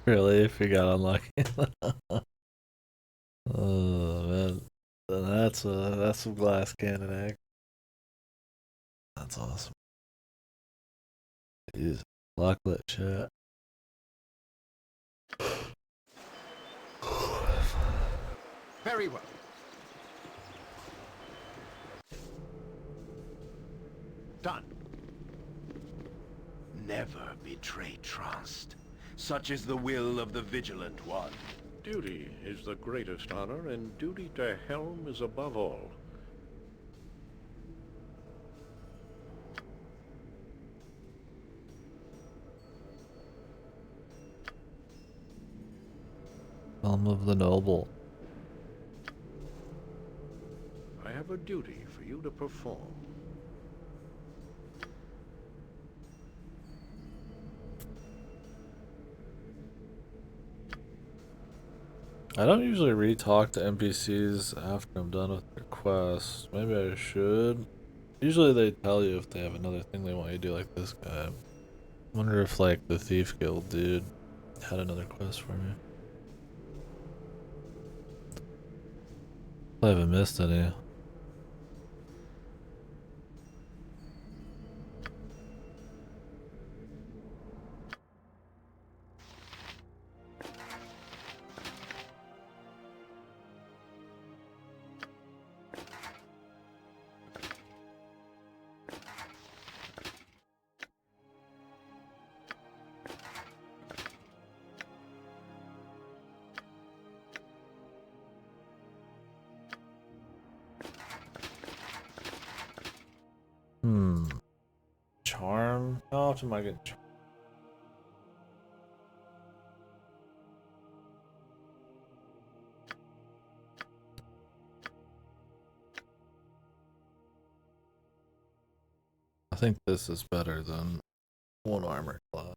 Really? If you got unlucky. Oh man, that's some glass cannon egg. That's awesome. Jeez, lucklet chat. Very well. Done. Never betray trust. Such is the will of the Vigilant One. Duty is the greatest honor, and duty to Helm is above all. Helm of the Noble. I have a duty for you to perform. I don't usually re-talk to NPCs after I'm done with their quest. Maybe I should. Usually they tell you if they have another thing they want you to do, like this guy. Wonder if like the Thief Guild dude had another quest for me. I haven't missed any. Charm? How often am I getting charm? I think this is better than one armor class.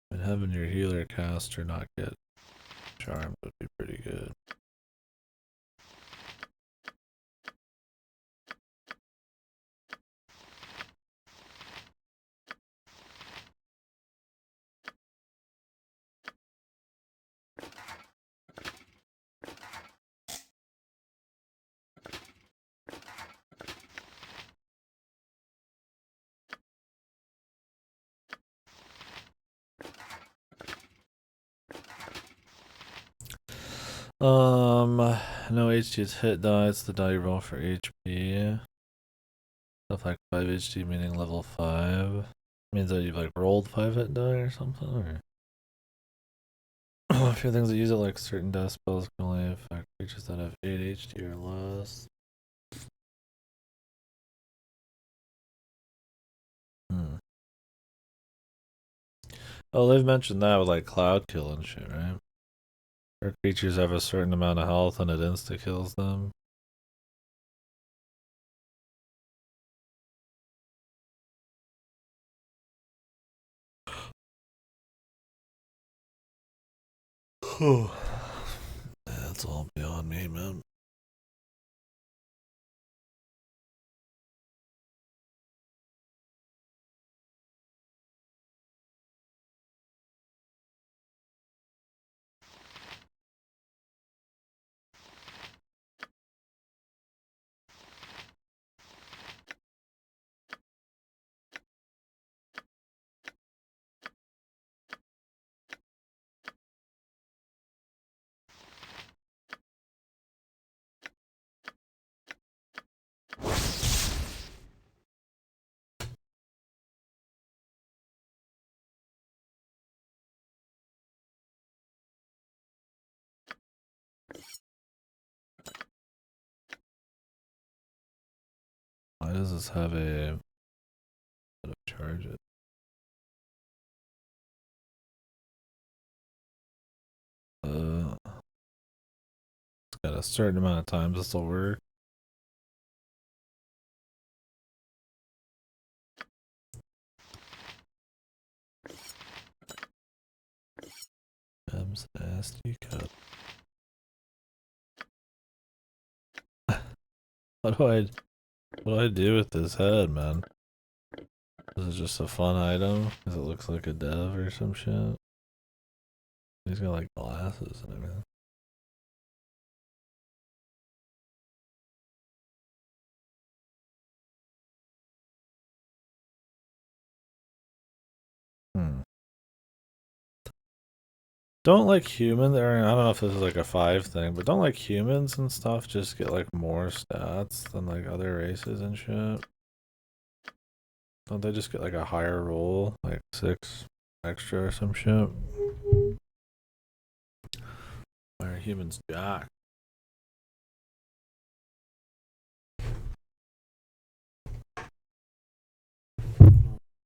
And having your healer caster not get charmed would be pretty good. No HG is hit die, it's the die you roll for HP. Stuff like 5 HG meaning level 5. Means that you've like rolled 5 hit die or something, or a few things that use it like certain death spells can only affect creatures that have 8 HG or less. Oh, they've mentioned that with like cloud kill and shit, right? Where creatures have a certain amount of health and it insta kills them. That's all beyond me, man. Why does this have a how to charge it? It's got a certain amount of times this will work. Comes an SD card. What do I do with this head, man? Is it just a fun item? Because it looks like a dev or some shit? He's got like glasses and everything. Don't like humans, or I don't know if this is like a 5 thing, but don't like humans and stuff just get like more stats than like other races and shit? Don't they just get like a higher roll, like 6 extra or some shit? Why are humans jacked?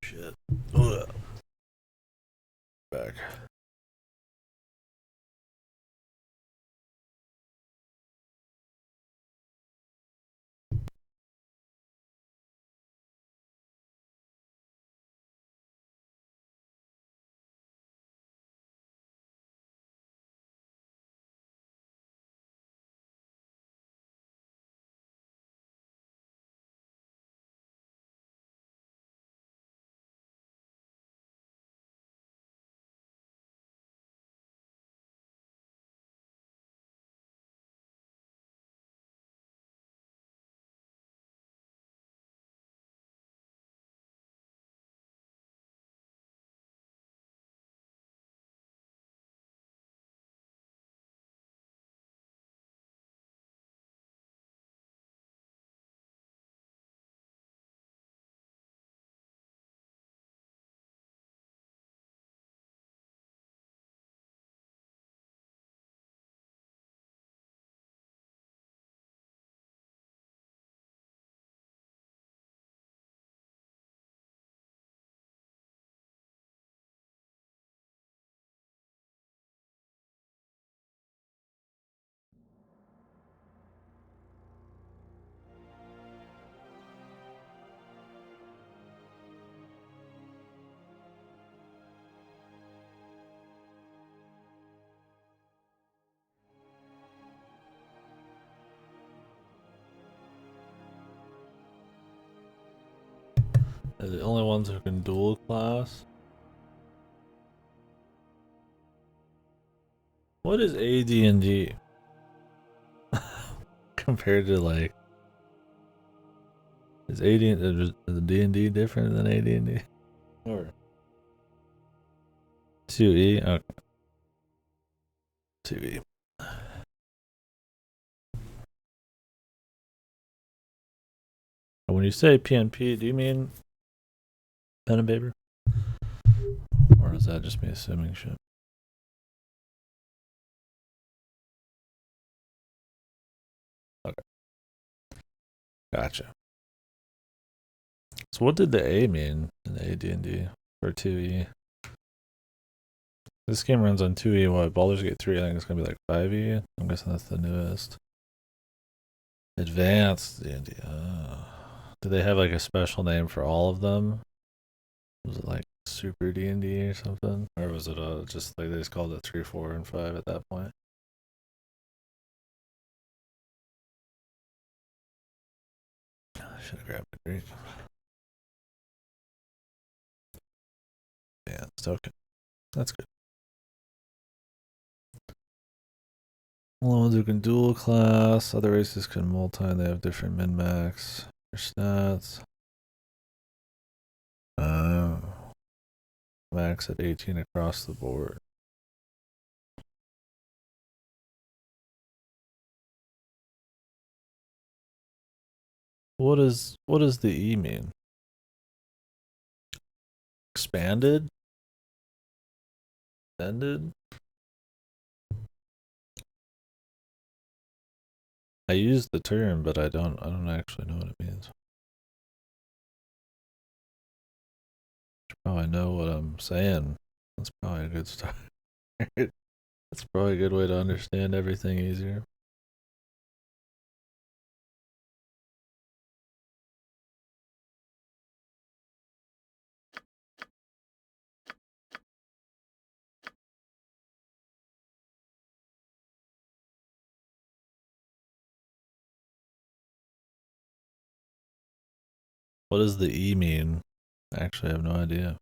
Shit. Ugh. Back. They're the only ones who can dual class. What is AD&D compared to like? Is D&D different than AD&D? Or 2E? Okay. 2E. When you say PNP, do you mean pen and paper? Or is that just me assuming shit? Okay. Gotcha. So what did the A mean in AD&D for 2E? This game runs on 2E. What? Baldur's Gate 3, I think it's gonna be like 5E. I'm guessing that's the newest. Advanced D&D. Do they have like a special name for all of them? Was it like Super D&D or something? Or was it just like they just called it 3, 4, and 5 at that point? I should have grabbed a Greek. Yeah, it's okay. That's good. Only ones who can dual class. Other races can multi. They have different min max. Their stats. Max at 18 across the board. What does the E mean? Expanded? Extended? I use the term, but I don't actually know what it means. Oh, I know what I'm saying. That's probably a good start. That's probably a good way to understand everything easier. What does the E mean? Actually, I have no idea.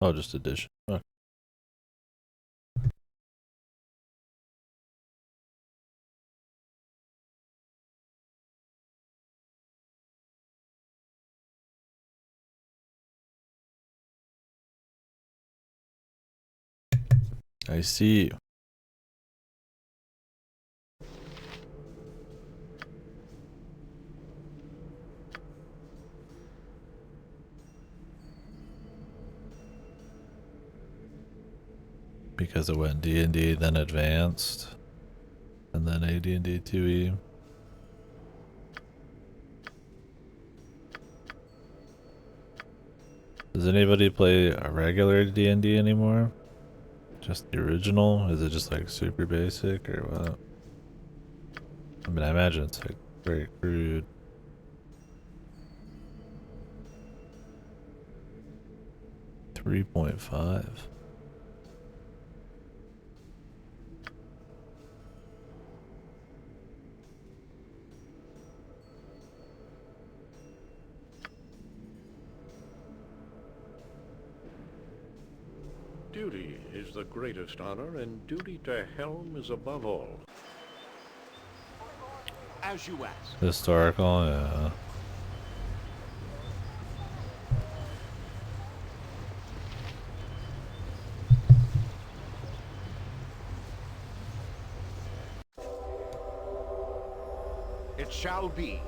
Oh, just addition. Okay. I see. Because it went D&D, then advanced, and then AD&D 2E. Does anybody play a regular D&D anymore? Just the original? Is it just like super basic or what? I mean, I imagine it's like very crude. .5. Duty is the greatest honor, and duty to Helm is above all. As you ask. Historical, yeah. It shall be.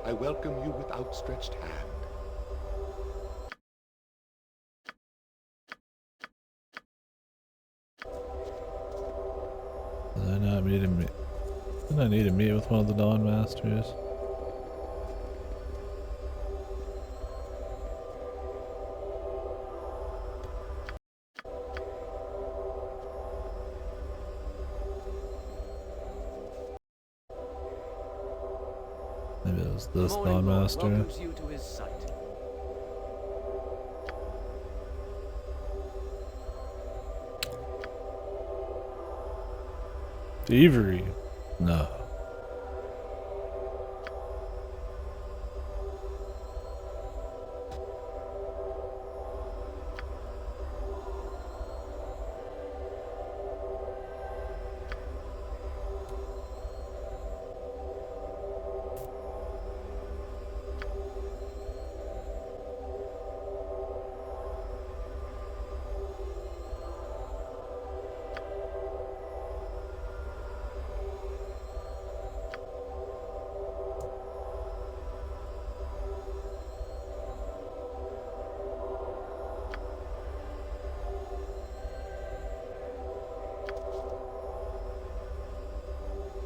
I welcome you with outstretched hand. Did I not meet him? Did I need to meet with one of the Dawn Masters? Maybe it was this Dawn Master. Welcomes you to his sight. Thievery? No.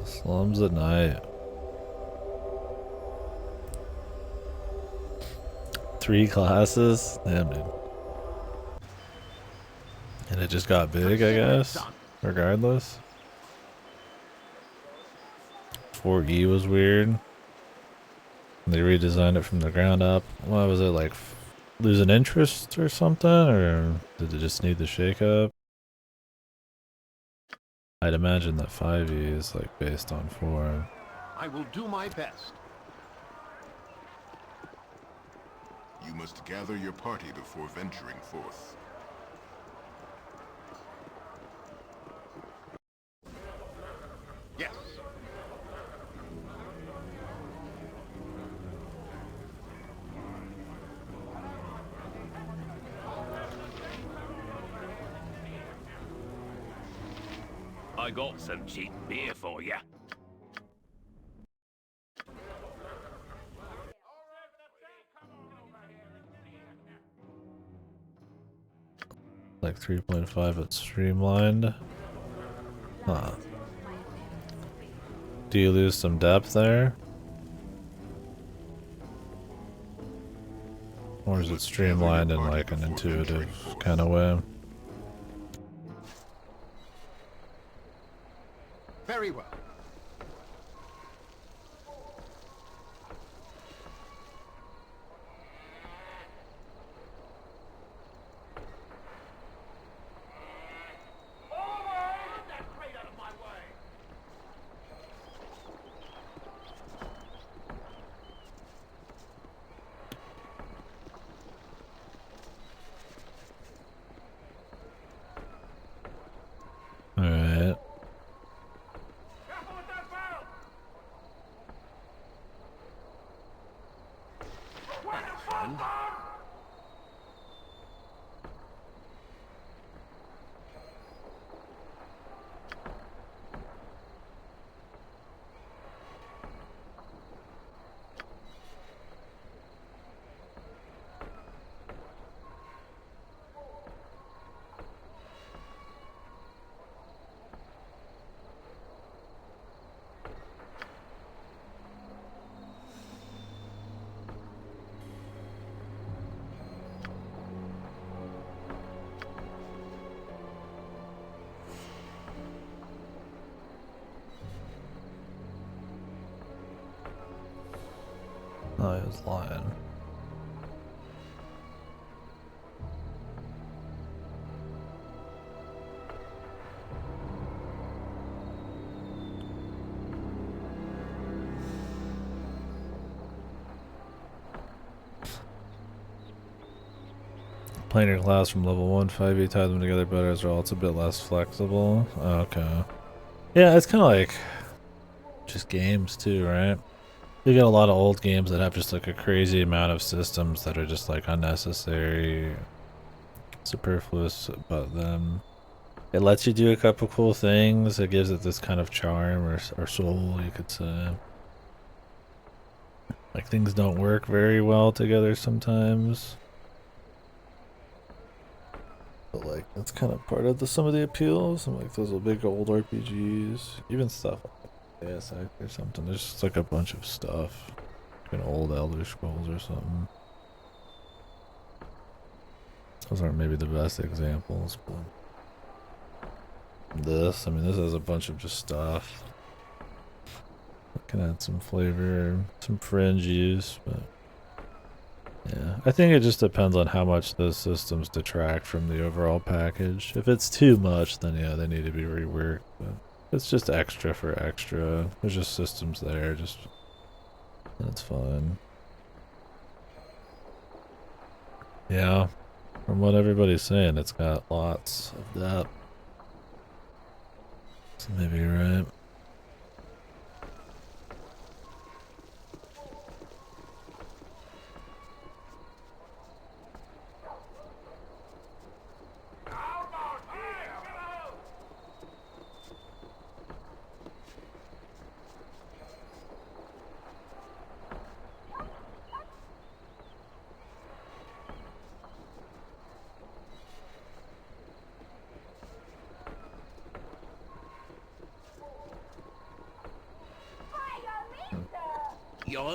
Slums at night. 3 classes? Damn, dude. And it just got big, I guess. Regardless. 4E was weird. They redesigned it from the ground up. What was it, like losing interest or something? Or did it just need the shake up? I'd imagine that 5E is like based on 4. I will do my best. You must gather your party before venturing forth. Yes. I got some cheap beer for you. Like 3.5 at streamlined. Huh. Do you lose some depth there? Or is it streamlined in like an intuitive kind of way? Very well. Oh, he was lying. Playing your class from level 1, 5e, tie them together better as well. It's a bit less flexible. Okay. Yeah, it's kind of like just games too, right? You get a lot of old games that have just like a crazy amount of systems that are just like unnecessary, superfluous, but then it lets you do a couple cool things. It gives it this kind of charm or soul, you could say. Like things don't work very well together sometimes. But like that's kind of part of some of the appeals. And like those big old RPGs, even stuff like ASI or something. There's just like a bunch of stuff. Like an old Elder Scrolls or something. Those aren't maybe the best examples, but this, I mean, this has a bunch of just stuff. It can add some flavor, some fringe use, but yeah, I think it just depends on how much those systems detract from the overall package. If it's too much, then yeah, they need to be reworked. But it's just extra for extra. There's just systems there, just that's fine. Yeah, from what everybody's saying, it's got lots of that. So maybe you're right.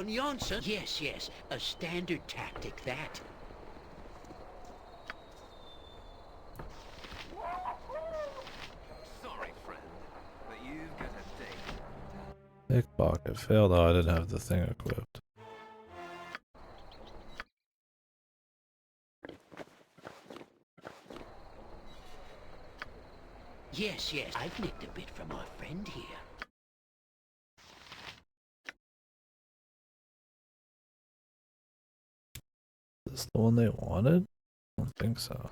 Yon, yes, yes. A standard tactic, that. Sorry, friend, but you've got a date. Pickpocket failed. Oh, I didn't have the thing equipped. Yes, yes. I've nicked a bit from our friend here. Is this the one they wanted? I don't think so.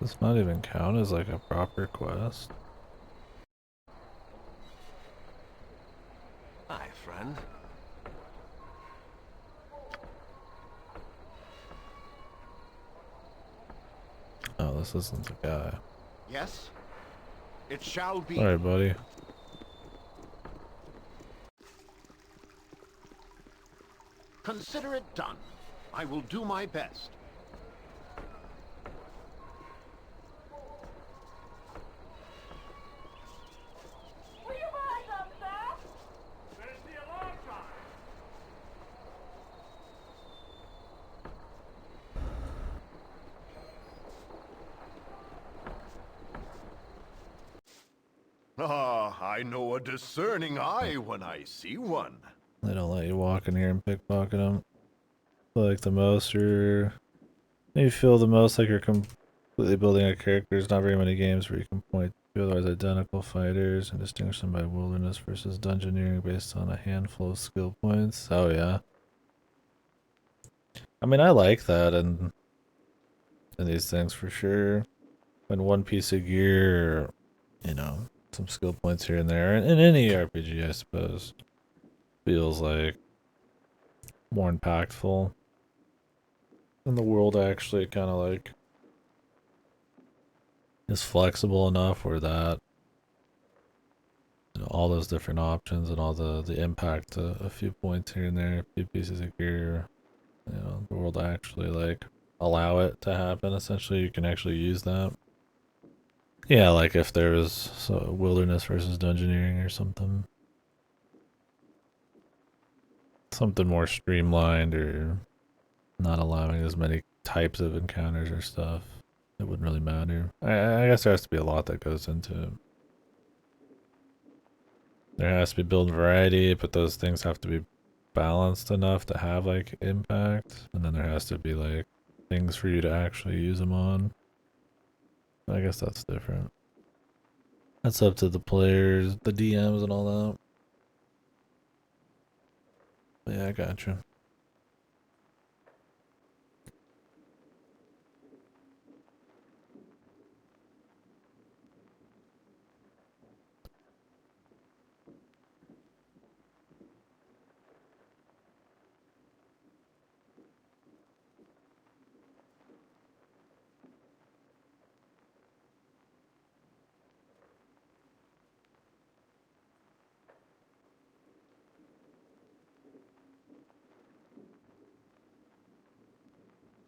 Does this not even count as like a proper quest? Hi, friend. Oh, this isn't the guy. Yes? It shall be. Alright, buddy. Consider it done. I will do my best. Ah, I know a discerning eye when I see one. They don't let you walk in here and pickpocket them. Like the most, you feel the most like you're completely building a character. There's not very many games where you can point to otherwise identical fighters and distinguish them by wilderness versus dungeoneering based on a handful of skill points. Oh yeah. I mean, I like that in these things for sure. When one piece of gear, you know, some skill points here and there, in any RPG, I suppose, feels like more impactful. And the world actually kind of like is flexible enough where that, you know, all those different options and all the impact, a few points here and there, a few pieces of gear, you know, the world actually like allow it to happen. Essentially, you can actually use that. Yeah, like if there was wilderness versus dungeoneering or something. Something more streamlined or not allowing as many types of encounters or stuff, it wouldn't really matter. I guess there has to be a lot that goes into it. There has to be build variety, but those things have to be balanced enough to have like impact, and then there has to be like things for you to actually use them on. I guess that's different. That's up to the players, the DMs, and all that. Yeah, I gotcha.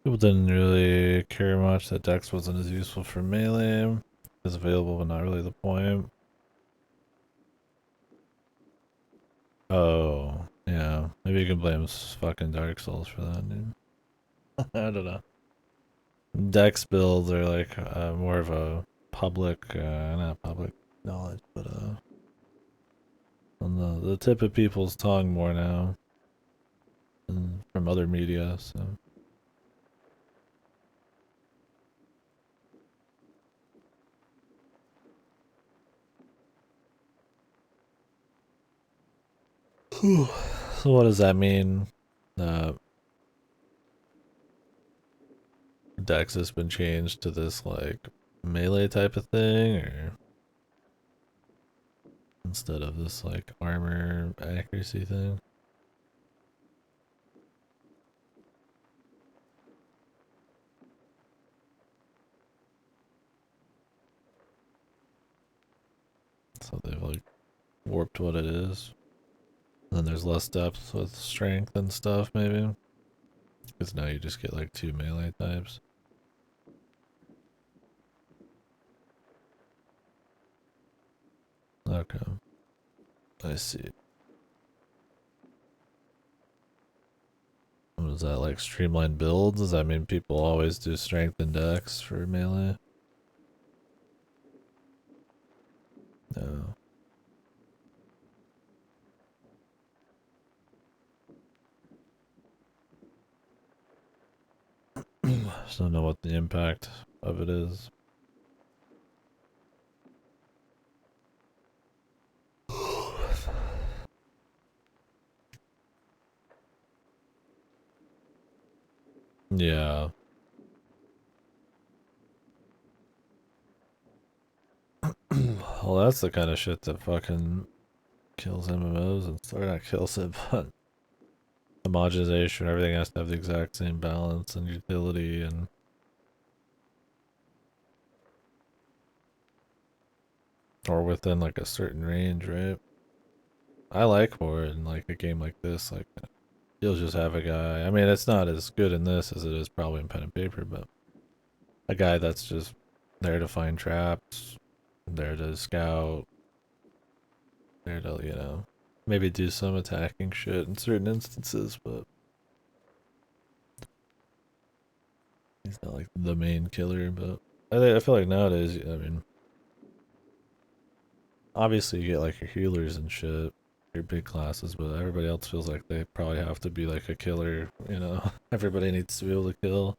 People didn't really care much that Dex wasn't as useful for melee. It's available, but not really the point. Oh, yeah. Maybe you can blame fucking Dark Souls for that, dude. I don't know. Dex builds are like more of a public, not public knowledge, but on the tip of people's tongue more now, and from other media. So. So what does that mean? Dex has been changed to this like melee type of thing, or instead of this like armor accuracy thing? So they've like warped what it is. And then there's less depth with strength and stuff, maybe. Because now you just get like 2 melee types. Okay. I see. What is that, like streamlined builds? Does that mean people always do strength and dex for melee? No. Just don't know what the impact of it is. Yeah. Well, that's the kind of shit that fucking kills MMOs and or not kills it, but homogenization. Everything has to have the exact same balance and utility and or within like a certain range, right? I like more in like a game like this, like you'll just have a guy. I mean, it's not as good in this as it is probably in pen and paper, but a guy that's just there to find traps, there to scout, there to, you know, maybe do some attacking shit in certain instances, but he's not like the main killer. But I feel like nowadays, I mean, obviously you get like your healers and shit, your big classes, but everybody else feels like they probably have to be like a killer, you know? Everybody needs to be able to kill.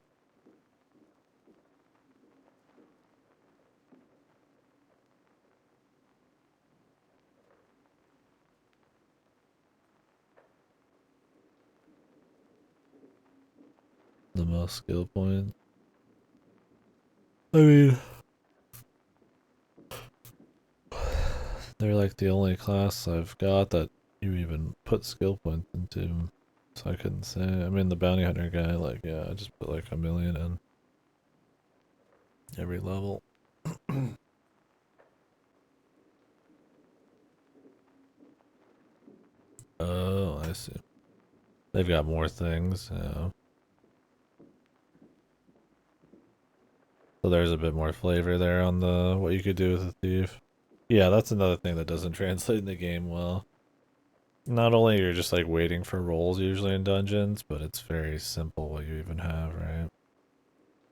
The most skill points. I mean, they're like the only class I've got that you even put skill points into. So I couldn't say. I mean, the bounty hunter guy, like, yeah, I just put like 1,000,000 in every level. Oh, I see. They've got more things, yeah. So there's a bit more flavor there on the what you could do with a thief. Yeah, that's another thing that doesn't translate in the game well. not only you're just like waiting for rolls usually in dungeons, but it's very simple what you even have, right?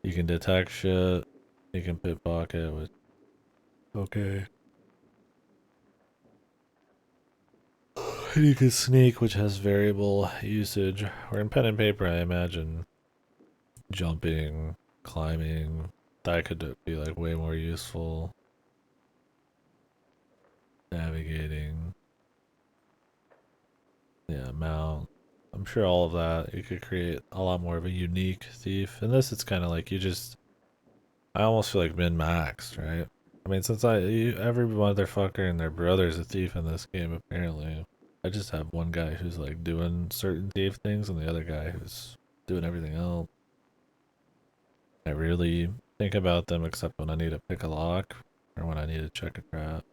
You can detect shit, you can pickpocket with okay. And you can sneak, which has variable usage. Or in pen and paper, I imagine jumping, climbing, that could be like way more useful. Navigating. Yeah, mount. I'm sure all of that, you could create a lot more of a unique thief. In this, it's kind of like I almost feel like min-maxed, right? I mean, since every motherfucker and their brother's a thief in this game, apparently. I just have one guy who's like doing certain thief things and the other guy who's doing everything else. I really think about them except when I need to pick a lock or when I need to check a trap.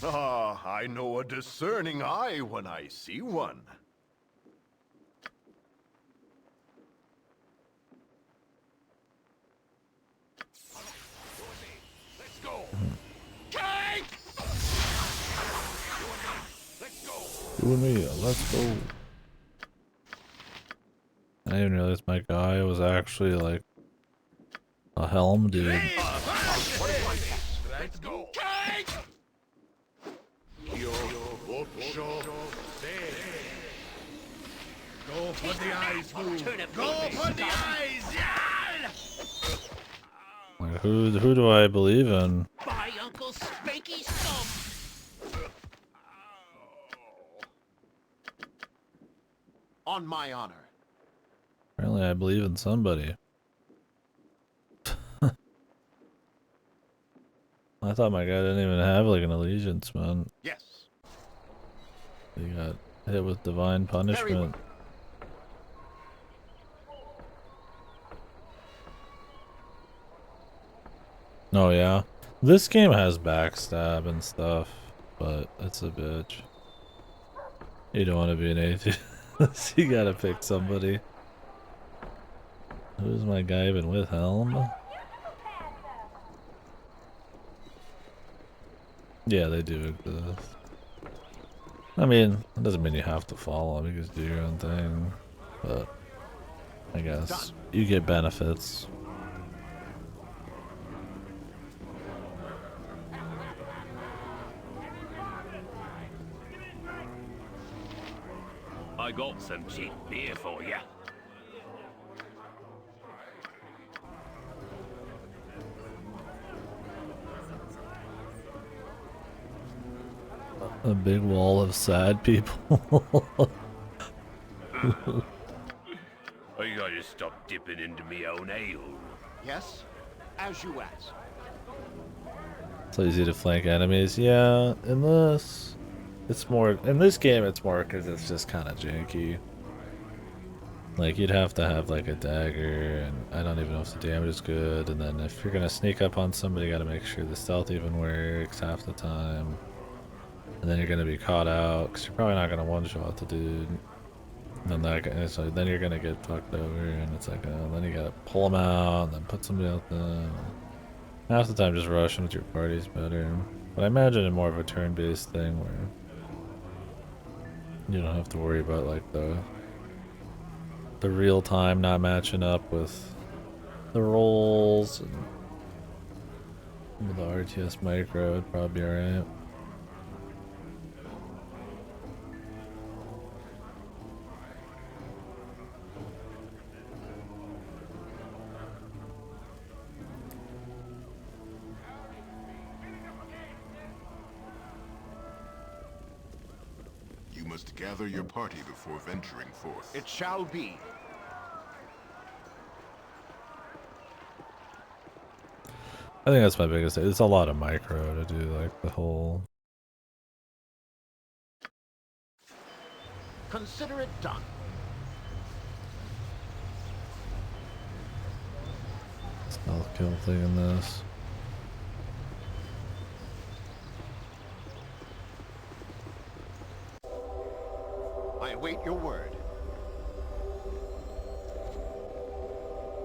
Ah, I know a discerning eye when I see one. Let's go. Kate! Let's go. You and me, let's go. I didn't realize my guy was actually like a helm dude. Let's go. Kate! Go for the eyes, move. Go for the eyes, yeah! Like, who do I believe in? By Uncle Spanky's thumb! On my honor. Apparently I believe in somebody. I thought my guy didn't even have like an allegiance, man. Yes. He got hit with divine punishment. Oh yeah. This game has backstab and stuff, but it's a bitch. You don't want to be an atheist. You gotta pick somebody. Who's my guy even with, Helm? Yeah, they do exist. I mean, it doesn't mean you have to follow them, you just do your own thing. But I guess you get benefits. I got some cheap beer for you. A big wall of sad people. I gotta stop dipping into me own ale. Yes, as you ask. It's easy to flank enemies. Yeah, in this, it's more. In this game, it's more because it's just kind of janky. Like, you'd have to have like a dagger, and I don't even know if the damage is good. And then if you're gonna sneak up on somebody, you gotta make sure the stealth even works half the time. And then you're gonna be caught out because you're probably not gonna one-shot the dude. And then so then you're gonna get fucked over, and it's like, then you gotta pull them out, and then put somebody out there. Half the time, just rushing with your party is better. But I imagine in more of a turn-based thing where you don't have to worry about like the real time not matching up with the rolls, and with the RTS micro, it'd probably be alright. must gather your party before venturing forth. It shall be. I think that's my biggest thing. It's a lot of micro to do, like, the whole... Consider it done. stealth kill thing in this. I await your word.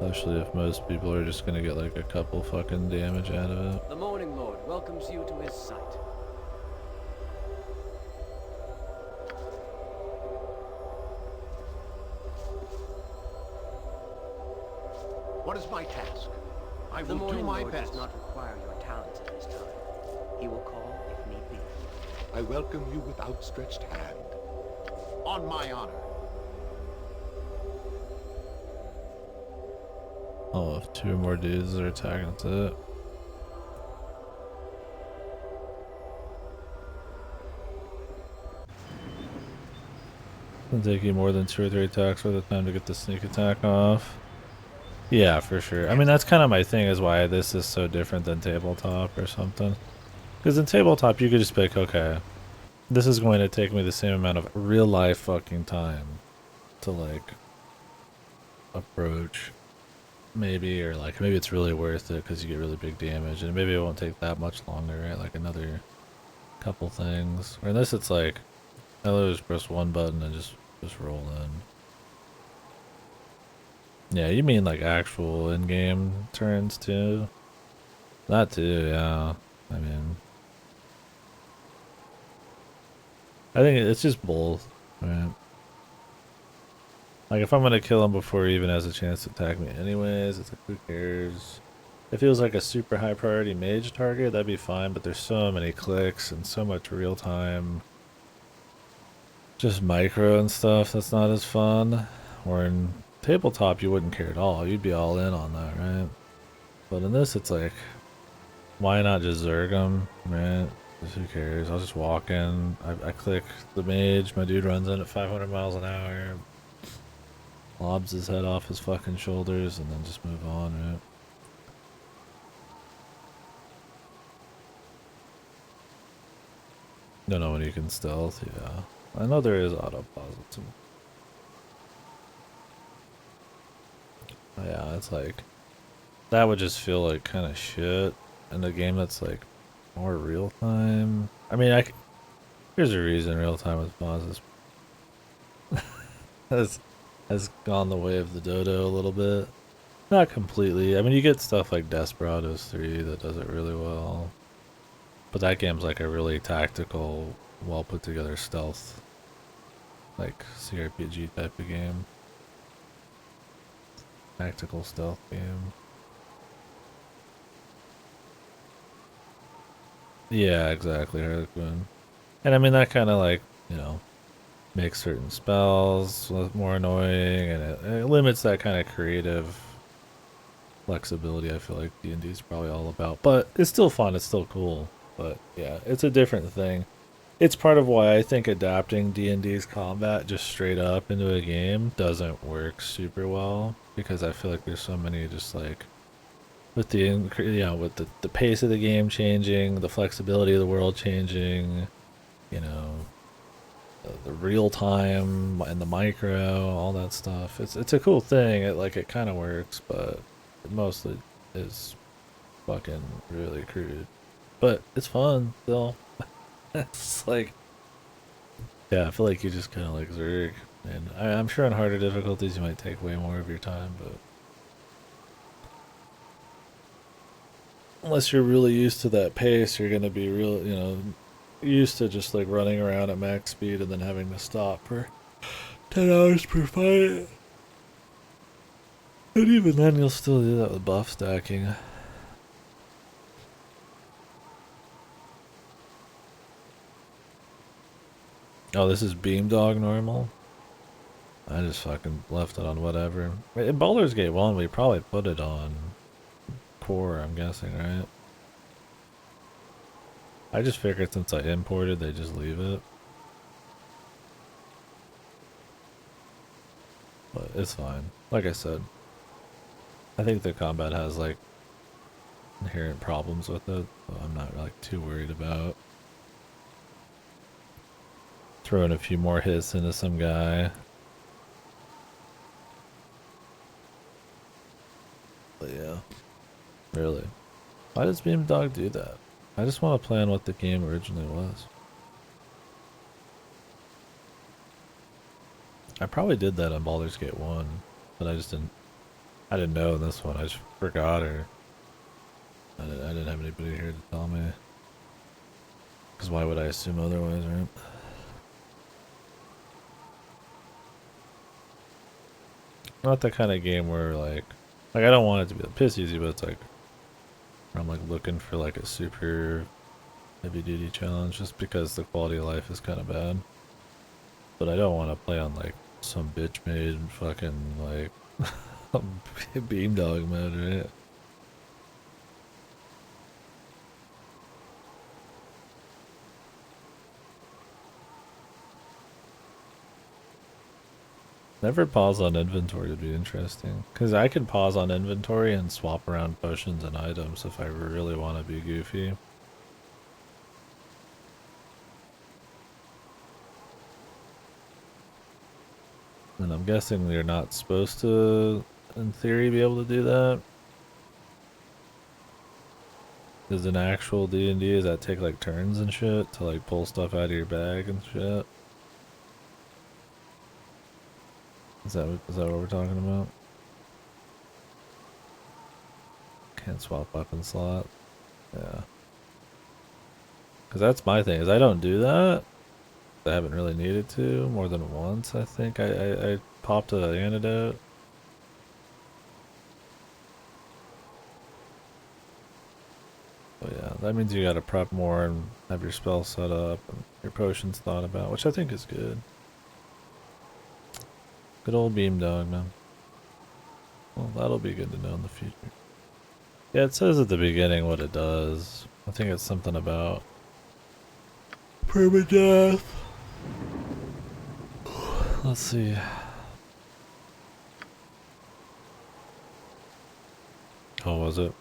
Especially if most people are just gonna get like a couple fucking damage out of it. The Morning Lord welcomes you to his sight. What is my task? I The will do Morning my Lord best. does not require your talents at this time. He will call if need be. I welcome you with outstretched hand. On my honor. Oh, if two more dudes are attacking, that's it. It'll take you more than 2 or 3 attacks for the time to get the sneak attack off. Yeah, for sure. I mean, that's kind of my thing, is why this is so different than tabletop or something. Because in tabletop, you could just be like, okay, this is going to take me the same amount of real life fucking time to like approach. Maybe, or like maybe it's really worth it because you get really big damage, and maybe it won't take that much longer, right? Like another couple things. Or unless it's like, I literally just press one button and just roll in. Yeah, you mean like actual in-game turns too? That too, yeah. I mean, I think it's just both, right? Like if I'm gonna kill him before he even has a chance to attack me anyways, it's like, who cares? If it was like a super high priority mage target, that'd be fine, but there's so many clicks and so much real time. Just micro and stuff, that's not as fun. Or in tabletop, you wouldn't care at all. You'd be all in on that, right? But in this, it's like, why not just zerg him, right? Just who cares? I'll just walk in, I click the mage, my dude runs in at 500 miles an hour, lobs his head off his fucking shoulders, and then just move on, right? Don't know when you can stealth, yeah. I know there is auto positive. Yeah, it's like, that would just feel like kind of shit in a game that's like more real time. I mean, here's a reason real time with pauses has gone the way of the dodo a little bit. Not completely. I mean, you get stuff like Desperados 3 that does it really well. But that game's like a really tactical, well put together stealth, like CRPG type of game. Tactical stealth game. Yeah, exactly, Harlequin. And I mean, that kind of like, you know, makes certain spells more annoying, and it limits that kind of creative flexibility I feel like D&D is probably all about. But it's still fun, it's still cool. But yeah, it's a different thing. It's part of why I think adapting D&D's combat just straight up into a game doesn't work super well, because I feel like there's so many just like, with the, you know, with the pace of the game changing, the flexibility of the world changing, you know, the real time and the micro, all that stuff. It's a cool thing. It kind of works, but it mostly is fucking really crude. But it's fun still. It's like, yeah, I feel like you just kind of like zerg, and I'm sure on harder difficulties you might take way more of your time, but unless you're really used to that pace, you're gonna be real, you know, used to just like running around at max speed and then having to stop for 10 hours per fight. And even then you'll still do that with buff stacking. Oh, this is Beamdog normal? I just fucking left it on whatever. In Baldur's Gate 1 we probably put it on core, I'm guessing, right? I just figured since I imported, they just leave it. but it's fine. Like I said, I think the combat has like inherent problems with it, so I'm not like too worried about throwing a few more hits into some guy. But yeah, really. Why does Beamdog do that? I just want to play on what the game originally was. I probably did that on Baldur's Gate 1, but I didn't know in this one. I just forgot, or I didn't have anybody here to tell me. Because why would I assume otherwise, right? Not the kind of game where like I don't want it to be a piss easy, but it's like where I'm like looking for like a super heavy duty challenge just because the quality of life is kind of bad. But I don't want to play on like some bitch made fucking like Beamdog mode, right? Never pause on inventory would be interesting. Because I can pause on inventory and swap around potions and items if I really want to be goofy. And I'm guessing you're not supposed to, in theory, be able to do that. Does an actual D&D, does that take like turns and shit to like pull stuff out of your bag and shit? Is that what we're talking about? Can't swap weapon slot. Yeah. Because that's my thing, is I don't do that. I haven't really needed to more than once, I think. I popped an antidote. But yeah, that means you gotta prep more and have your spells set up and your potions thought about, which I think is good. Good old Beamdog, man. Well, that'll be good to know in the future. Yeah, it says at the beginning what it does. I think it's something about permadeath. Let's see. Oh, was it?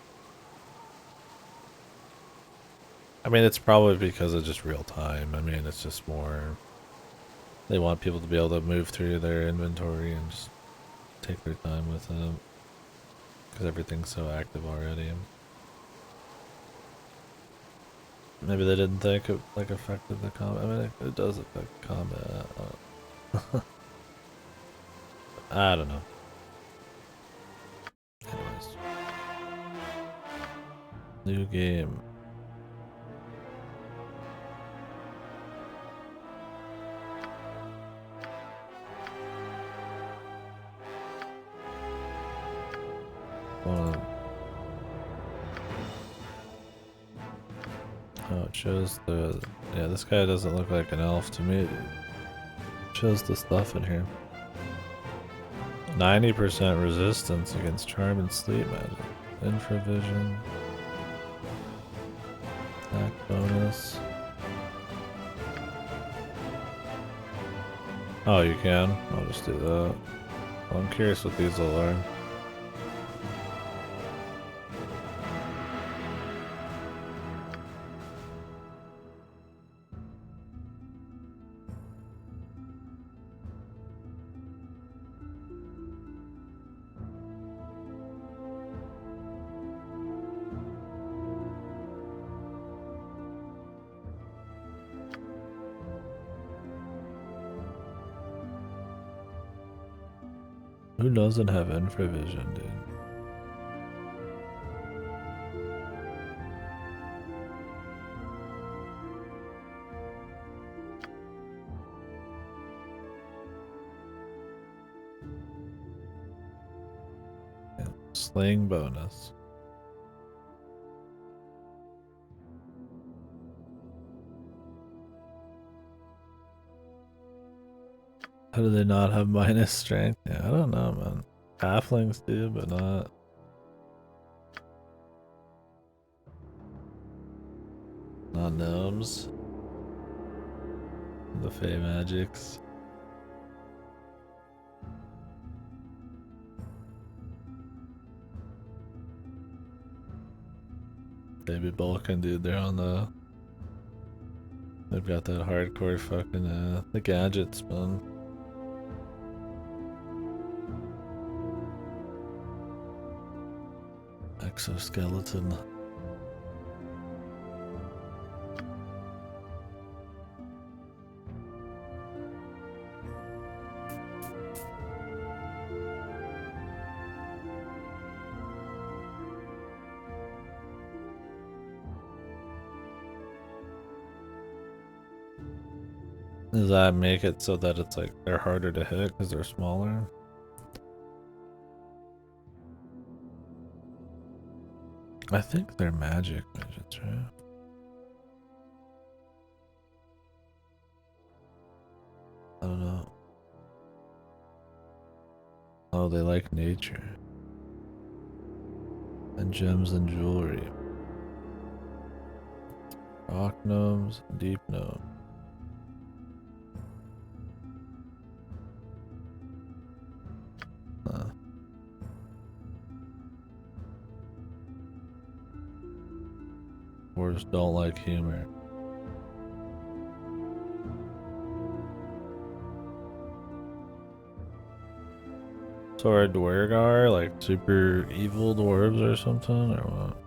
I mean, it's probably because of just real time. I mean, it's just more... They want people to be able to move through their inventory and just take their time with it. Because everything's so active already. Maybe they didn't think it like affected the combat. I mean, it does affect combat. I don't know. Anyways. New game. Oh, it shows the... Yeah, this guy doesn't look like an elf to me. It shows the stuff in here. 90% resistance against charm and sleep magic. Infravision. Attack bonus. Oh, you can? I'll just do that. Well, I'm curious what these will learn. Who doesn't have infravision, dude? Yeah. Slaying bonus. How do they not have minus strength? Yeah, I don't know, man. Halflings do, but not gnomes. The Fey magics. baby Balkan dude there on the. They've got that hardcore fucking the gadgets, man. Exoskeleton. Does that make it so that it's like they're harder to hit because they're smaller? I think they're magic midgets, right? I don't know. Oh, they like nature. And gems and jewelry. Rock gnomes, deep gnome. Huh. Dwarves don't like humor. So are Dwergar like super evil dwarves or something, or what?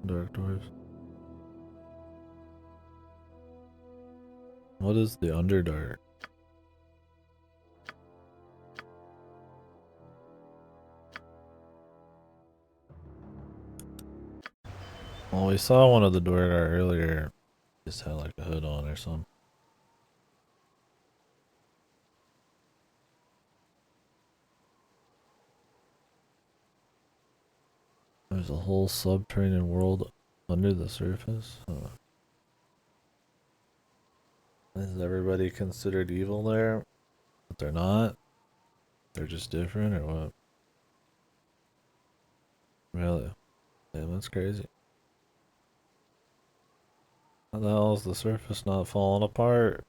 Dark dwarves. What is the Underdark? Well, we saw one of the Dwergar earlier. Just had like a hood on or something. There's a whole subterranean world under the surface. Huh. Is everybody considered evil there? But they're not? They're just different or what? Really? Damn, that's crazy. How the hell is the surface not falling apart?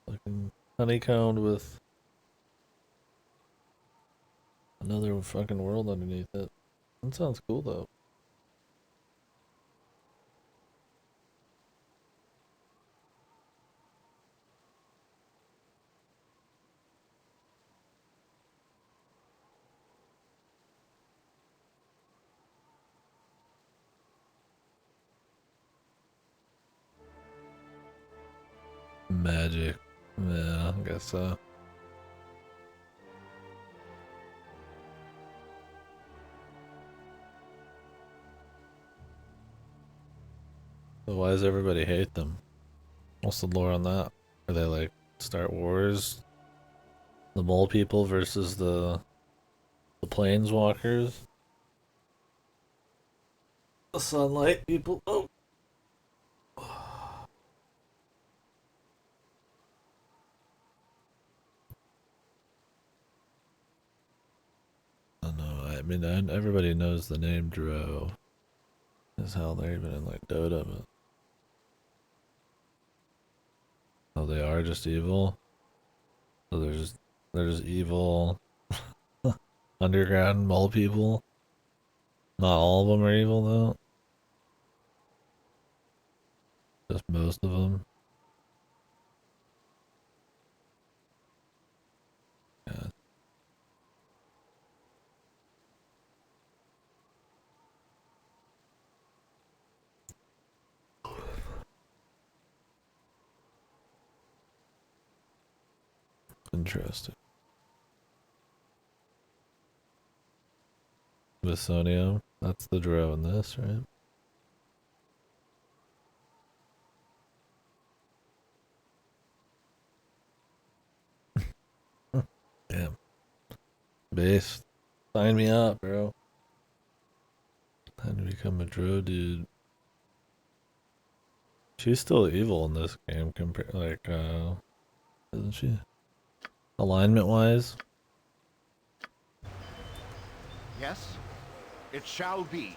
Fucking honeycombed with another fucking world underneath it. That sounds cool though. Magic. Yeah, I guess so. So why does everybody hate them? What's the lore on that? Are they like start wars? The mole people versus the planeswalkers? The sunlight people? Oh! I know, I mean, everybody knows the name Dro. Is how they're even in like Dota, but... Oh, they are just evil? So they're just evil underground mole people? Not all of them are evil though? Just most of them? Yeah. Interesting. Visonium, that's the Dro in this, right? Damn. Base. Sign me up, bro. Time to become a Dro dude. She's still evil in this game compared, like, Isn't she? Alignment wise. Yes, it shall be.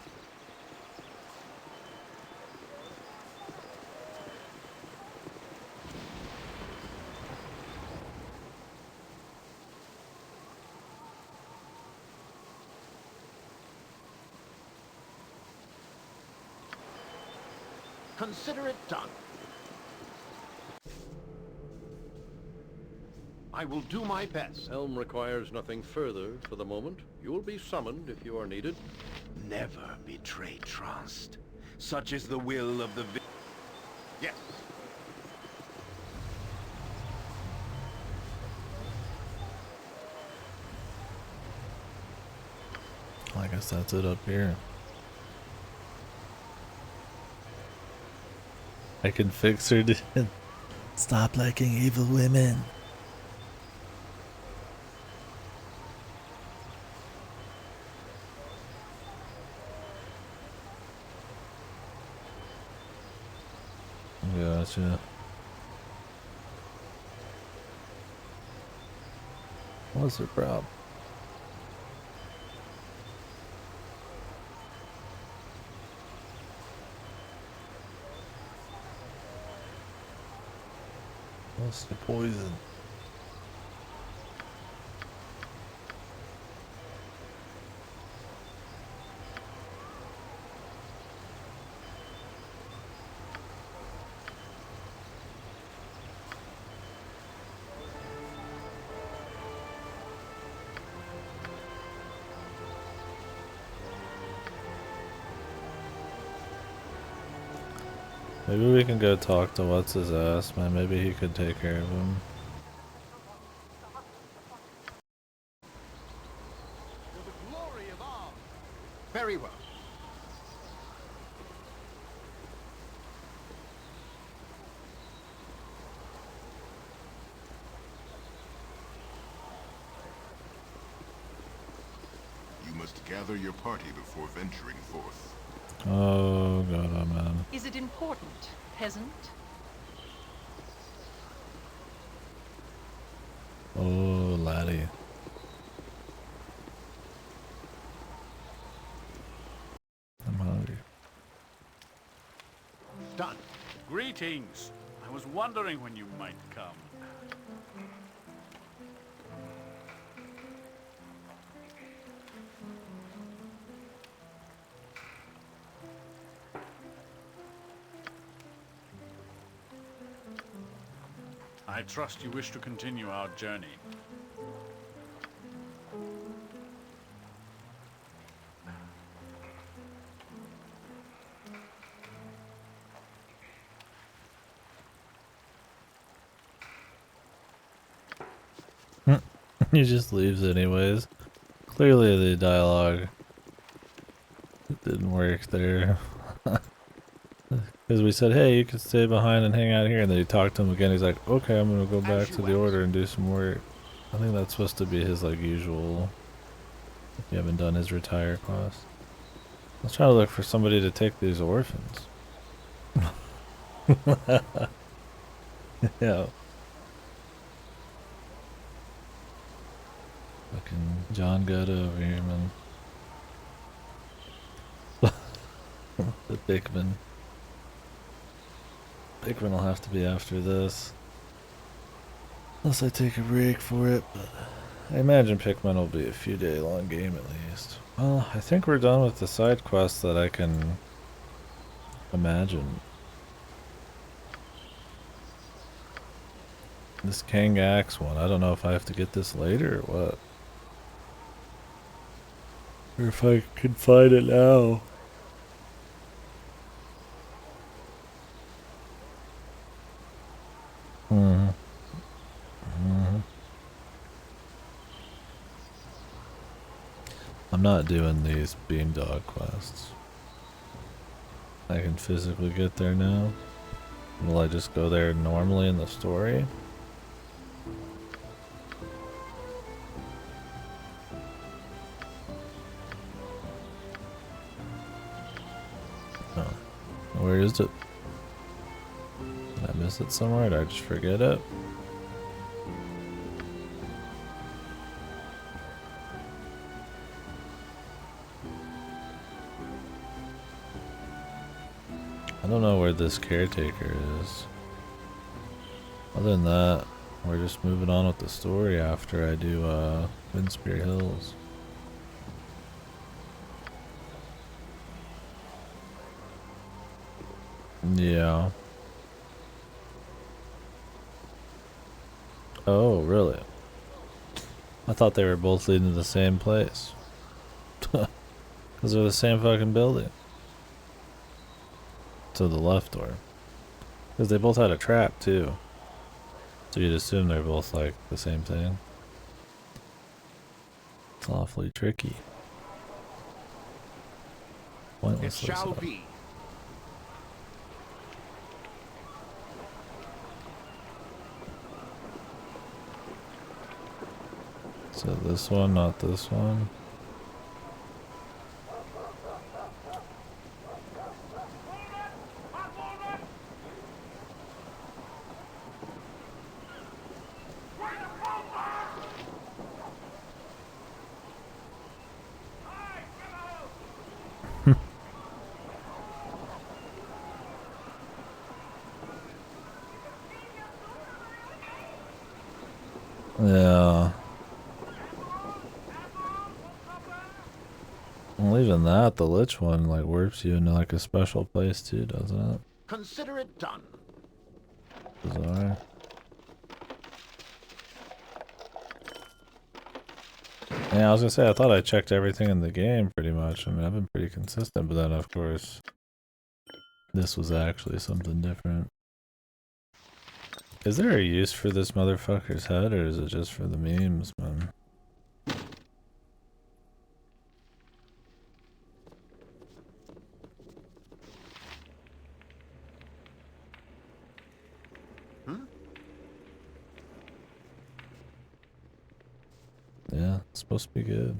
Consider it done. I will do my best. Helm requires nothing further for the moment. You will be summoned if you are needed. Never betray trust. Such is the will of the Yes. I guess that's it up here. I can fix her, dude. Stop liking evil women. Gotcha. What's her problem? What's the poison? Maybe we can go talk to what's his ass, man. Maybe he could take care of him. Very well. You must gather your party before venturing forth. Oh god, oh man. Is it important, peasant? Oh laddie. I'm hungry. Done. Greetings. I was wondering when you might come. I trust you wish to continue our journey. He just leaves anyways. Clearly the dialogue didn't work there. Because we said, hey, you can stay behind and hang out here. And then he talked to him again. He's like, okay, I'm going to go back to the order and do some work. I think that's supposed to be his, like, usual. If you haven't done his retire quest. I was trying to look for somebody to take these orphans. Yeah. Fucking John Gutta over here, man. The Bickman. Bickman will have to be after this. Unless I take a break for it, but I imagine Pikmin will be a few day long game at least. Well, I think we're done with the side quests that I can imagine. This Kang Axe one, I don't know if I have to get this later or what. Or if I can find it now. I'm not doing these Beamdog quests. I can physically get there now. Will I just go there normally in the story? Oh. Where is it? Did I miss it somewhere? Did I just forget it? I don't know where this caretaker is. Other than that, we're just moving on with the story after I do Windspear Hills. Yeah. Oh, really? I thought they were both leading to the same place. Because they're the same fucking building. To the left door. Because they both had a trap, too. So you'd assume they're both like the same thing. It's awfully tricky. Pointlessly It shall so. be. So this one, not this one. Yeah. Well, even that, the Lich one, like, warps you into, like, a special place, too, doesn't it? Consider it done. Bizarre. Yeah, I was gonna say, I thought I checked everything in the game, pretty much. I mean, I've been pretty consistent, but then, of course, this was actually something different. Is there a use for this motherfucker's head, or is it just for the memes, man? Yeah, it's supposed to be good.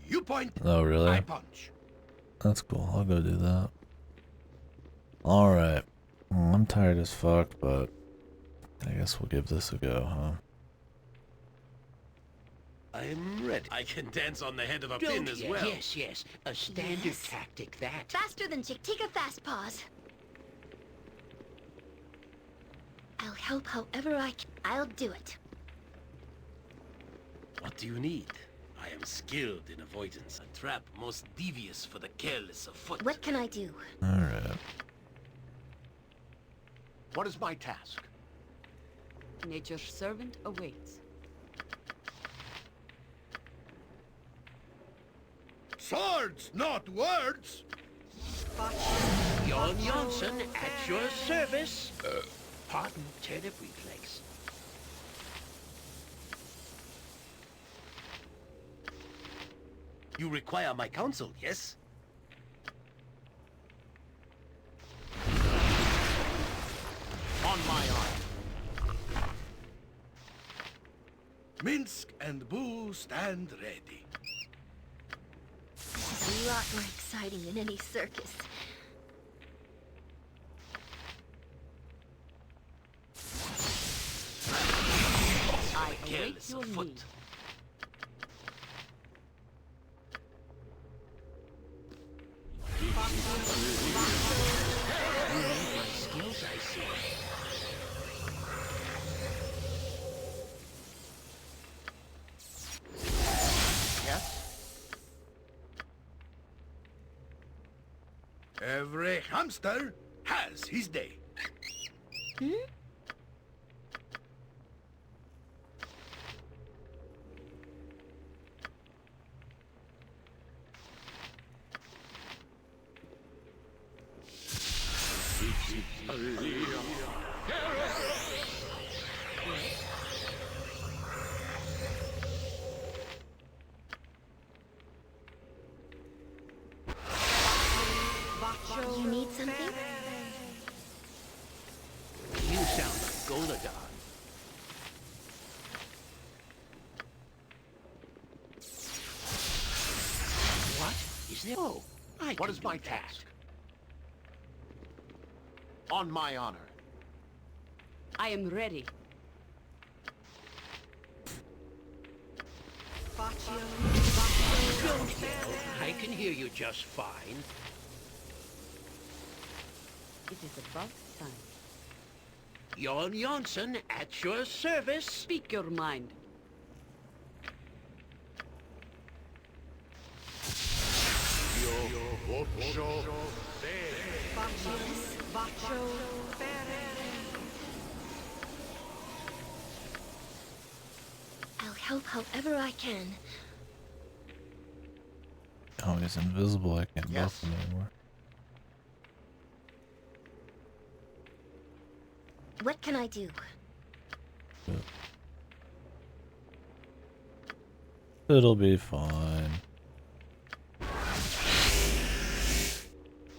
You point. Oh, really? I punch. That's cool. I'll go do that. Alright. I'm tired as fuck, but I guess we'll give this a go, huh? I'm ready. I can dance on the head of a pin as well. Yes, yes. A standard tactic, that. Faster than Chick. Take a fast pause. I'll help however I can. I'll do it. What do you need? I am skilled in avoidance. A trap most devious for the careless of foot. What can I do? Alright. What is my task? Nature's servant awaits. Swords, not words. Jon Johnson at your service. Pardon turnip reflex. You require my counsel, yes? On my arm. Minsk and Boo stand ready. A lot more exciting than any circus. I await Careless your of foot. need. My skills, I see. Yes? Every hamster has his day. Hmm? You need something? You sound like Goladon. What? Is there? Oh, What is my task? On my honor. I am ready. Don't yell. I can hear you just fine. It is about time. Jon Janssen at your service. Speak your mind. I'll help however I can. Oh, he's invisible. I can't buff him anymore. What can I do? It'll be fine.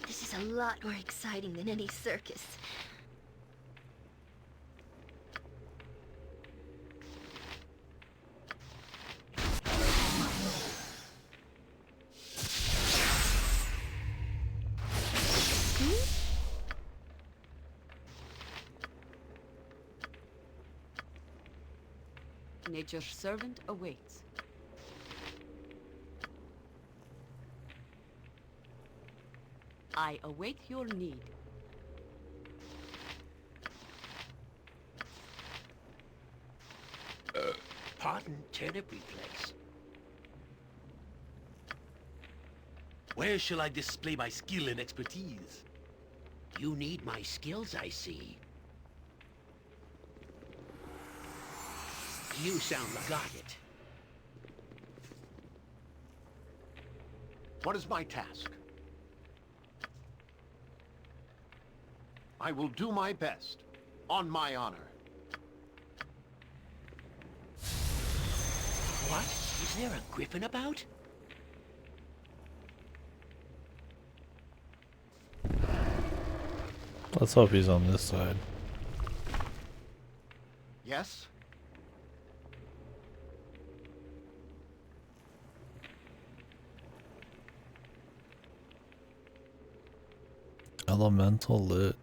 This is a lot more exciting than any circus. Nature's servant awaits. I await your need. Pardon turnip reflex. Where shall I display my skill and expertise? You need my skills, I see. You sound like... Got it. What is my task? I will do my best, on my honor. What? Is there a griffin about? Let's hope he's on this side. Yes? Elemental lit.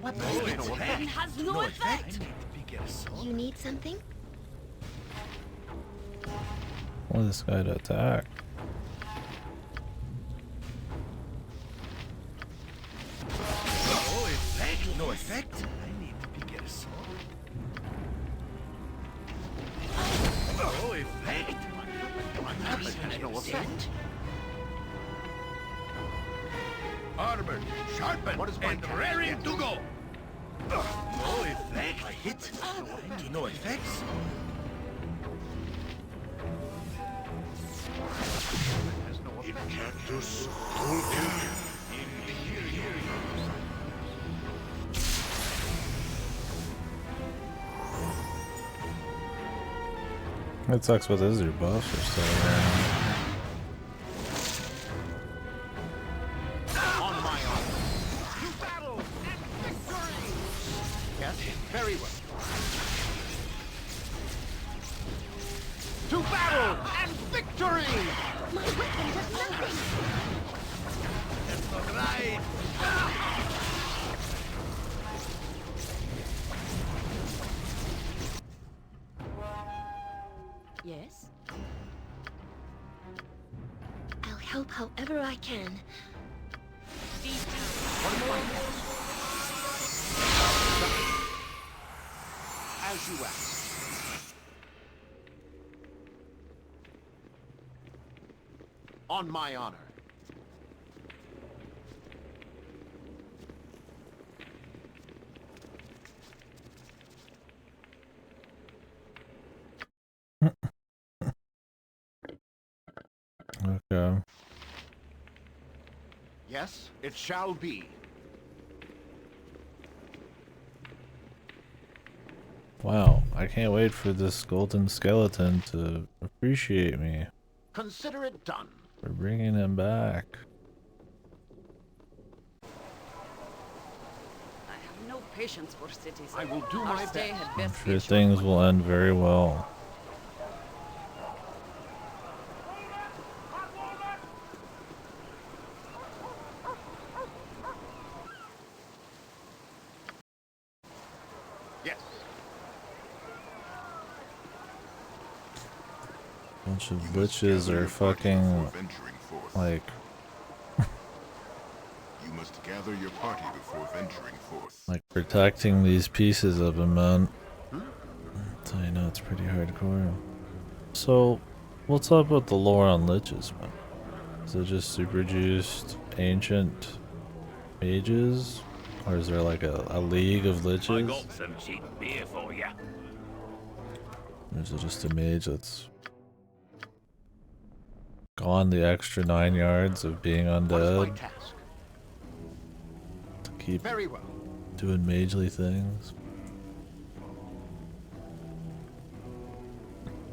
Weapon has no effect. You need something? Want this guy to attack. No effect? No effect? I need to get a sword. No effect? Has no effect. Armored, sharpened, What is my and raring to go. No effect? I hit. To no effects? Has no effect. Cactus toolkit. It sucks, but those are buffs are still around. On my honor. To battle and victory! Yes, very well. To battle and victory! My weapon does nothing! That's not right. Yes? I'll help however I can. What is my task? As you ask. On my honor. Okay. Yes, it shall be. Wow, I can't wait for this golden skeleton to appreciate me Consider it done. for bringing him back. I have no patience for cities. I will do Our my stay best. had I'm best be sure a short things one. will end very well. Bunch of witches are fucking like. You must gather your party before venturing forth. Like protecting these pieces of him, man. So you know it's pretty hardcore. So, what's up with the lore on liches, man? Is it just super juiced ancient mages? Or is there like a league of I liches? got some cheap beer for you. Or is it just a mage that's gone the extra 9 yards of being undead to keep doing magely things?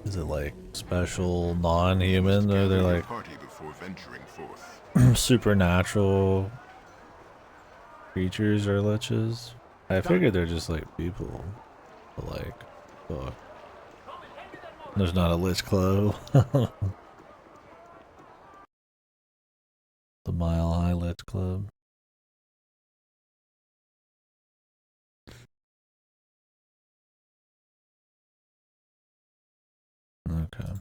Is it like special non-human, or they're like supernatural creatures or liches? I figured they're just like people, but like, fuck. There's not a lich club. The Mile High Lich Club. Okay.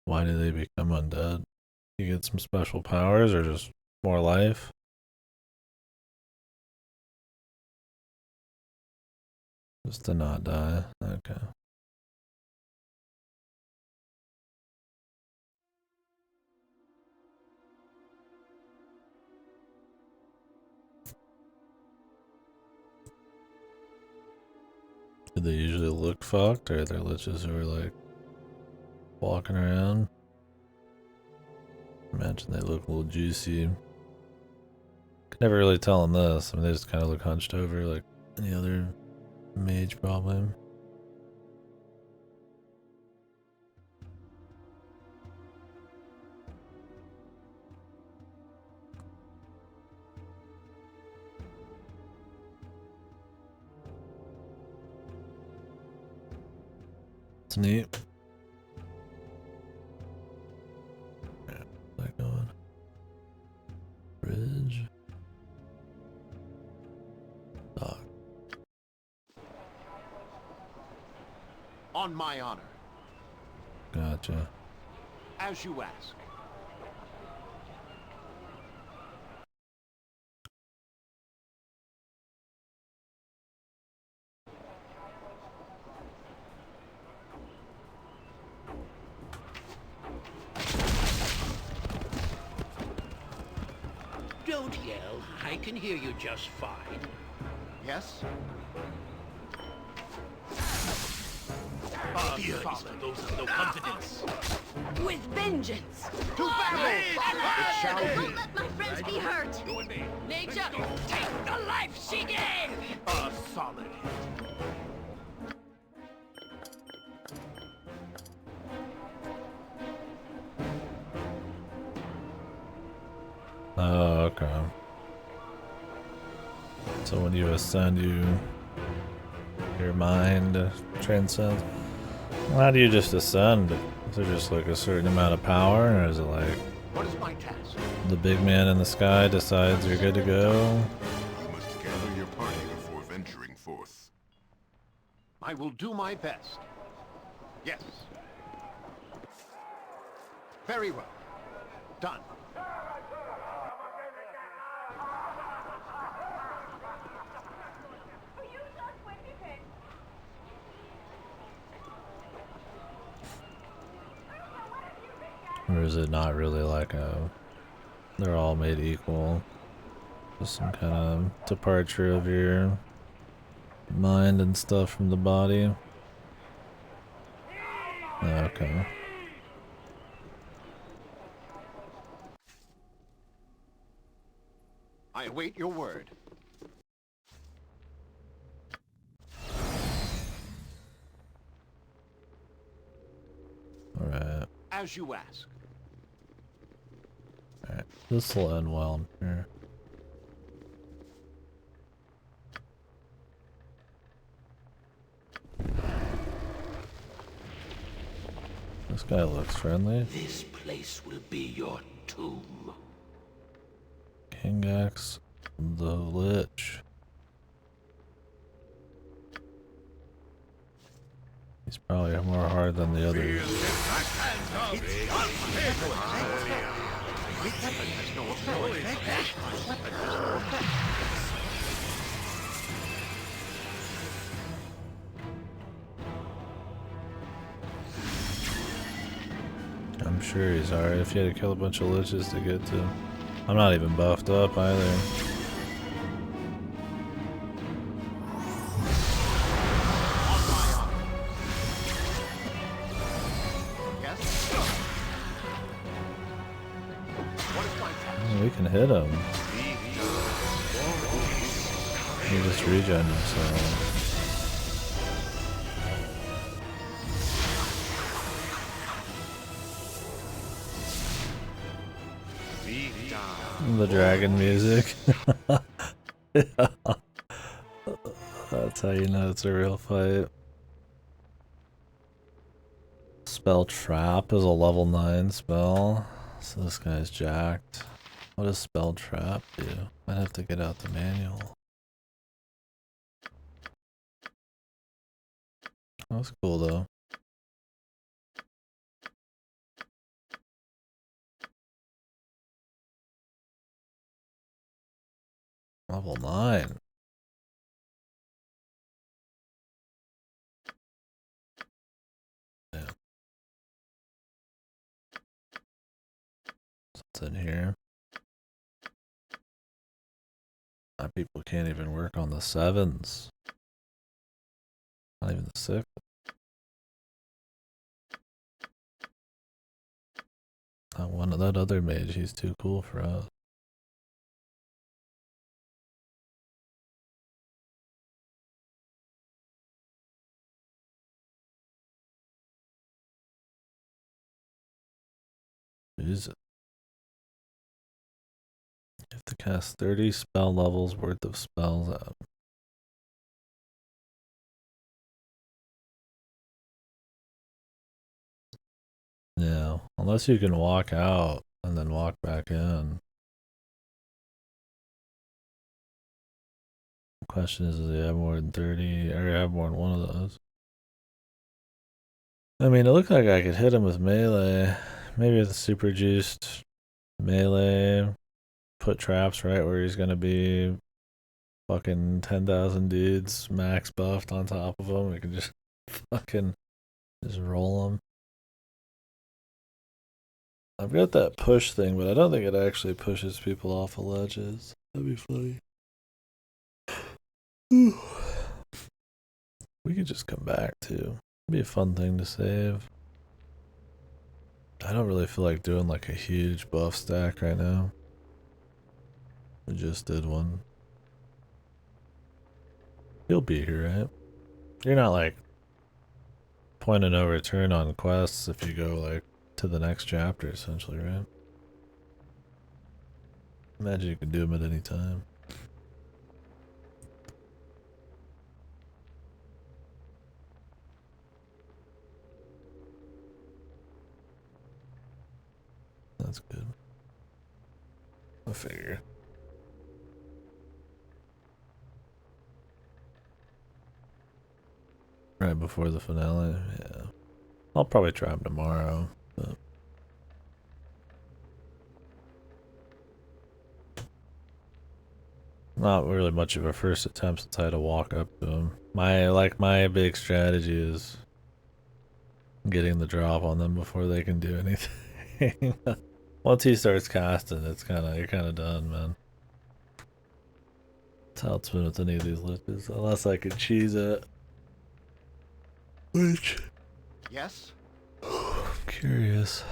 Why do they become undead? You get some special powers or just more life? Just to not die. Okay. Do they usually look fucked, or are there liches who are like walking around? Imagine they look a little juicy. Could never really tell in this. I mean, they just kind of look hunched over like any other mage, probably. It's neat. Yeah, that going. Bridge. Dock. On my honor. Gotcha. As you ask. Don't yell. I can hear you just fine. Yes? Fear is for those with no confidence. With vengeance. To battle! It shall be. Don't let my friends be hurt. You and me. Nature, take the life she gave! A solid hit. Oh, okay. So when you ascend, your mind transcends. How do you just ascend? Is there just like a certain amount of power, or is it like What is my task? the big man in the sky decides you're good to go? You must gather your party before venturing forth. I will do my best. Yes. Very well. Done. Or is it not really like they're all made equal? Just some kind of departure of your mind and stuff from the body? Okay. I await your word. Alright. As you ask. Alright. This will end well, I'm sure. guy looks friendly. This place will be your tomb. Kingax the Lich. He's probably more hard than the others. I'm sure he's hard if you had to kill a bunch of liches to get to him. I'm not even buffed up either. We can hit him. He just regen himself. The dragon music. Yeah. That's how you know it's a real fight. Spell Trap is a level 9 spell. So this guy's jacked. What does Spell Trap do? I'd have to get out the manual. That's cool though. Level 9. Yeah. What's in here? My people can't even work on the 7s. Not even the 6. Not one of that other mage, he's too cool for us. Jesus. You have to cast 30 spell levels worth of spells out. Yeah, unless you can walk out and then walk back in. The question is, do you have more than 30 or have more than one of those? I mean, it looked like I could hit him with melee. Maybe with super juiced melee. Put traps right where he's gonna be. Fucking 10,000 dudes max buffed on top of him. We can just fucking just roll them. I've got that push thing, but I don't think it actually pushes people off of ledges. That'd be funny. We could just come back too. It'd be a fun thing to save. I don't really feel like doing like a huge buff stack right now. We just did one. You'll be here, right? You're not like point of no return on quests if you go like to the next chapter, essentially, right? Imagine you could do them at any time. That's good. I figure. Right before the finale, yeah. I'll probably try them tomorrow, but not really much of a first attempt to try to walk up to him. My big strategy is getting the drop on them before they can do anything. Once he starts casting, you're kinda done, man. That's how it's been with any of these liches, unless I could cheese it. Which? Yes? I'm curious.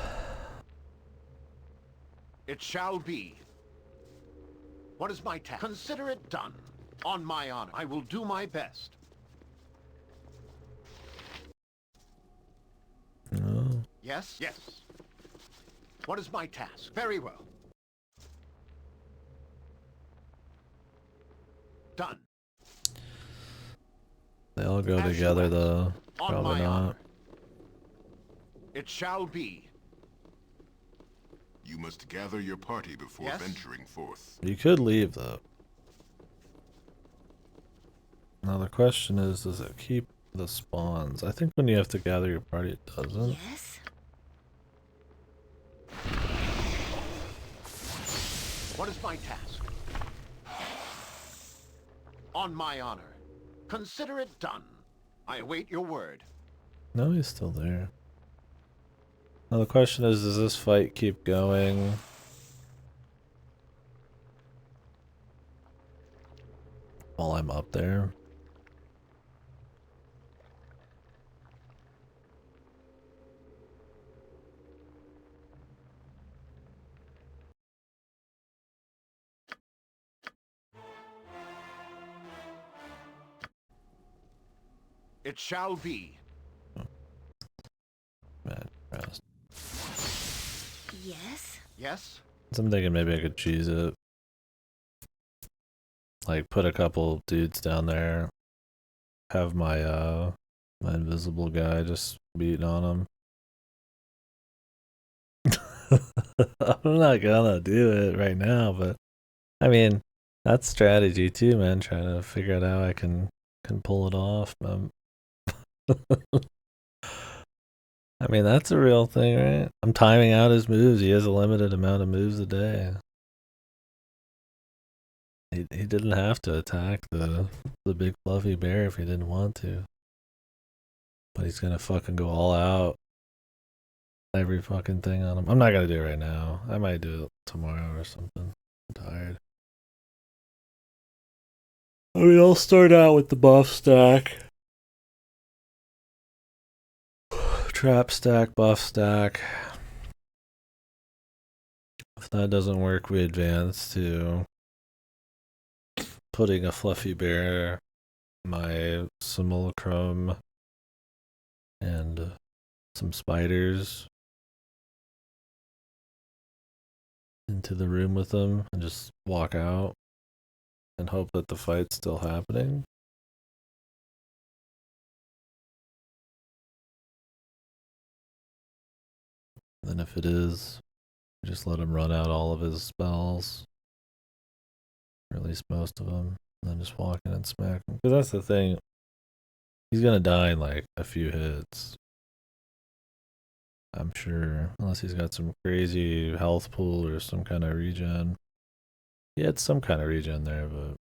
It shall be. What is my task? Consider it done. On my honor, I will do my best. No. Yes? Yes. What is my task? Very well. Done. They all go together though. Probably not. It shall be. You must gather your party before venturing forth. You could leave, though. Now the question is, does it keep the spawns? I think when you have to gather your party, it doesn't. Yes? What is my task? On my honor. Consider it done. I await your word. No, he's still there. Now the question is, does this fight keep going? While I'm up there? It shall be. Mad fast. Yes? Yes? So I'm thinking maybe I could cheese it. Like put a couple dudes down there. Have my my invisible guy just beating on him. I'm not gonna do it right now, but I mean that's strategy too, man. Trying to figure out how I can pull it off. I mean, that's a real thing, right? I'm timing out his moves. He has a limited amount of moves a day. He didn't have to attack the big fluffy bear if he didn't want to. But he's gonna fucking go all out. Every fucking thing on him. I'm not gonna do it right now. I might do it tomorrow or something. I'm tired. I mean, I'll start out with the buff stack. Trap stack, buff stack. If that doesn't work, we advance to putting a fluffy bear, my simulacrum, and some spiders into the room with them and just walk out and hope that the fight's still happening. Then if it is, just let him run out all of his spells, or at least most of them, and then just walk in and smack him. Because that's the thing, he's gonna die in like a few hits, I'm sure, unless he's got some crazy health pool or some kind of regen. He had some kind of regen there, but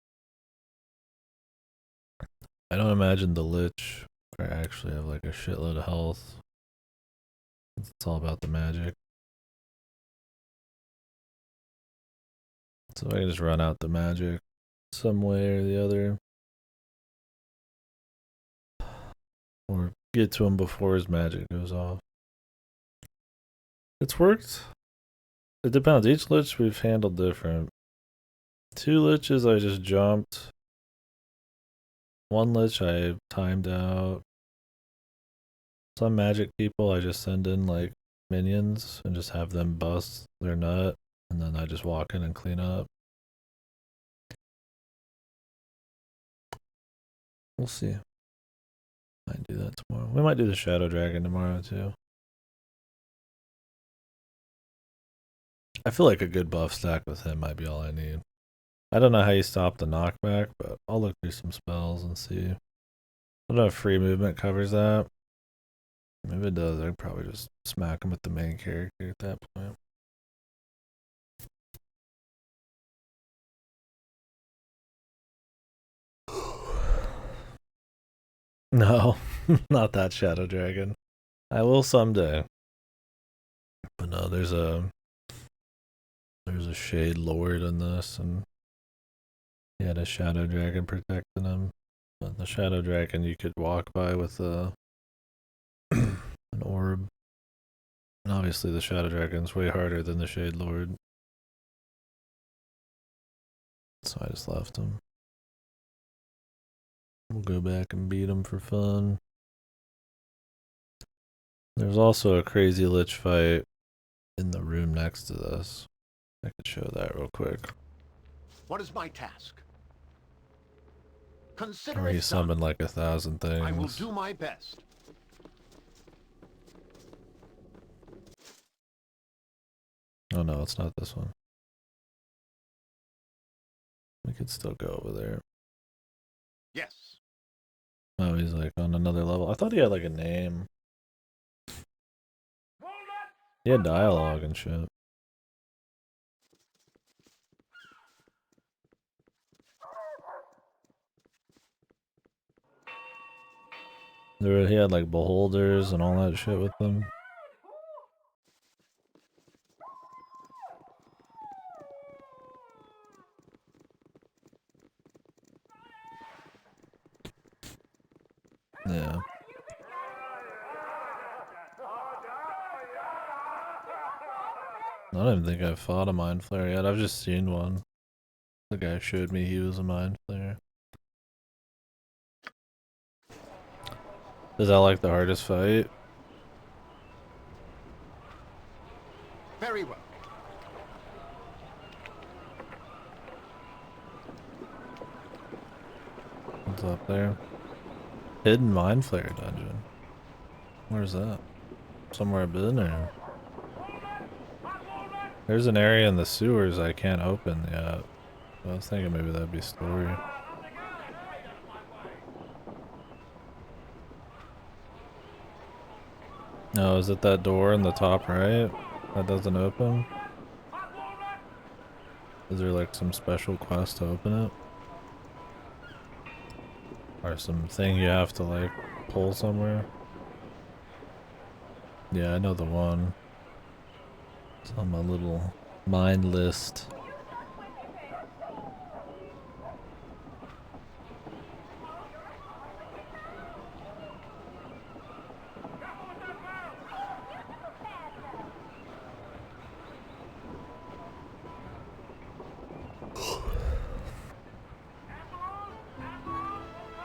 I don't imagine the Lich actually have like a shitload of health. It's all about the magic. So I can just run out the magic some way or the other. Or get to him before his magic goes off. It's worked. It depends. Each Lich we've handled different. 2 Liches I just jumped. 1 Lich I timed out. Some magic people I just send in like minions and just have them bust their nut, and then I just walk in and clean up. We'll see. Might do that tomorrow. We might do the Shadow Dragon tomorrow too. I feel like a good buff stack with him might be all I need. I don't know how you stop the knockback, but I'll look through some spells and see. I don't know if free movement covers that. If it does, I'd probably just smack him with the main character at that point. No, not that Shadow Dragon. I will someday. But no, there's a Shade Lord in this, and he had a Shadow Dragon protecting him. But the Shadow Dragon you could walk by with an orb. And obviously the Shadow Dragon's way harder than the Shade Lord. So I just left him. We'll go back and beat him for fun. There's also a crazy Lich fight in the room next to this. I could show that real quick. What is my task? Consider Where he it summoned done. like 1,000 things. I will do my best. Oh no, it's not this one. We could still go over there. Yes. Oh, he's like on another level. I thought he had like a name. He had dialogue and shit. He had like beholders and all that shit with them. Yeah. I don't even think I've fought a mind flare yet. I've just seen one. The guy showed me he was a mind flare. Is that like the hardest fight? Very well. What's up there? Hidden mind flare dungeon. Where's that? Somewhere I've been there. There's an area in the sewers I can't open yet. I was thinking maybe that'd be story. No, is it that door in the top right? That doesn't open? Is there like some special quest to open it? Or something you have to like pull somewhere? Yeah, I know the one. It's on my little mind list.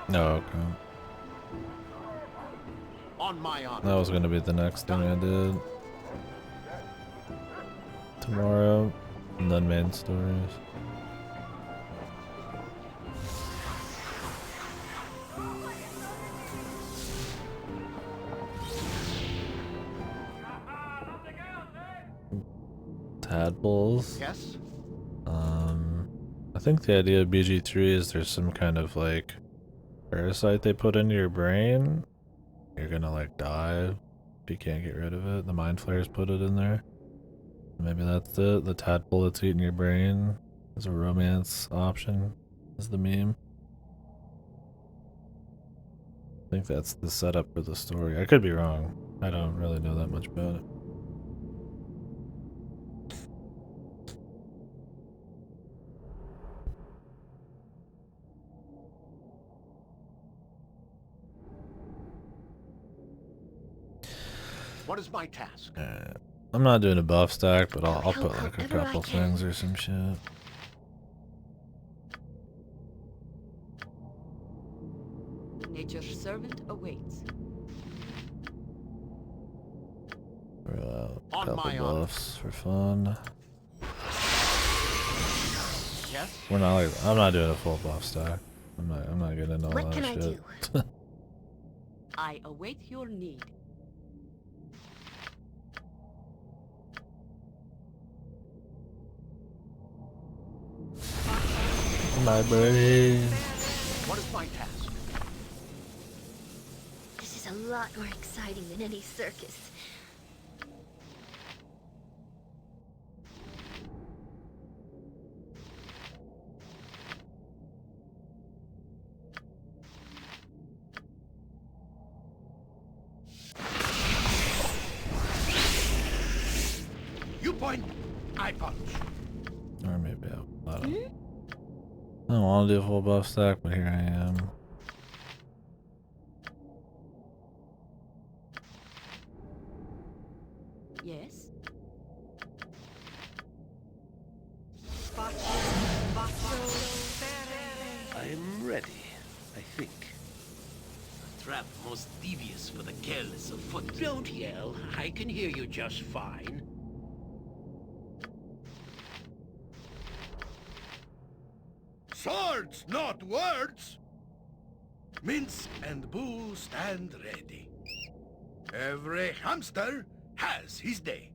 No, okay. On my honor. That was gonna be the next thing I did. Tomorrow, and then main stories. Tadpoles. Yes. I think the idea of BG3 is there's some kind of like parasite they put into your brain. You're gonna like die if you can't get rid of it. The mind flayers put it in there. Maybe that's it. The tadpole that's eating your brain is a romance option, is the meme. I think that's the setup for the story. I could be wrong. I don't really know that much about it. What is my task? I'm not doing a buff stack, but I'll put like a couple things or some shit. Nature's servant awaits. A On couple my honor. buffs for fun. Yes. We're not like I'm not doing a full buff stack. I'm not getting into all What that can I shit. do? I await your need. My brain. What is my task? This is a lot more exciting than any circus. You point, I punch. Or maybe I don't want to do a full buff stack, but here I am. Yes. I'm ready, I think. A trap most devious for the careless of foot. Don't yell. I can hear you just fine. Swords, not words! Mince and Boo stand ready. Every hamster has his day.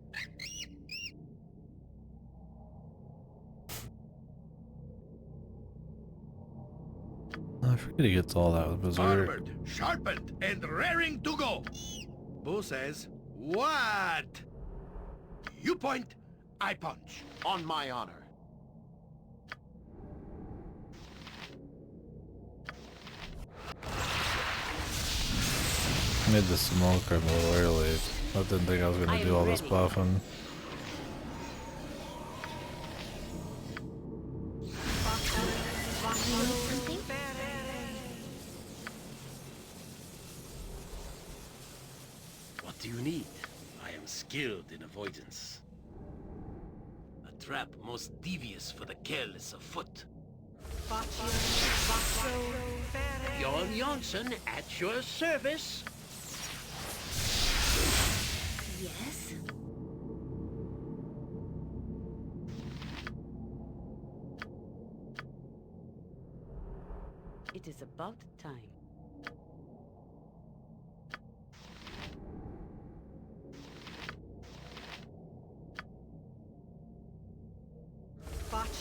I forget he gets all that with Berserk. Armored, sharpened, and raring to go. Boo says, what? You point, I punch. On my honor. Made the smoke a little early. I didn't think I was gonna do all this buffing. What do you need? I am skilled in avoidance. A trap most devious for the careless of foot. Jon Johnson at your service. Yes? It is about time.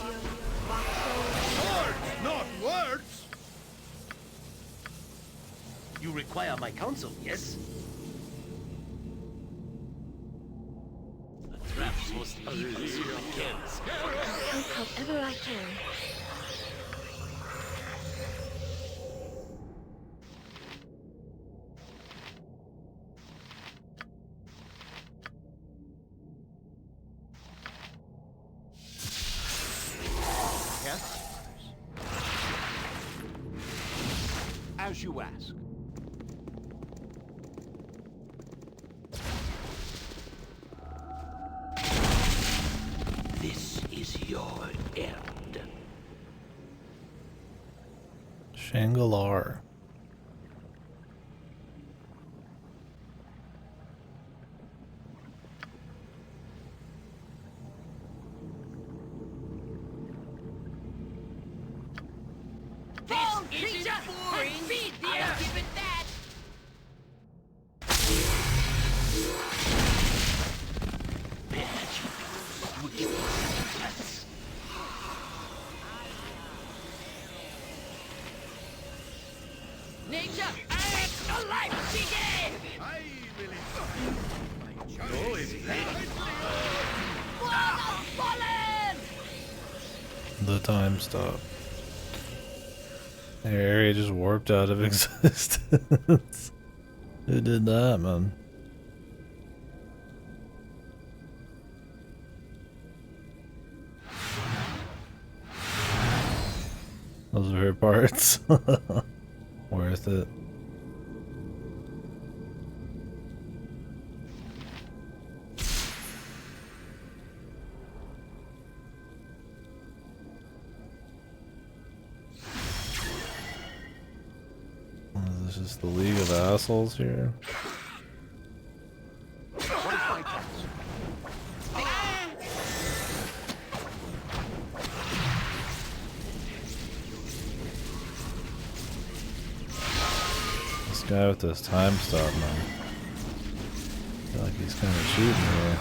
Words, not words! You require my counsel, yes? A trap most devious for the careless. I'll help however I can. Yes? As you ask. This is your end. Shangalar. This isn't boring. I'll give it that. Nature, the life she gave. I will enjoy my choice. Fallen! The time stop. The area just warped out of existence. Who did that, man? Those are her parts. Worth it. Is this just the League of Assholes here? What is my task? This guy with this time stop, man. I feel like he's kind of cheating here.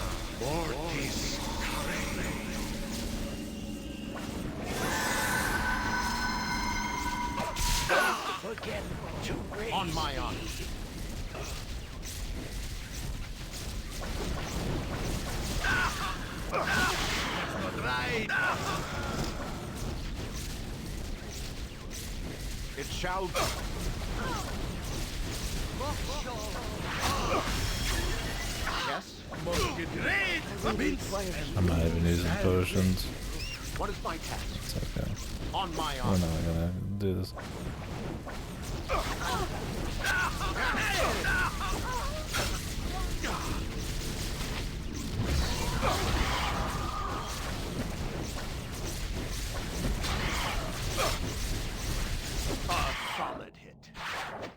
Forget to raise. On my honor. Right. It shall be. Yes? I'm not even using potions. What is my task? It's okay. On my We're honor. not gonna do this. A solid hit.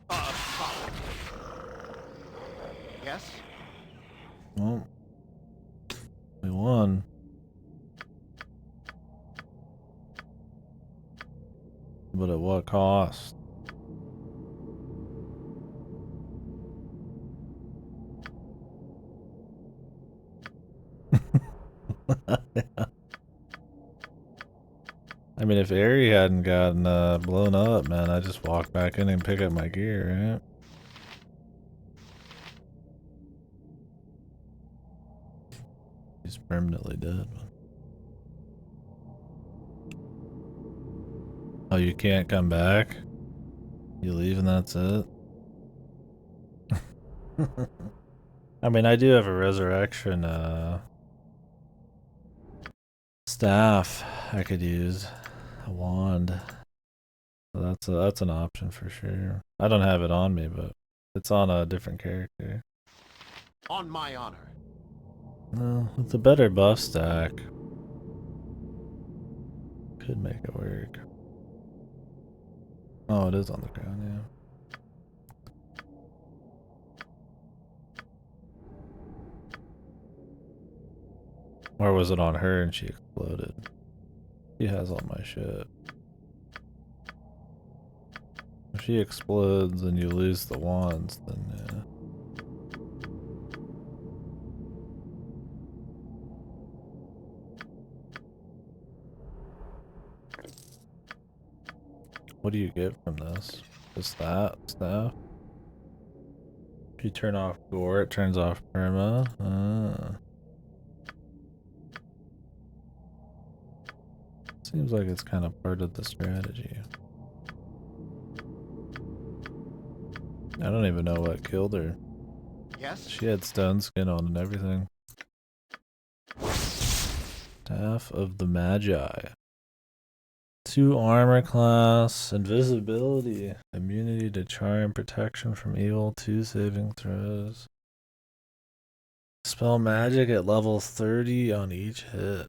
A solid hit. Yes? Well, we won. But at what cost? I mean, if Aerie hadn't gotten blown up, man, I just walk back in and pick up my gear, right? He's permanently dead. Oh, you can't come back? You leave and that's it? I mean, I do have a resurrection staff I could use. A wand. So that's an option for sure. I don't have it on me, but it's on a different character. On my honor. No, with a better buff stack. Could make it work. Oh, it is on the ground, yeah. Or was it on her and she exploded? She has all my shit. If she explodes and you lose the wands, then yeah. What do you get from this? Just that stuff? If you turn off gore, it turns off perma. Seems like it's kind of part of the strategy. I don't even know what killed her. Yes? She had stone skin on and everything. Staff of the Magi. 2 armor class, invisibility, immunity to charm, protection from evil, 2 saving throws. Spell magic at level 30 on each hit.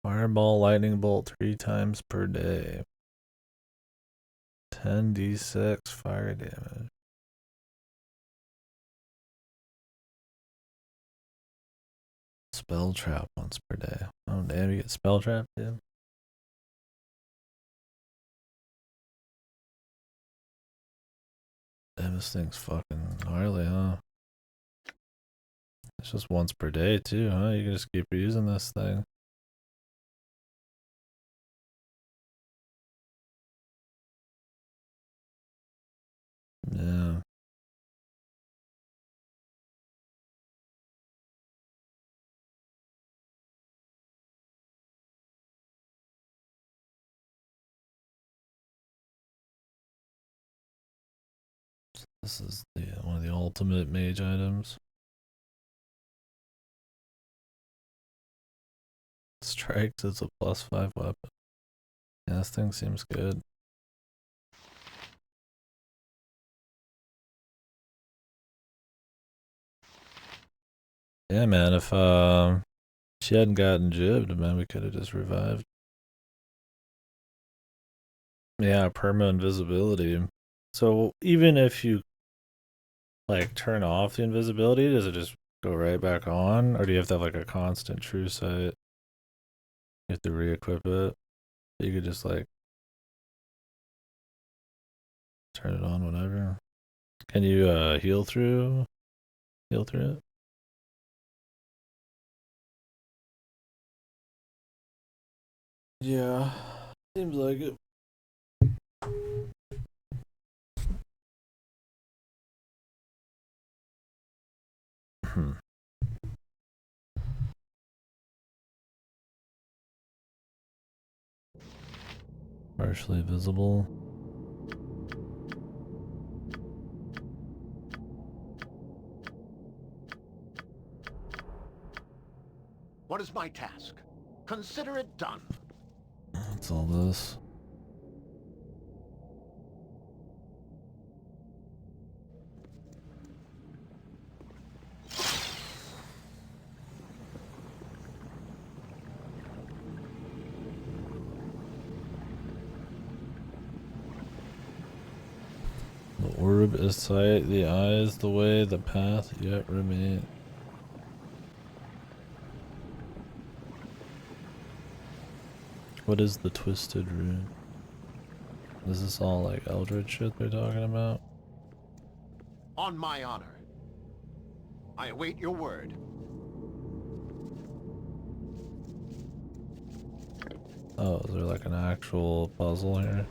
Fireball, lightning bolt 3 times per day. 10d6 fire damage. Spell trap once per day. Oh damn, you get spell trap, dude. Damn, this thing's fucking gnarly, huh? It's just once per day too, huh? You can just keep using this thing. Yeah. This is the one of the ultimate mage items. Strikes, it's a +5 weapon. Yeah, this thing seems good. Yeah, man, if she hadn't gotten jibbed, man, we could have just revived. Yeah, perma invisibility. So even if you like turn off the invisibility, does it just go right back on? Or do you have to have like a constant true sight? You have to re-equip it. You could just like turn it on whenever. Can you heal through it? Yeah, seems like it. Partially visible. What is my task? Consider it done. What's all this? The orb is sight, the eye is the way, the path yet remains. What is the twisted rune? Is this all like Eldritch shit they're talking about? On my honor. I await your word. Oh, is there like an actual puzzle here?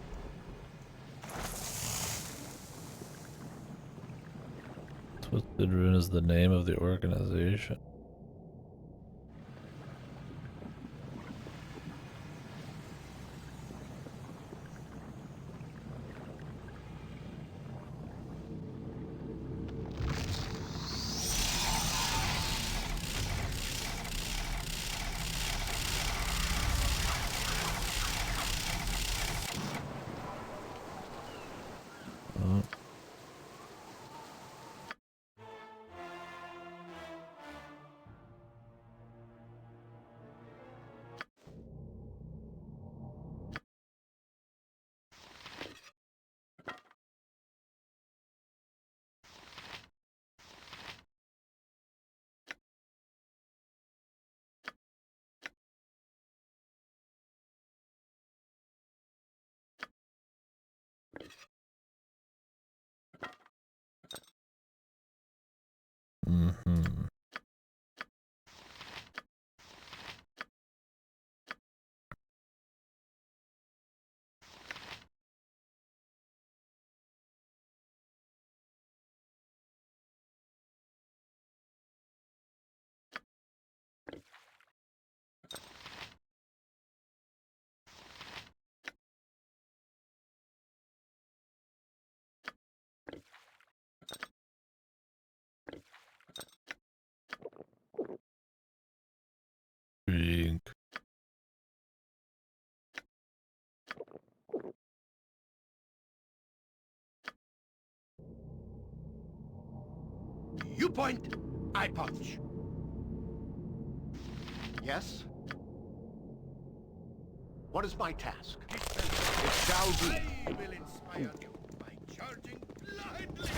Twisted Rune is the name of the organization. Mm-hmm. Drink. You point, I punch. Yes? What is my task? It shall be. I will inspire you by charging blindly.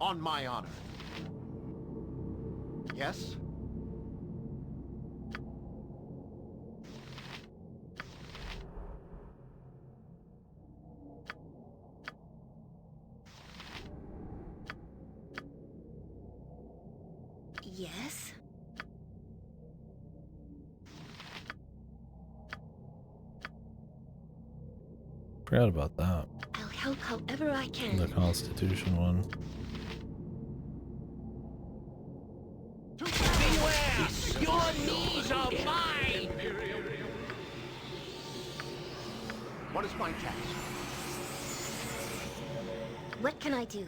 On my honor. Yes? Yes? Forgot about that. I'll help however I can. The Constitution one. Beware! Your knees are mine! What is my task? What can I do?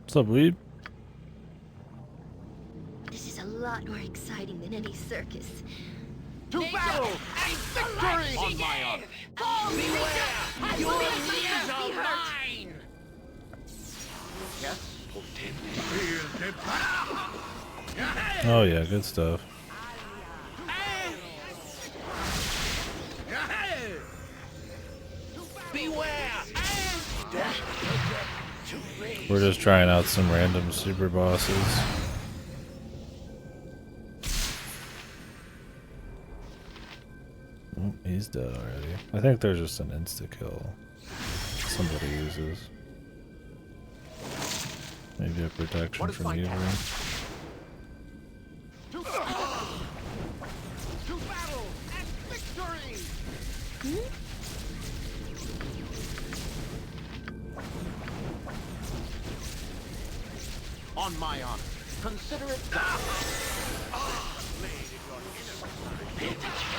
What's up, weeb? This is a lot more exciting than any circus. To battle and victory! On my honor. Beware! Your knees are mine! Yes? Oh yeah, good stuff. Beware! We're just trying out some random super bosses. Oh, he's dead already. I think there's just an insta-kill somebody uses. Maybe a protection from evil. To battle and victory! On my honor. Consider it done. Pay attention.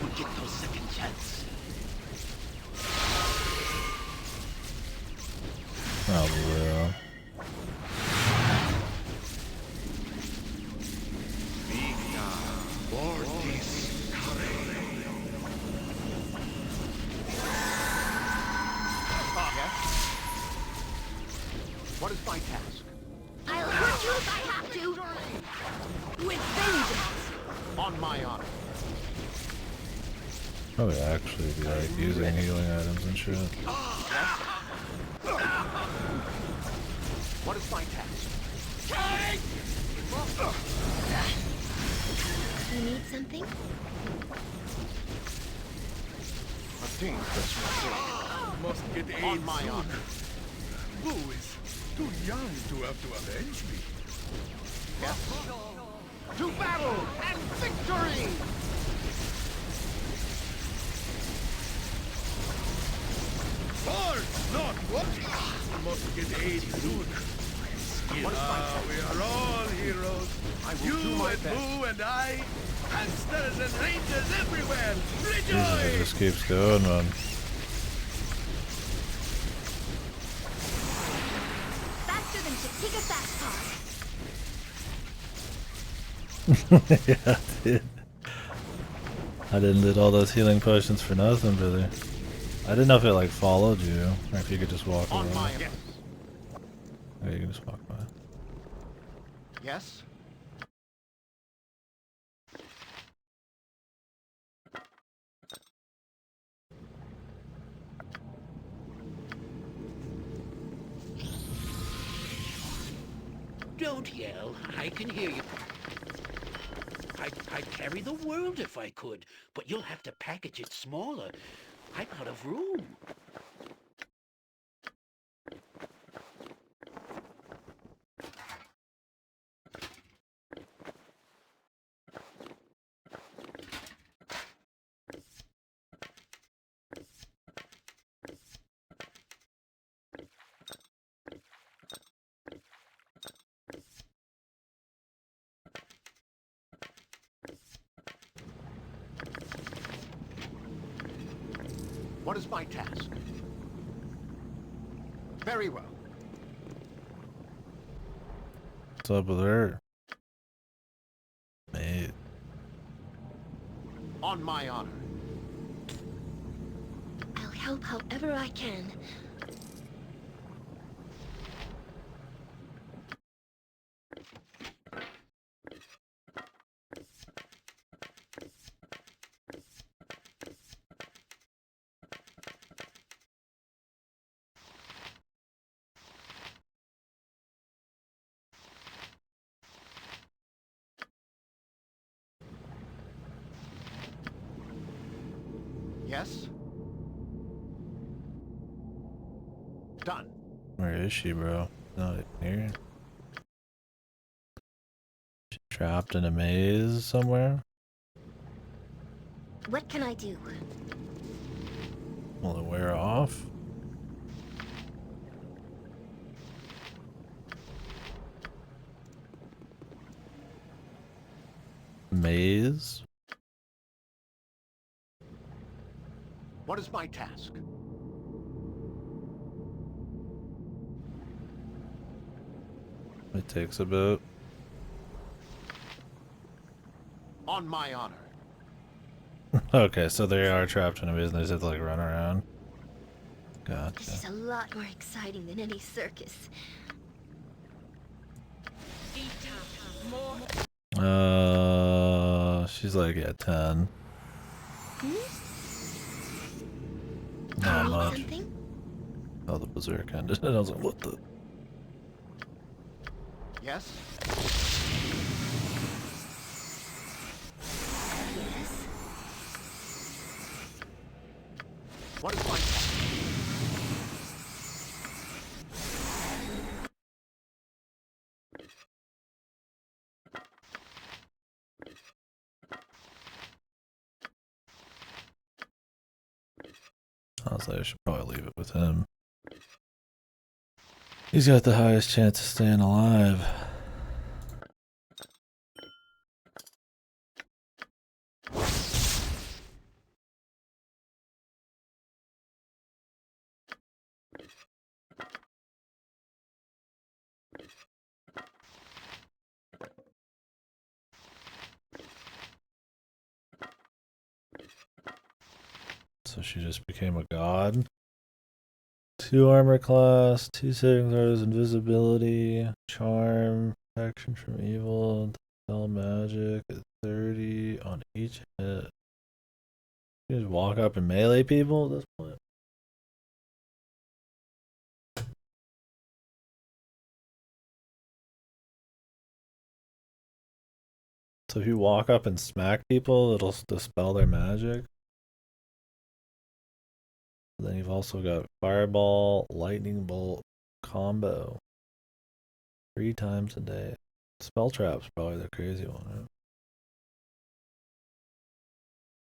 We'll get those second chance. Probably. What is my task? I'll hurt you if I have to! With vengeance! On my honor. Probably actually be like using healing items and shit. What is my task? You need something? A dangerous mistake. Must get aid On my soon. honor. Boo is too young to have to avenge me. Yes. To battle and victory! Sword, not what? Must get aid soon. We are all heroes. I will You do my and best. Boo and I, hamsters and rangers everywhere. Jesus, it Rejoice! just keeps going, man. Faster than Chitika fast Yeah, dude. I didn't do all those healing potions for nothing, brother. I didn't know if it like followed you, or if you could just walk away. Yes. Or you can just walk by. Yes. Don't yell. I can hear you. I'd carry the world if I could, but you'll have to package it smaller. I'm out of room. What is my task? Very well. What's up with her? Mate. On my honor. I'll help however I can. Yes. Done. Where is she, bro? Not here. She trapped in a maze somewhere? What can I do? Will it wear off? Maze? What is my task? It takes a bit. On my honor. Okay, so they are trapped in a maze and they just have to like run around. Gotcha. This is a lot more exciting than any circus. She's like at 10. Not Need much. something? Oh, the berserk ended. I was like, what the? Yes. Yes. What is my task? I was like, I should probably leave it with him. He's got the highest chance of staying alive. So she just became a god. 2 armor class, 2 saving throws, invisibility, charm, protection from evil, dispel magic at 30 on each hit. You just walk up and melee people at this point. So if you walk up and smack people, it'll dispel their magic. Then you've also got Fireball, Lightning Bolt combo. 3 times a day. Spell Trap's probably the crazy one, right?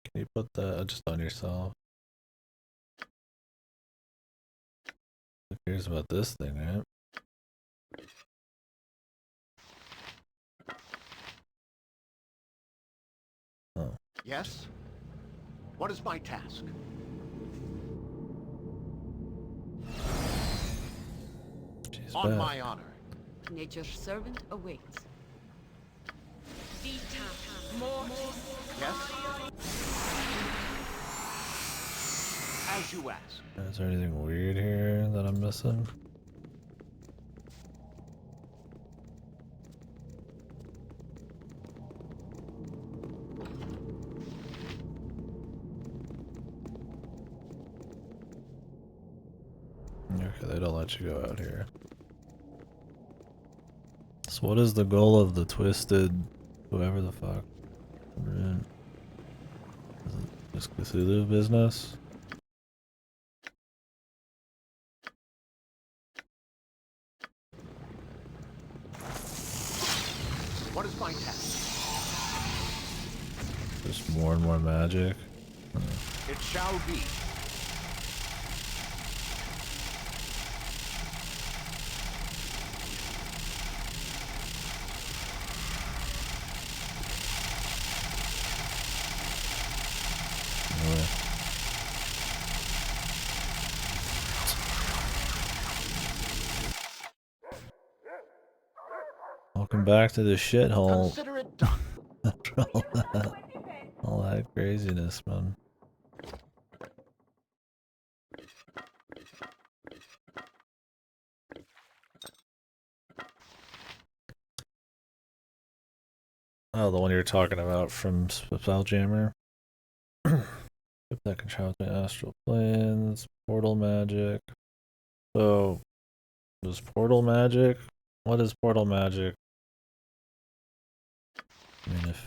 Can you put that just on yourself? Who cares about this thing, right? Oh. Yes? What is my task? She's On back. my honor. Nature's servant awaits. Yes? As you ask. Is there anything weird here that I'm missing? Okay, they don't let you go out here. So what is the goal of the twisted whoever the fuck? Is it just Cthulhu business? What is my task? Just more and more magic. It shall be. Anyway. Welcome back to the shithole. Consider it done. After all that craziness, man. Oh, the one you're talking about from Spelljammer. If that can travel to astral planes, portal magic. So, does portal magic? What is portal magic? I mean, if.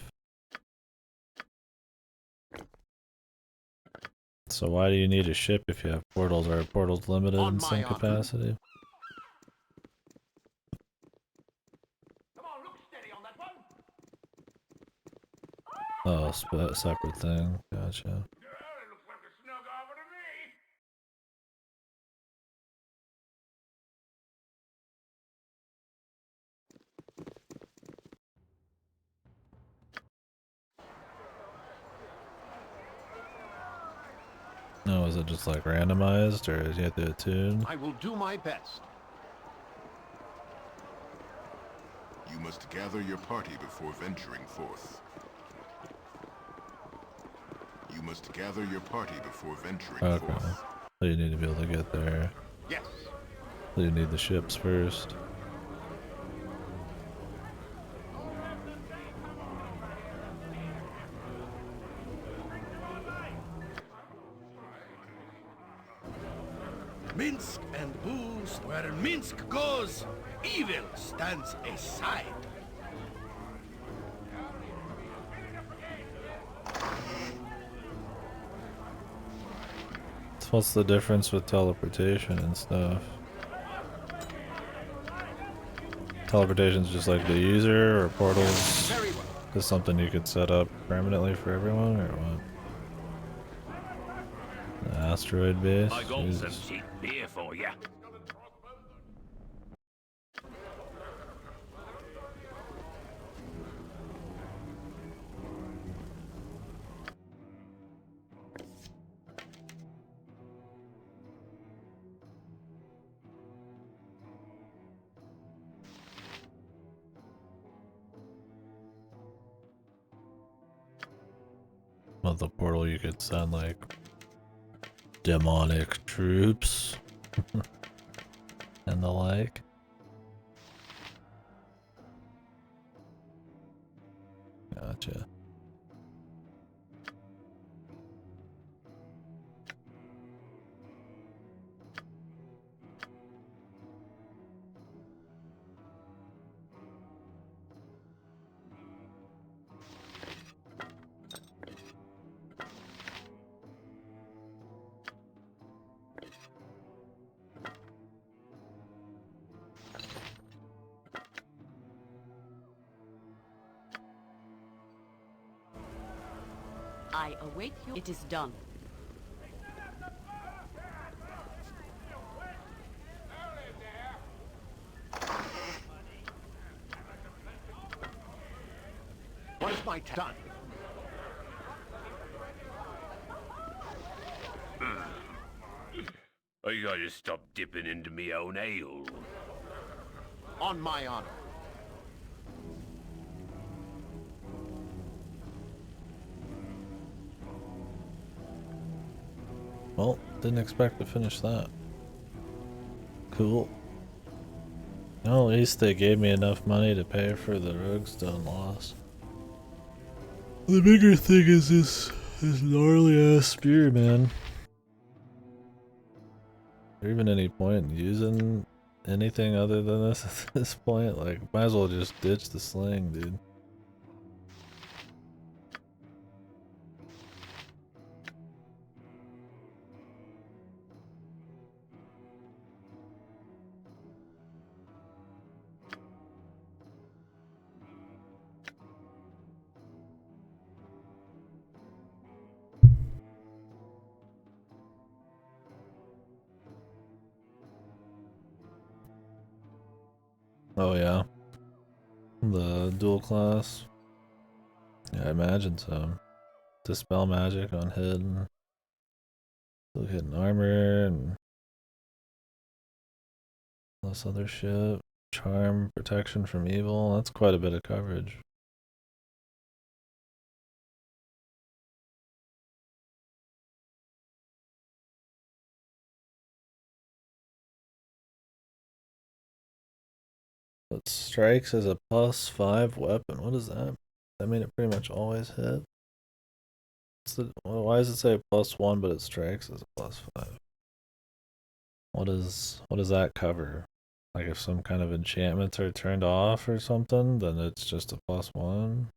So why do you need a ship if you have portals? Are portals limited in some capacity? Oh, separate thing. Gotcha. No, is it just like randomized, or is you have to attune? I will do my best. You must gather your party before venturing forth. You must gather your party before venturing forth. So you need to be able to get there. Yes. So you need the ships first. Minsk and booze, where Minsk goes, evil stands aside. So what's the difference with teleportation and stuff? Teleportation's just like the user, or portals is something you could set up permanently for everyone, or what? The asteroid base? I got Jesus. some cheap beer for ya. Well, the portal you could send like demonic troops and the like. Gotcha. I await you. It is done. What is my done? I gotta stop dipping into me own ale. On my honor. Well, didn't expect to finish that. Cool. Well, at least they gave me enough money to pay for the Roguestone loss. The bigger thing is this gnarly ass spear, man. Is there even any point in using anything other than this at this point? Like, might as well just ditch the sling, dude. Oh yeah, the dual class. Yeah, I imagine so. Dispel magic on hit and still hitting armor and plus other shit. Charm, protection from evil. That's quite a bit of coverage. But strikes as a +5 weapon. What is that? I mean, it pretty much always hit. Why does it say +1 but it strikes as a +5? What does that cover? Like if some kind of enchantments are turned off or something, then it's just a +1.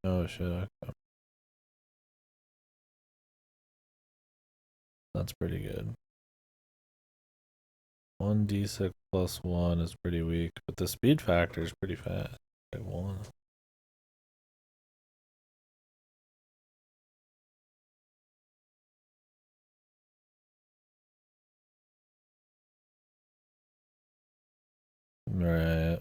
Oh shit. Okay. That's pretty good. 1d6 +1 is pretty weak, but the speed factor is pretty fast. Like 1. Right.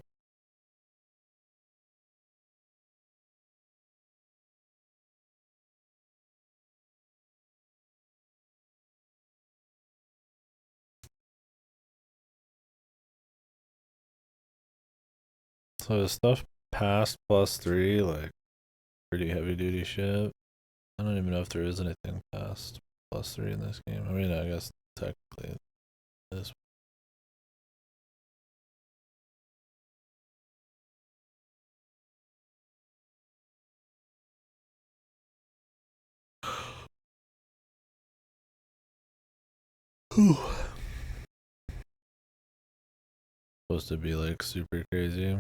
So the stuff past +3, like pretty heavy duty shit. I don't even know if there is anything past +3 in this game. I mean, I guess technically this. Supposed to be like super crazy.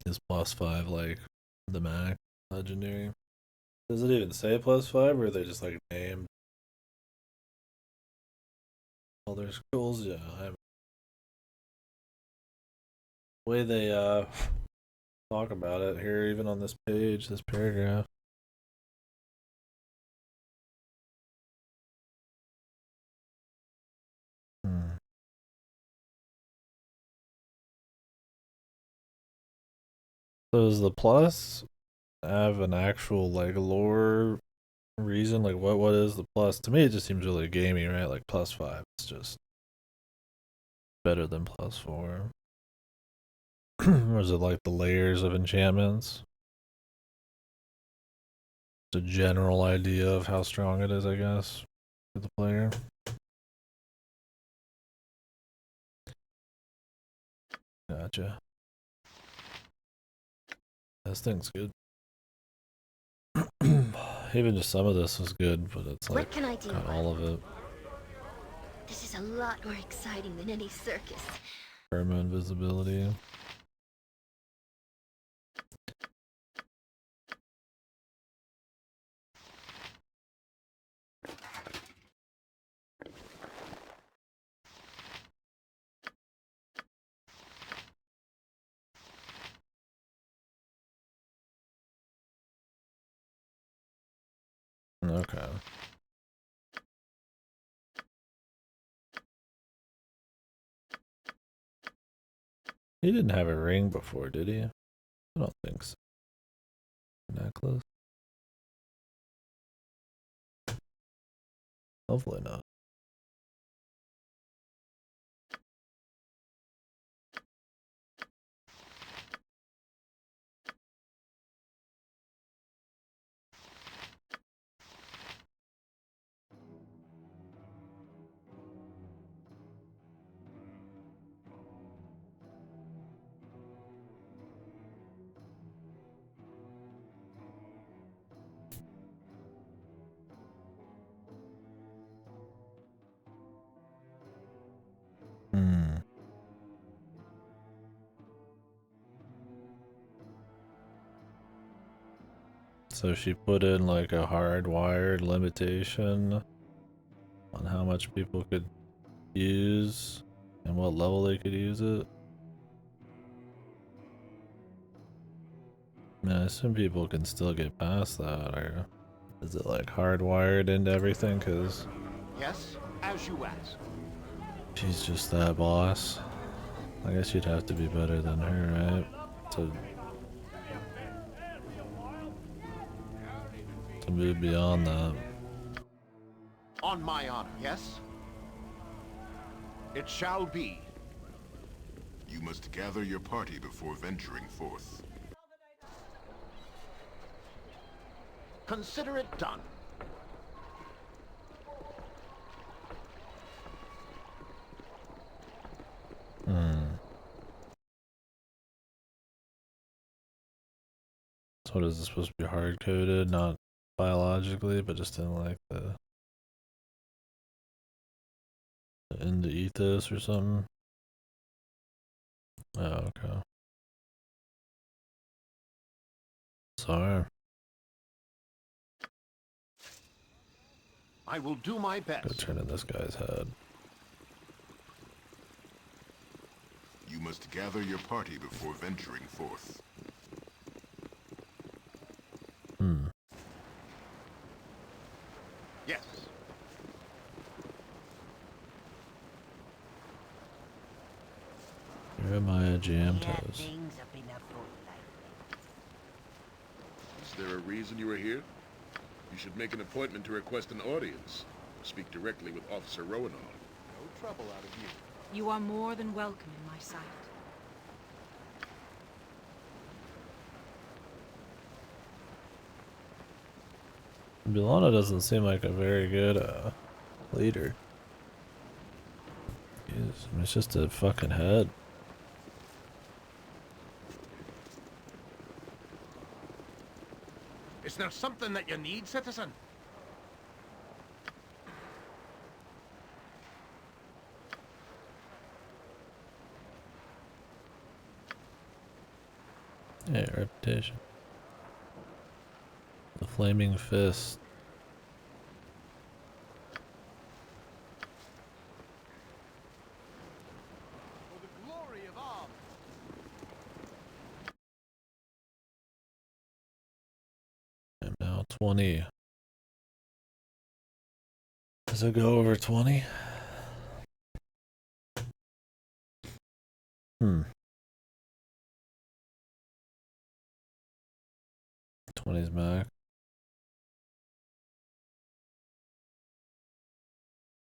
Is +5 like the max legendary? Does it even say +5 or are they just like named all their scrolls? Yeah, way they talk about it here, even on this page, this paragraph. So does the plus have an actual like lore reason? Like what is the plus? To me it just seems really gamey, right? Like +5. It's just better than +4. Or is it like the layers of enchantments? It's a general idea of how strong it is, I guess, for the player. Gotcha. This thing's good. Even just some of this was good, but it's like What can I do? not all of it. This is a lot more exciting than any circus. Perma invisibility. He didn't have a ring before, did he? I don't think so. Necklace? Hopefully not. So she put in like a hardwired limitation on how much people could use and what level they could use it. I assume people can still get past that, or is it like hardwired into everything? Cause Yes, as you ask. she's just that boss. I guess you'd have to be better than her, right? To move beyond that. On my honor, yes? It shall be. You must gather your party before venturing forth. Consider it done. So what is this supposed to be hard-coded? Not biologically, but just in like in the ethos or something? Oh, okay. Sorry. I will do my best. Go turn in this guy's head. You must gather your party before venturing forth. Yes. Jeremiah Jam Toes. Is there a reason you are here? You should make an appointment to request an audience. Speak directly with Officer Rowanall. No trouble out of you. You are more than welcome in my sight. Bilana doesn't seem like a very good leader. It's just a fucking head. Is there something that you need, citizen? Yeah, reputation. The Flaming Fist. For the glory of all. I'm now 20. Does it go over 20? 20's max.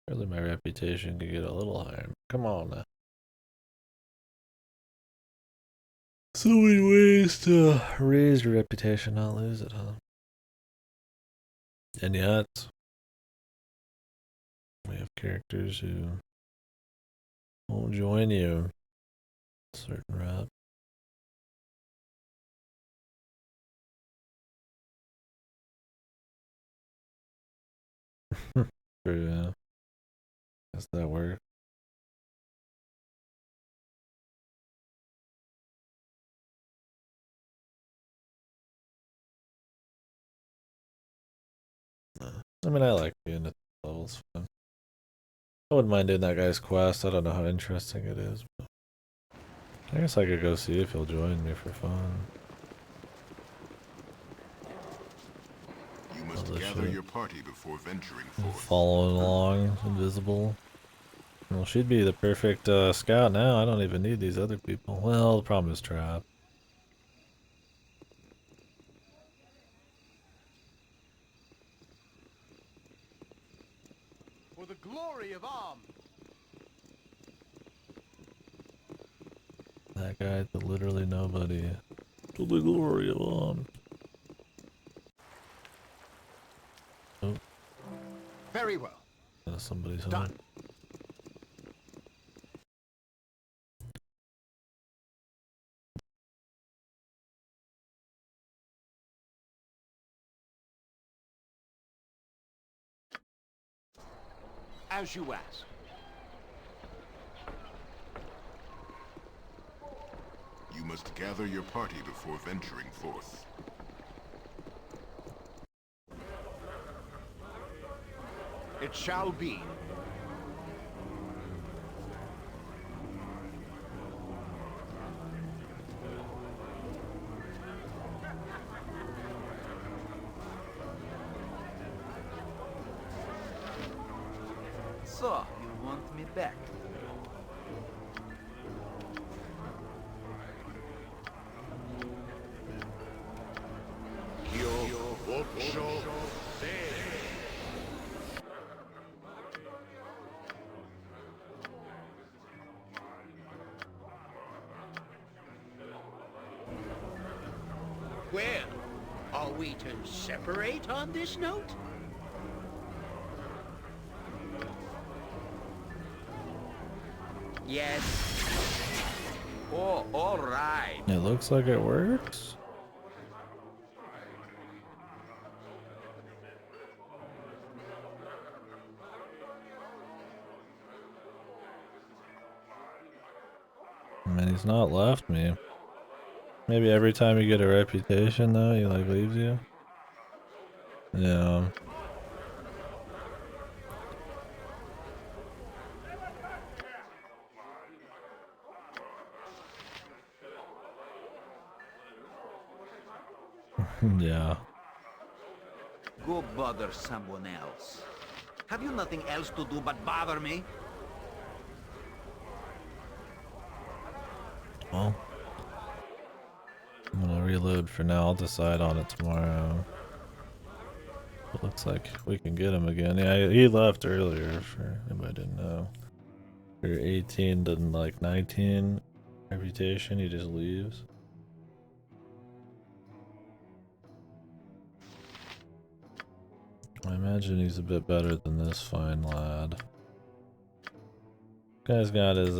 Surely my reputation could get a little higher. Come on now. So many ways to raise your reputation, not lose it, huh? And yet, we have characters who won't join you. Certain rep. True, yeah. Does that work? I mean, I like being at the levels. Fun. I wouldn't mind doing that guy's quest. I don't know how interesting it is. But I guess I could go see if he'll join me for fun. You must gather your party before venturing forth. Following along, invisible. Well, she'd be the perfect scout now. I don't even need these other people. Well, the problem is trap. For the glory of arms. That guy to literally nobody. To the glory of Oh. Very well. Somebody's done. home. As you ask. You must gather your party before venturing forth. It shall be. So, you want me back? Well, are we to separate on this note? Yes. Oh, all right. It looks like it works. I mean, he's not left me. Maybe every time you get a reputation, though, he like leaves you. Yeah. Yeah. Go bother someone else. Have you nothing else to do but bother me? Well, I'm gonna reload for now. I'll decide on it tomorrow. It looks like we can get him again. Yeah, he left earlier, for anybody didn't know. For 18 to like 19 reputation, he just leaves. I imagine he's a bit better than this fine lad. Guy's got his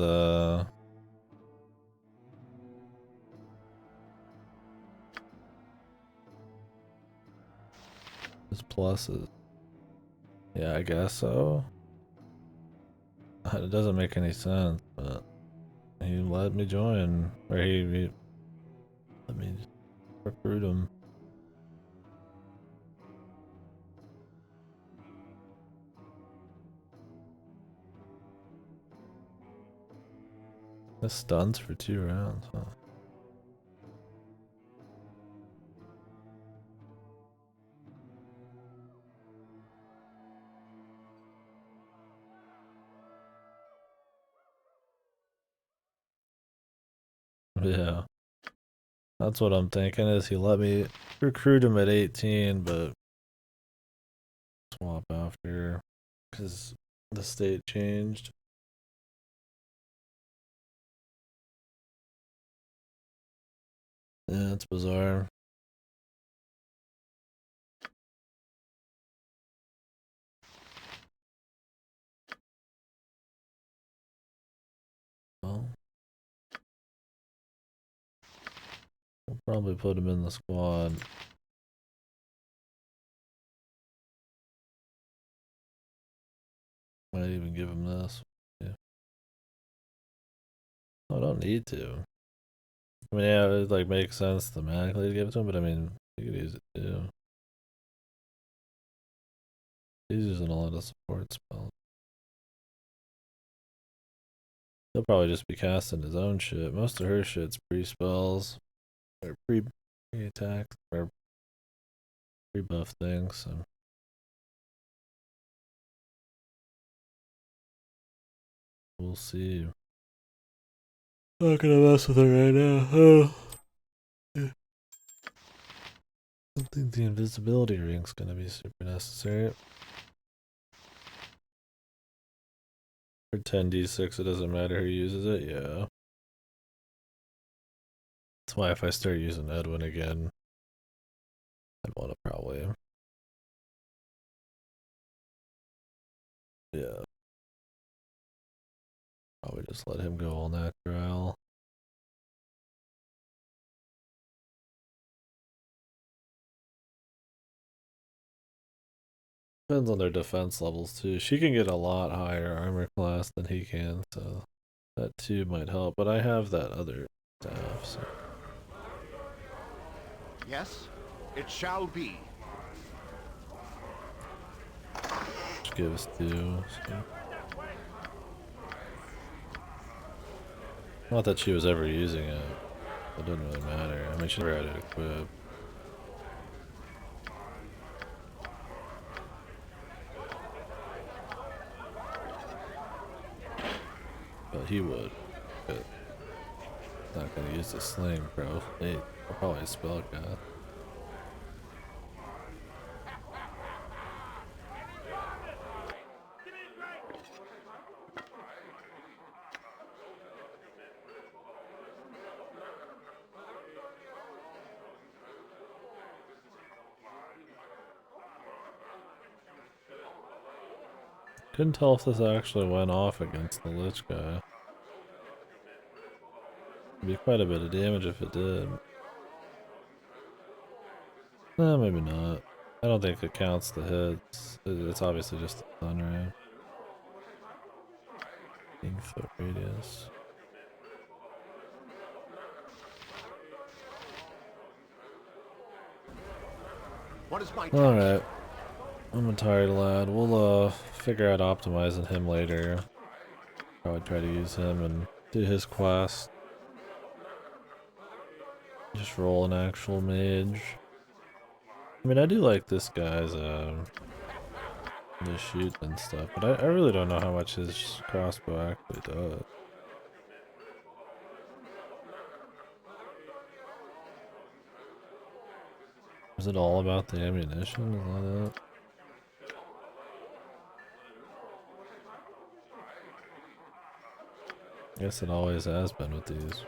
pluses. Yeah, I guess so. It doesn't make any sense, but he let me join, or he let me recruit him. The stuns for 2 rounds, huh? Yeah. That's what I'm thinking, is he let me recruit him at 18, but swap after, because the state changed. Yeah, it's bizarre. Well, we'll probably put him in the squad. Might even give him this. Yeah. I don't need to. I mean, yeah, it like makes sense thematically to give it to him, but I mean, you could use it too. He's using a lot of support spells. He'll probably just be casting his own shit. Most of her shit's pre-spells. Or pre-attacks. Or pre-buff things, so. we'll see. Not gonna mess with her right now. Oh. Yeah. I don't think the invisibility ring's gonna be super necessary. For 10d6, it doesn't matter who uses it, yeah. That's why if I start using Edwin again, I'd want to probably... Yeah. Probably just let him go all natural. Depends on their defense levels too. She can get a lot higher armor class than he can, so that too might help. But I have that other staff, so. Yes, it shall be. Which gives two. So. Not that she was ever using it. It didn't really matter. I mean, she never had it equipped. But he would. But not gonna use the sling, bro. Hey, probably a spell guy. Couldn't tell if this actually went off against the Lich guy. It'd be quite a bit of damage if it did. Maybe not. I don't think it counts the hits. It's obviously just a stun ray. 15-foot radius. What is my Alright. I'm a tired lad. We'll figure out optimizing him later. Probably try to use him and do his quest. Just roll an actual mage. I mean, I do like this guy's the shoot and stuff, but I really don't know how much his crossbow actually does. Is it all about the ammunition? Is that it? I guess it always has been with these.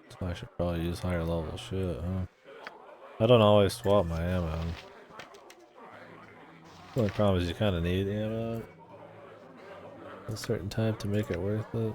So I should probably use higher level shit, huh? I don't always swap my ammo. The only problem is you kind of need ammo at a certain time to make it worth it.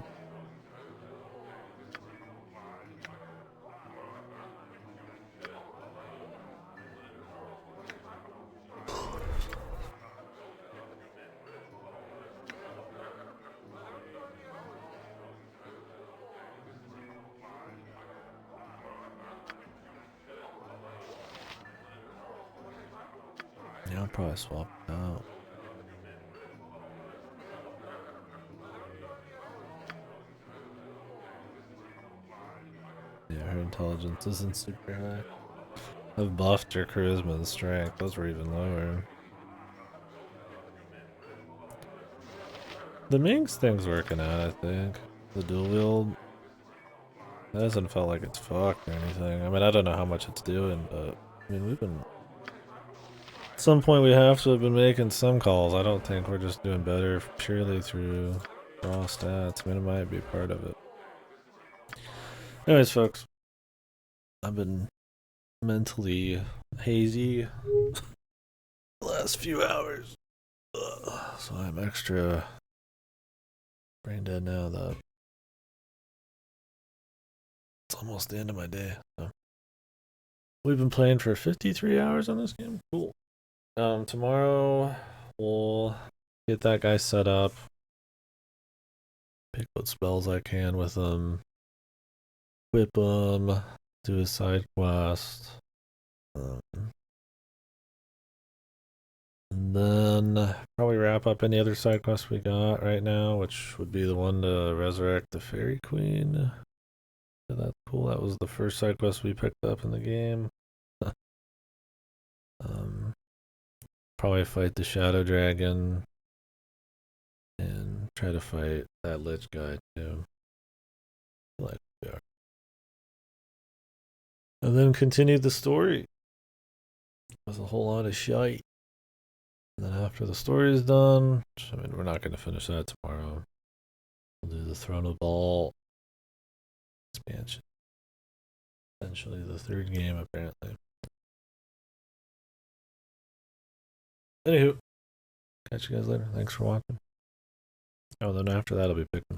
Yeah, I'll probably swap it out. Yeah, her intelligence isn't super high. I've buffed her charisma and strength. Those were even lower. The Minx thing's working out, I think. The dual wield. It hasn't felt like it's fucked or anything. I mean, I don't know how much it's doing, but I mean, we've been. At some point, we have to have been making some calls. I don't think we're just doing better purely through raw stats. I mean, it might be part of it. Anyways, folks, I've been mentally hazy the last few hours, so I'm extra brain dead now that it's almost the end of my day. So. We've been playing for 53 hours on this game. Cool. Tomorrow we'll get that guy set up. Pick what spells I can with him. Whip him. Do his side quest. And then probably wrap up any other side quests we got right now, which would be the one to resurrect the Fairy Queen. Yeah, that's cool. That was the first side quest we picked up in the game. probably fight the Shadow Dragon and try to fight that Lich guy too. Like we are. And then continue the story. There's a whole lot of shite. And then after the story is done, I mean, we're not going to finish that tomorrow. We'll do the Throne of Ball expansion. Essentially the third game, apparently. Anywho, catch you guys later. Thanks for watching. Oh, then after that, I'll be picking